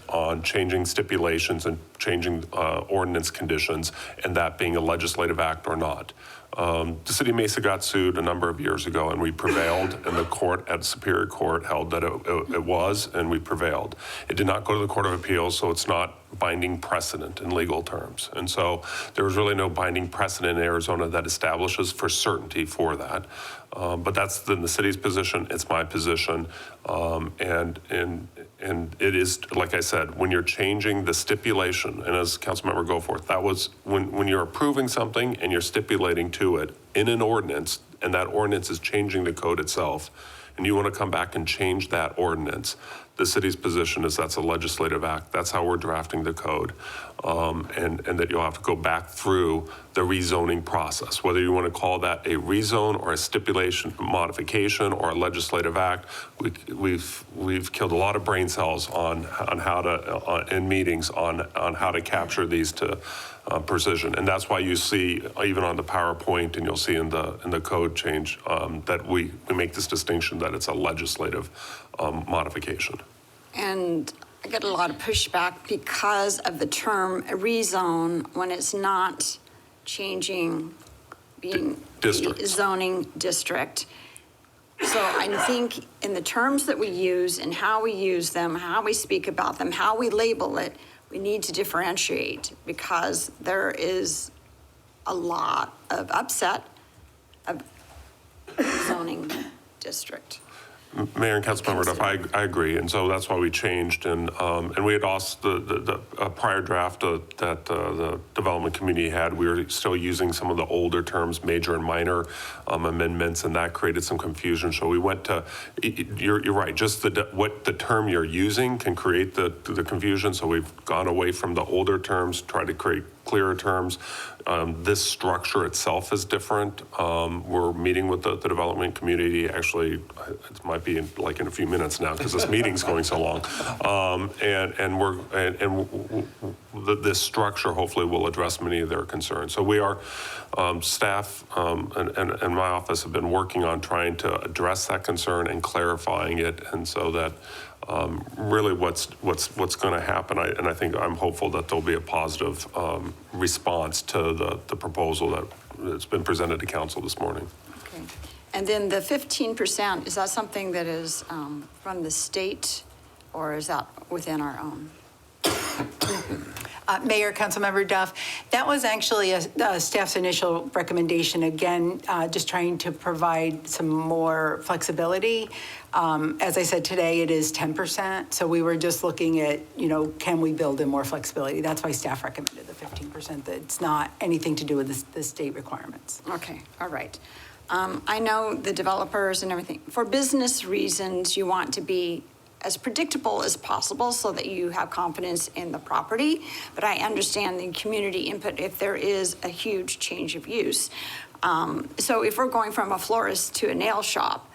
on changing stipulations and changing ordinance conditions, and that being a legislative act or not. The city of Mesa got sued a number of years ago, and we prevailed, and the court at Superior Court held that it was, and we prevailed. It did not go to the Court of Appeals, so it's not binding precedent in legal terms. And so there was really no binding precedent in Arizona that establishes for certainty for that. But that's then the city's position, it's my position, and it is, like I said, when you're changing the stipulation, and as Councilmember Goforth, that was when you're approving something and you're stipulating to it in an ordinance, and that ordinance is changing the code itself, and you want to come back and change that ordinance, the city's position is that's a legislative act. That's how we're drafting the code, and that you'll have to go back through the rezoning process. Whether you want to call that a rezone or a stipulation modification or a legislative act, we've killed a lot of brain cells on how to in meetings on how to capture these to precision, and that's why you see even on the PowerPoint, and you'll see in the code change that we make this distinction that it's a legislative modification. And I get a lot of pushback because of the term rezone when it's not changing, being District. a zoning district. So I think in the terms that we use and how we use them, how we speak about them, how we label it, we need to differentiate because there is a lot of upset of zoning district. Mayor and Councilmember Duff, I agree, and so that's why we changed, and we had also the prior draft that the development community had. We were still using some of the older terms, major and minor amendments, and that created some confusion. So we went to, you're right, just what the term you're using can create the confusion. So we've gone away from the older terms, tried to create clearer terms. This structure itself is different. We're meeting with the development community. Actually, it might be in a few minutes now because this meeting's going so long. This structure hopefully will address many of their concerns. So we are, staff and my office have been working on trying to address that concern and clarifying it, and so that really what's going to happen, and I think I'm hopeful that there'll be a positive response to the proposal that's been presented to council this morning. Okay. And then the 15%, is that something that is from the state or is that within our own? Mayor, Councilmember Duff, that was actually a staff's initial recommendation. Again, just trying to provide some more flexibility. As I said today, it is 10%. So we were just looking at, can we build in more flexibility? That's why staff recommended the 15%. That it's not anything to do with the state requirements. Okay, all right. I know the developers and everything, for business reasons, you want to be as predictable as possible so that you have confidence in the property. But I understand the community input if there is a huge change of use. So if we're going from a florist to a nail shop,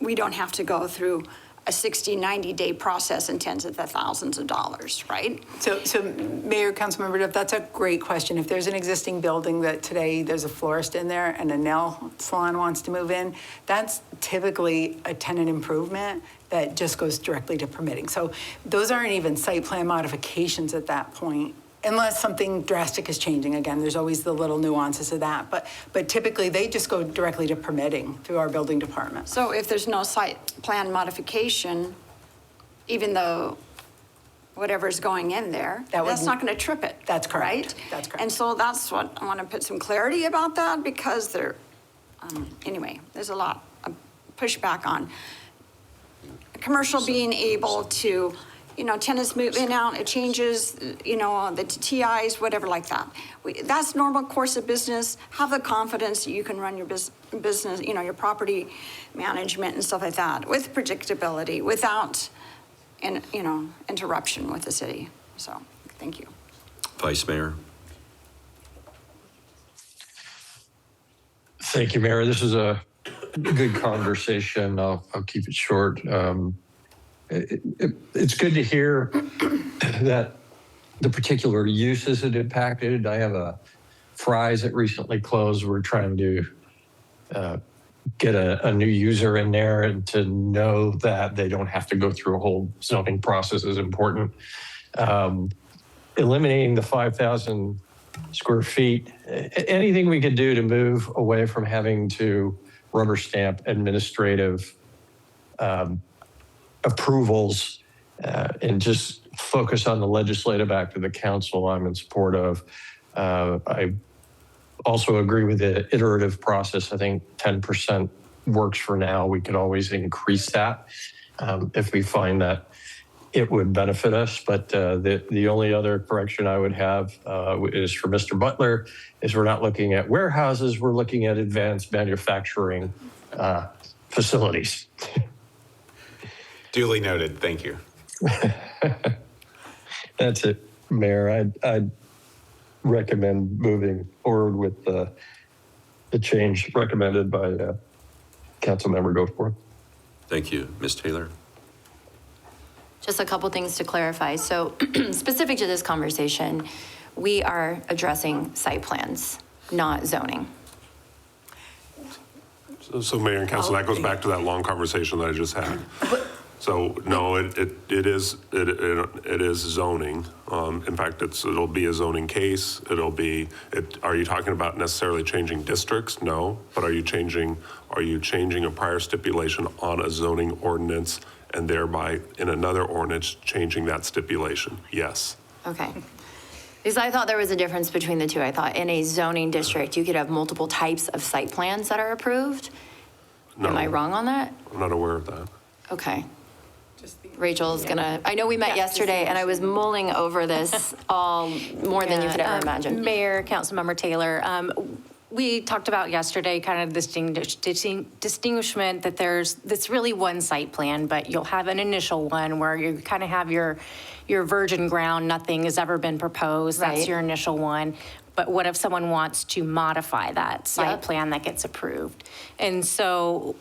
we don't have to go through a 60, 90-day process and tens of thousands of dollars, right? So Mayor, Councilmember Duff, that's a great question. If there's an existing building that today there's a florist in there and a nail salon wants to move in, that's typically a tenant improvement that just goes directly to permitting. So those aren't even site plan modifications at that point, unless something drastic is changing. Again, there's always the little nuances of that, but typically they just go directly to permitting through our building department. So if there's no site plan modification, even though whatever's going in there, that's not going to trip it. That's correct. Right? That's correct. And so that's what I want to put some clarity about that because anyway, there's a lot of pushback on commercial being able to tenants move in, out, it changes, the TIs, whatever like that. That's normal course of business. Have the confidence that you can run your business, your property management and stuff like that with predictability, without, interruption with the city. So, thank you. Vice Mayor. Thank you, Mayor. This is a good conversation. I'll keep it short. It's good to hear that the particular use isn't impacted. I have a Fry's that recently closed. We're trying to get a new user in there, and to know that they don't have to go through a whole zoning process is important. Eliminating the 5,000 square feet, anything we could do to move away from having to rubber stamp administrative approvals and just focus on the legislative act of the council, I'm in support of. I also agree with the iterative process. I think 10% works for now. We could always increase that if we find that it would benefit us. But the only other correction I would have is for Mr. Butler, is we're not looking at warehouses, we're looking at advanced manufacturing facilities. Duly noted. Thank you. That's it, Mayor. I'd recommend moving forward with the change recommended by Councilmember Goforth. Thank you. Ms. Taylor. Just a couple things to clarify. So specific to this conversation, we are addressing site plans, not zoning. So Mayor and Council, that goes back to that long conversation that I just had. So no, it is zoning. In fact, it'll be a zoning case. Are you talking about necessarily changing districts? No, but are you changing a prior stipulation on a zoning ordinance and thereby in another ordinance changing that stipulation? Yes. Okay. Because I thought there was a difference between the two. I thought in a zoning district, you could have multiple types of site plans that are approved. No. Am I wrong on that? I'm not aware of that. Okay. Rachel's gonna, I know we met yesterday and I was mulling over this all more than you could ever imagine. Mayor, Councilmember Taylor, we talked about yesterday kind of distinguishment that that's really one site plan, but you'll have an initial one where you kind of have your virgin ground, nothing has ever been proposed. That's your initial one. But what if someone wants to modify that site plan that gets approved? And so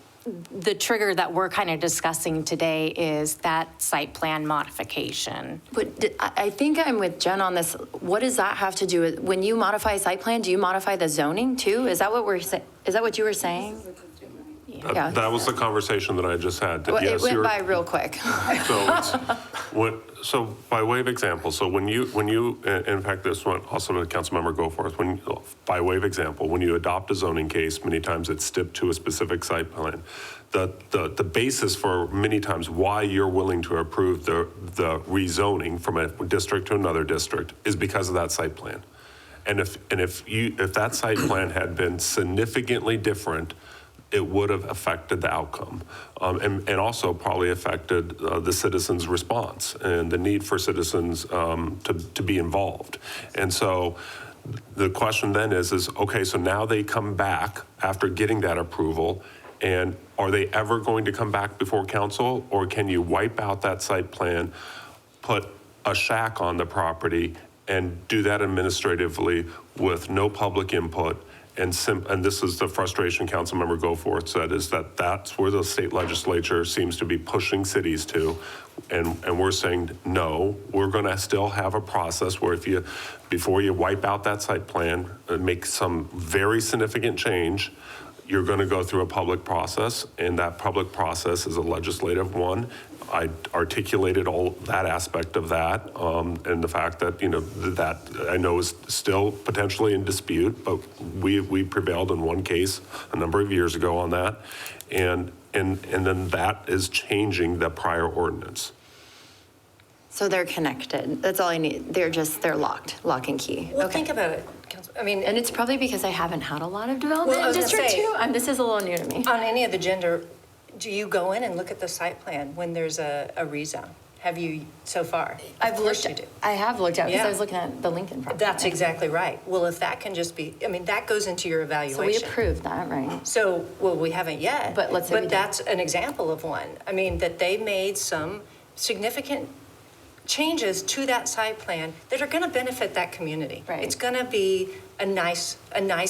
the trigger that we're kind of discussing today is that site plan modification. But I think I'm with Jen on this. What does that have to do with, when you modify a site plan, do you modify the zoning too? Is that what is that what you were saying? That was the conversation that I just had. Well, it went by real quick. So by way of example, so when you, in fact, this one also to Councilmember Goforth, by way of example, when you adopt a zoning case, many times it's stipped to a specific site plan. The basis for many times why you're willing to approve the rezoning from a district to another district is because of that site plan. And if that site plan had been significantly different, it would have affected the outcome and also probably affected the citizens' response and the need for citizens to be involved. And so the question then is, okay, so now they come back after getting that approval, and are they ever going to come back before council, or can you wipe out that site plan, put a shack on the property, and do that administratively with no public input? And this is the frustration Councilmember Goforth said, is that's where the state legislature seems to be pushing cities to. And we're saying, no, we're gonna still have a process where before you wipe out that site plan and make some very significant change, you're gonna go through a public process, and that public process is a legislative one. I articulated all that aspect of that, and the fact that, that I know is still potentially in dispute, but we prevailed in one case a number of years ago on that, and then that is changing the prior ordinance. So they're connected. That's all I need. They're locked, lock and key. Well, think about it, Council. I mean, and it's probably because I haven't had a lot of development Well, in District 2. This is a little new to me. on any of the gender, do you go in and look at the site plan when there's a rezone? Have you so far? I've Of course looked, you do. I have looked at, because Yeah. I was looking at the Lincoln property. That's exactly right. Well, if that can just be, I mean, that goes into your So evaluation. we approved that, right? So, well, we haven't yet. But let's say we But did. that's an example of one. I mean, that they made some significant changes to that site plan that are going to benefit that community. Right. It's going to be a nice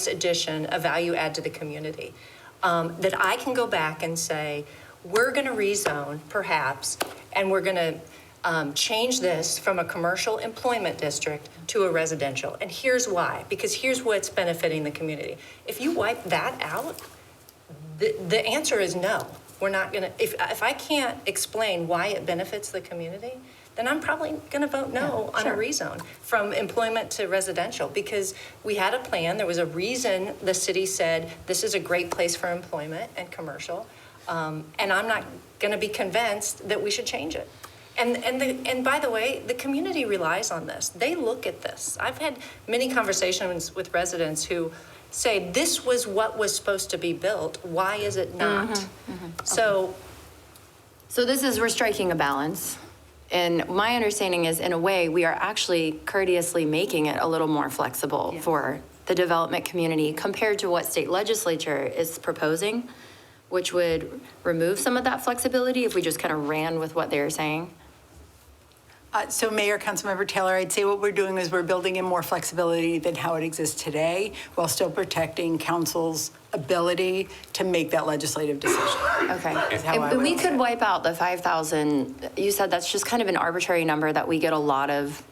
addition, a value add to the community. That I can go back and say, we're going to rezone perhaps, and we're going to change this from a commercial employment district to a residential. And here's why, because here's what's benefiting the community. If you wipe that out, the answer is no. We're not going to, if I can't explain why it benefits the community, then I'm probably going to vote no on a rezone from employment to residential, because we had a plan. There was a reason the city said this is a great place for employment and commercial. And I'm not going to be convinced that we should change it. And by the way, the community relies on this. They look at this. I've had many conversations with residents who say, this was what was supposed to be built. Why is it not? So this is, we're striking a balance. And my understanding is, in a way, we are actually courteously making it a little more flexible for the development community compared to what state legislature is proposing, which would remove some of that flexibility if we just kind of ran with what they're saying. So Mayor, Councilmember Taylor, I'd say what we're doing is we're building in more flexibility than how it exists today, while still protecting council's ability to make that legislative decision. Okay. Is how I And we would could say it. wipe out the 5,000. You said that's just kind of an arbitrary number that we get a lot of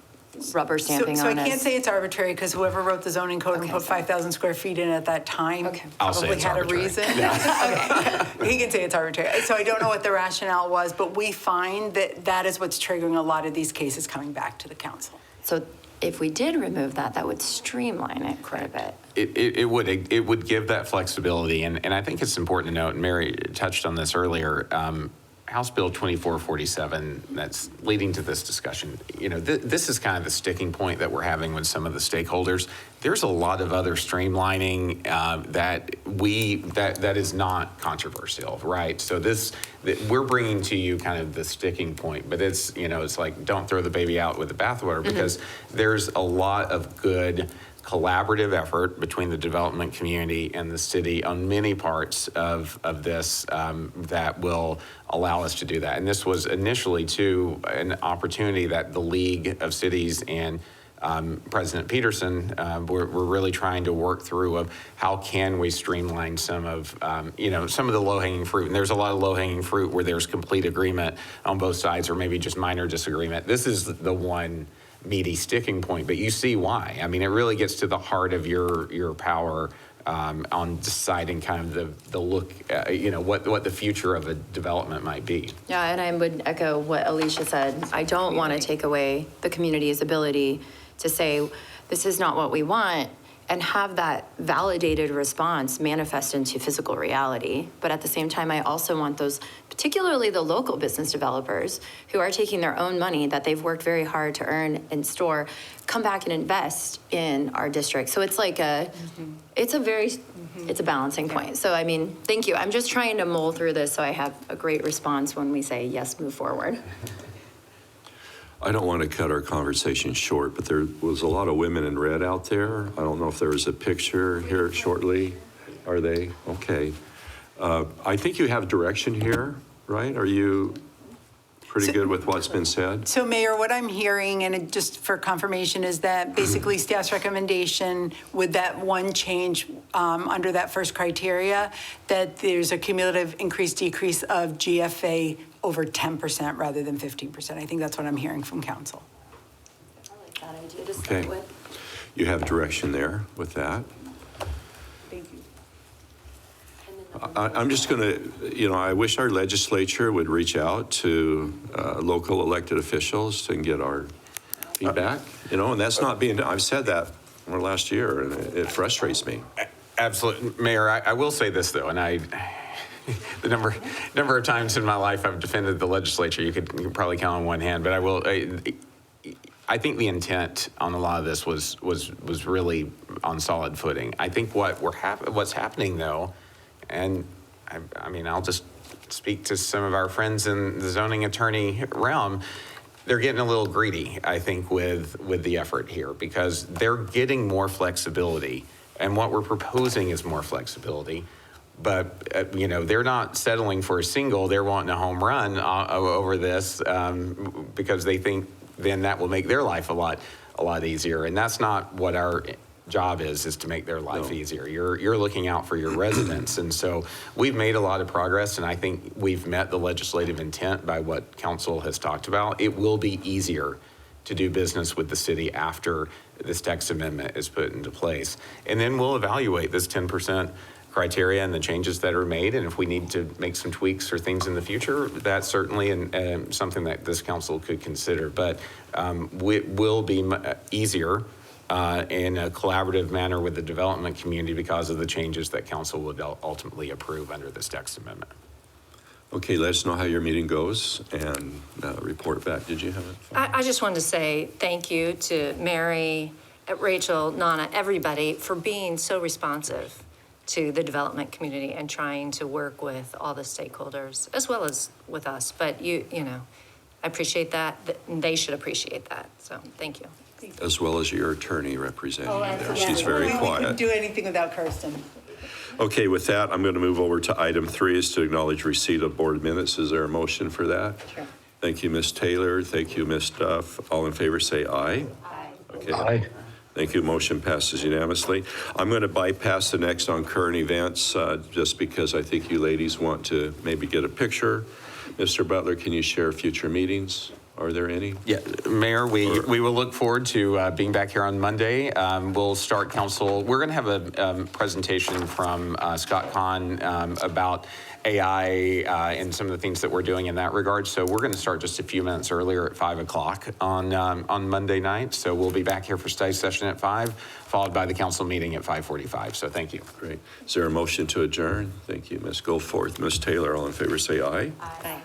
rubber stamping So I on can't us. say it's arbitrary, because whoever wrote the zoning code and put 5,000 square feet in at that time I'll say probably it's had arbitrary. a reason. Okay. He can say it's arbitrary. So I don't know what the rationale was, but we find that that is what's triggering a lot of these cases coming back to the council. So if we did remove that, that would streamline it quite a bit. It would give that flexibility, and I think it's important to note, and Mary touched on this earlier, House Bill 2447 that's leading to this discussion, you know, this is kind of the sticking point that we're having with some of the stakeholders. There's a lot of other streamlining that is not controversial, right? So we're bringing to you kind of the sticking point, but it's, you know, it's like, don't throw the baby out with the bathwater, because there's a lot of good collaborative effort between the development community and the city on many parts of this that will allow us to do that. And this was initially, too, an opportunity that the League of Cities and President Peterson were really trying to work through of how can we streamline some of, some of the low-hanging fruit. And there's a lot of low-hanging fruit where there's complete agreement on both sides, or maybe just minor disagreement. This is the one meaty sticking point, but you see why. I mean, it really gets to the heart of your power on deciding kind of the look, what the future of a development might be. Yeah, and I would echo what Alicia said. I don't want to take away the community's ability to say, this is not what we want, and have that validated response manifest into physical reality. But at the same time, I also want those, particularly the local business developers who are taking their own money that they've worked very hard to earn and store, come back and invest in our district. So it's like it's a balancing point. So, I mean, thank you. I'm just trying to mull through this so I have a great response when we say, yes, move forward. I don't want to cut our conversation short, but there was a lot of women in red out there. I don't know if there was a picture here shortly. Are they? Okay. I think you have direction here, right? Are you pretty good with what's been said? So Mayor, what I'm hearing, and just for confirmation, is that basically staff's recommendation with that one change under that first criteria, that there's a cumulative decrease of GFA over 10% rather than 15%. I think that's what I'm hearing from council. I like that idea to start Okay. with. You have direction there with that. Thank you. I'm just going to, I wish our legislature would reach out to local elected officials and get our feedback, and that's not being, I've said that for last year, and it frustrates me. Absolutely. Mayor, I will say this, though, and the number of times in my life I've defended the legislature, you could probably count on one hand, but I think the intent on a lot of this was really on solid footing. I think what's happening, though, and I mean, I'll just speak to some of our friends in the zoning attorney realm. They're getting a little greedy, I think, with the effort here, because they're getting more flexibility. And what we're proposing is more flexibility. But, you know, they're not settling for a single, they're wanting a home run over this because they think then that will make their life a lot easier. And that's not what our job is to make their life easier. You're looking out for your residents. And so we've made a lot of progress, and I think we've met the legislative intent by what council has talked about. It will be easier to do business with the city after this text amendment is put into place. And then we'll evaluate this 10% criteria and the changes that are made. And if we need to make some tweaks or things in the future, that's certainly something that this council could consider. But it will be easier in a collaborative manner with the development community because of the changes that council would ultimately approve under this text amendment. Okay, let us know how your meeting goes and report back. Did you have it? I just wanted to say thank you to Mary, Rachel, Nana, everybody for being so responsive to the development community and trying to work with all the stakeholders as well as with us. But you know, I appreciate that. They should appreciate that. So thank you. As well as your attorney representing you there. absolutely. She's very We quiet. couldn't do anything without Kirsten. Okay, with that, I'm going to move over to item 3 is to acknowledge receipt of board minutes. Is there a motion for that? Sure. Thank you, Ms. Taylor. Thank you, Ms. Duff. All in favor say aye. Aye. Okay. Aye. Thank you. Motion passes unanimously. I'm going to bypass the next on current events just because I think you ladies want to maybe get a picture. Mr. Butler, can you share future meetings? Are there any? Yeah, Mayor, we will look forward to being back here on Monday. We'll start council. We're going to have a presentation from Scott Kahn about AI and some of the things that we're doing in that regard. So we're going to start just a few minutes earlier at 5 o'clock on Monday night. So we'll be back here for study session at 5, followed by the council meeting at 5:45. So thank you. Great. Is there a motion to adjourn? Thank you, Ms. Goforth. Ms. Taylor, all in favor say aye. Aye.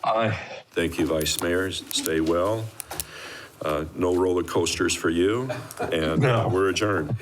Aye. Thank you, Vice Mayor. Stay well. No roller coasters for you. And we're adjourned.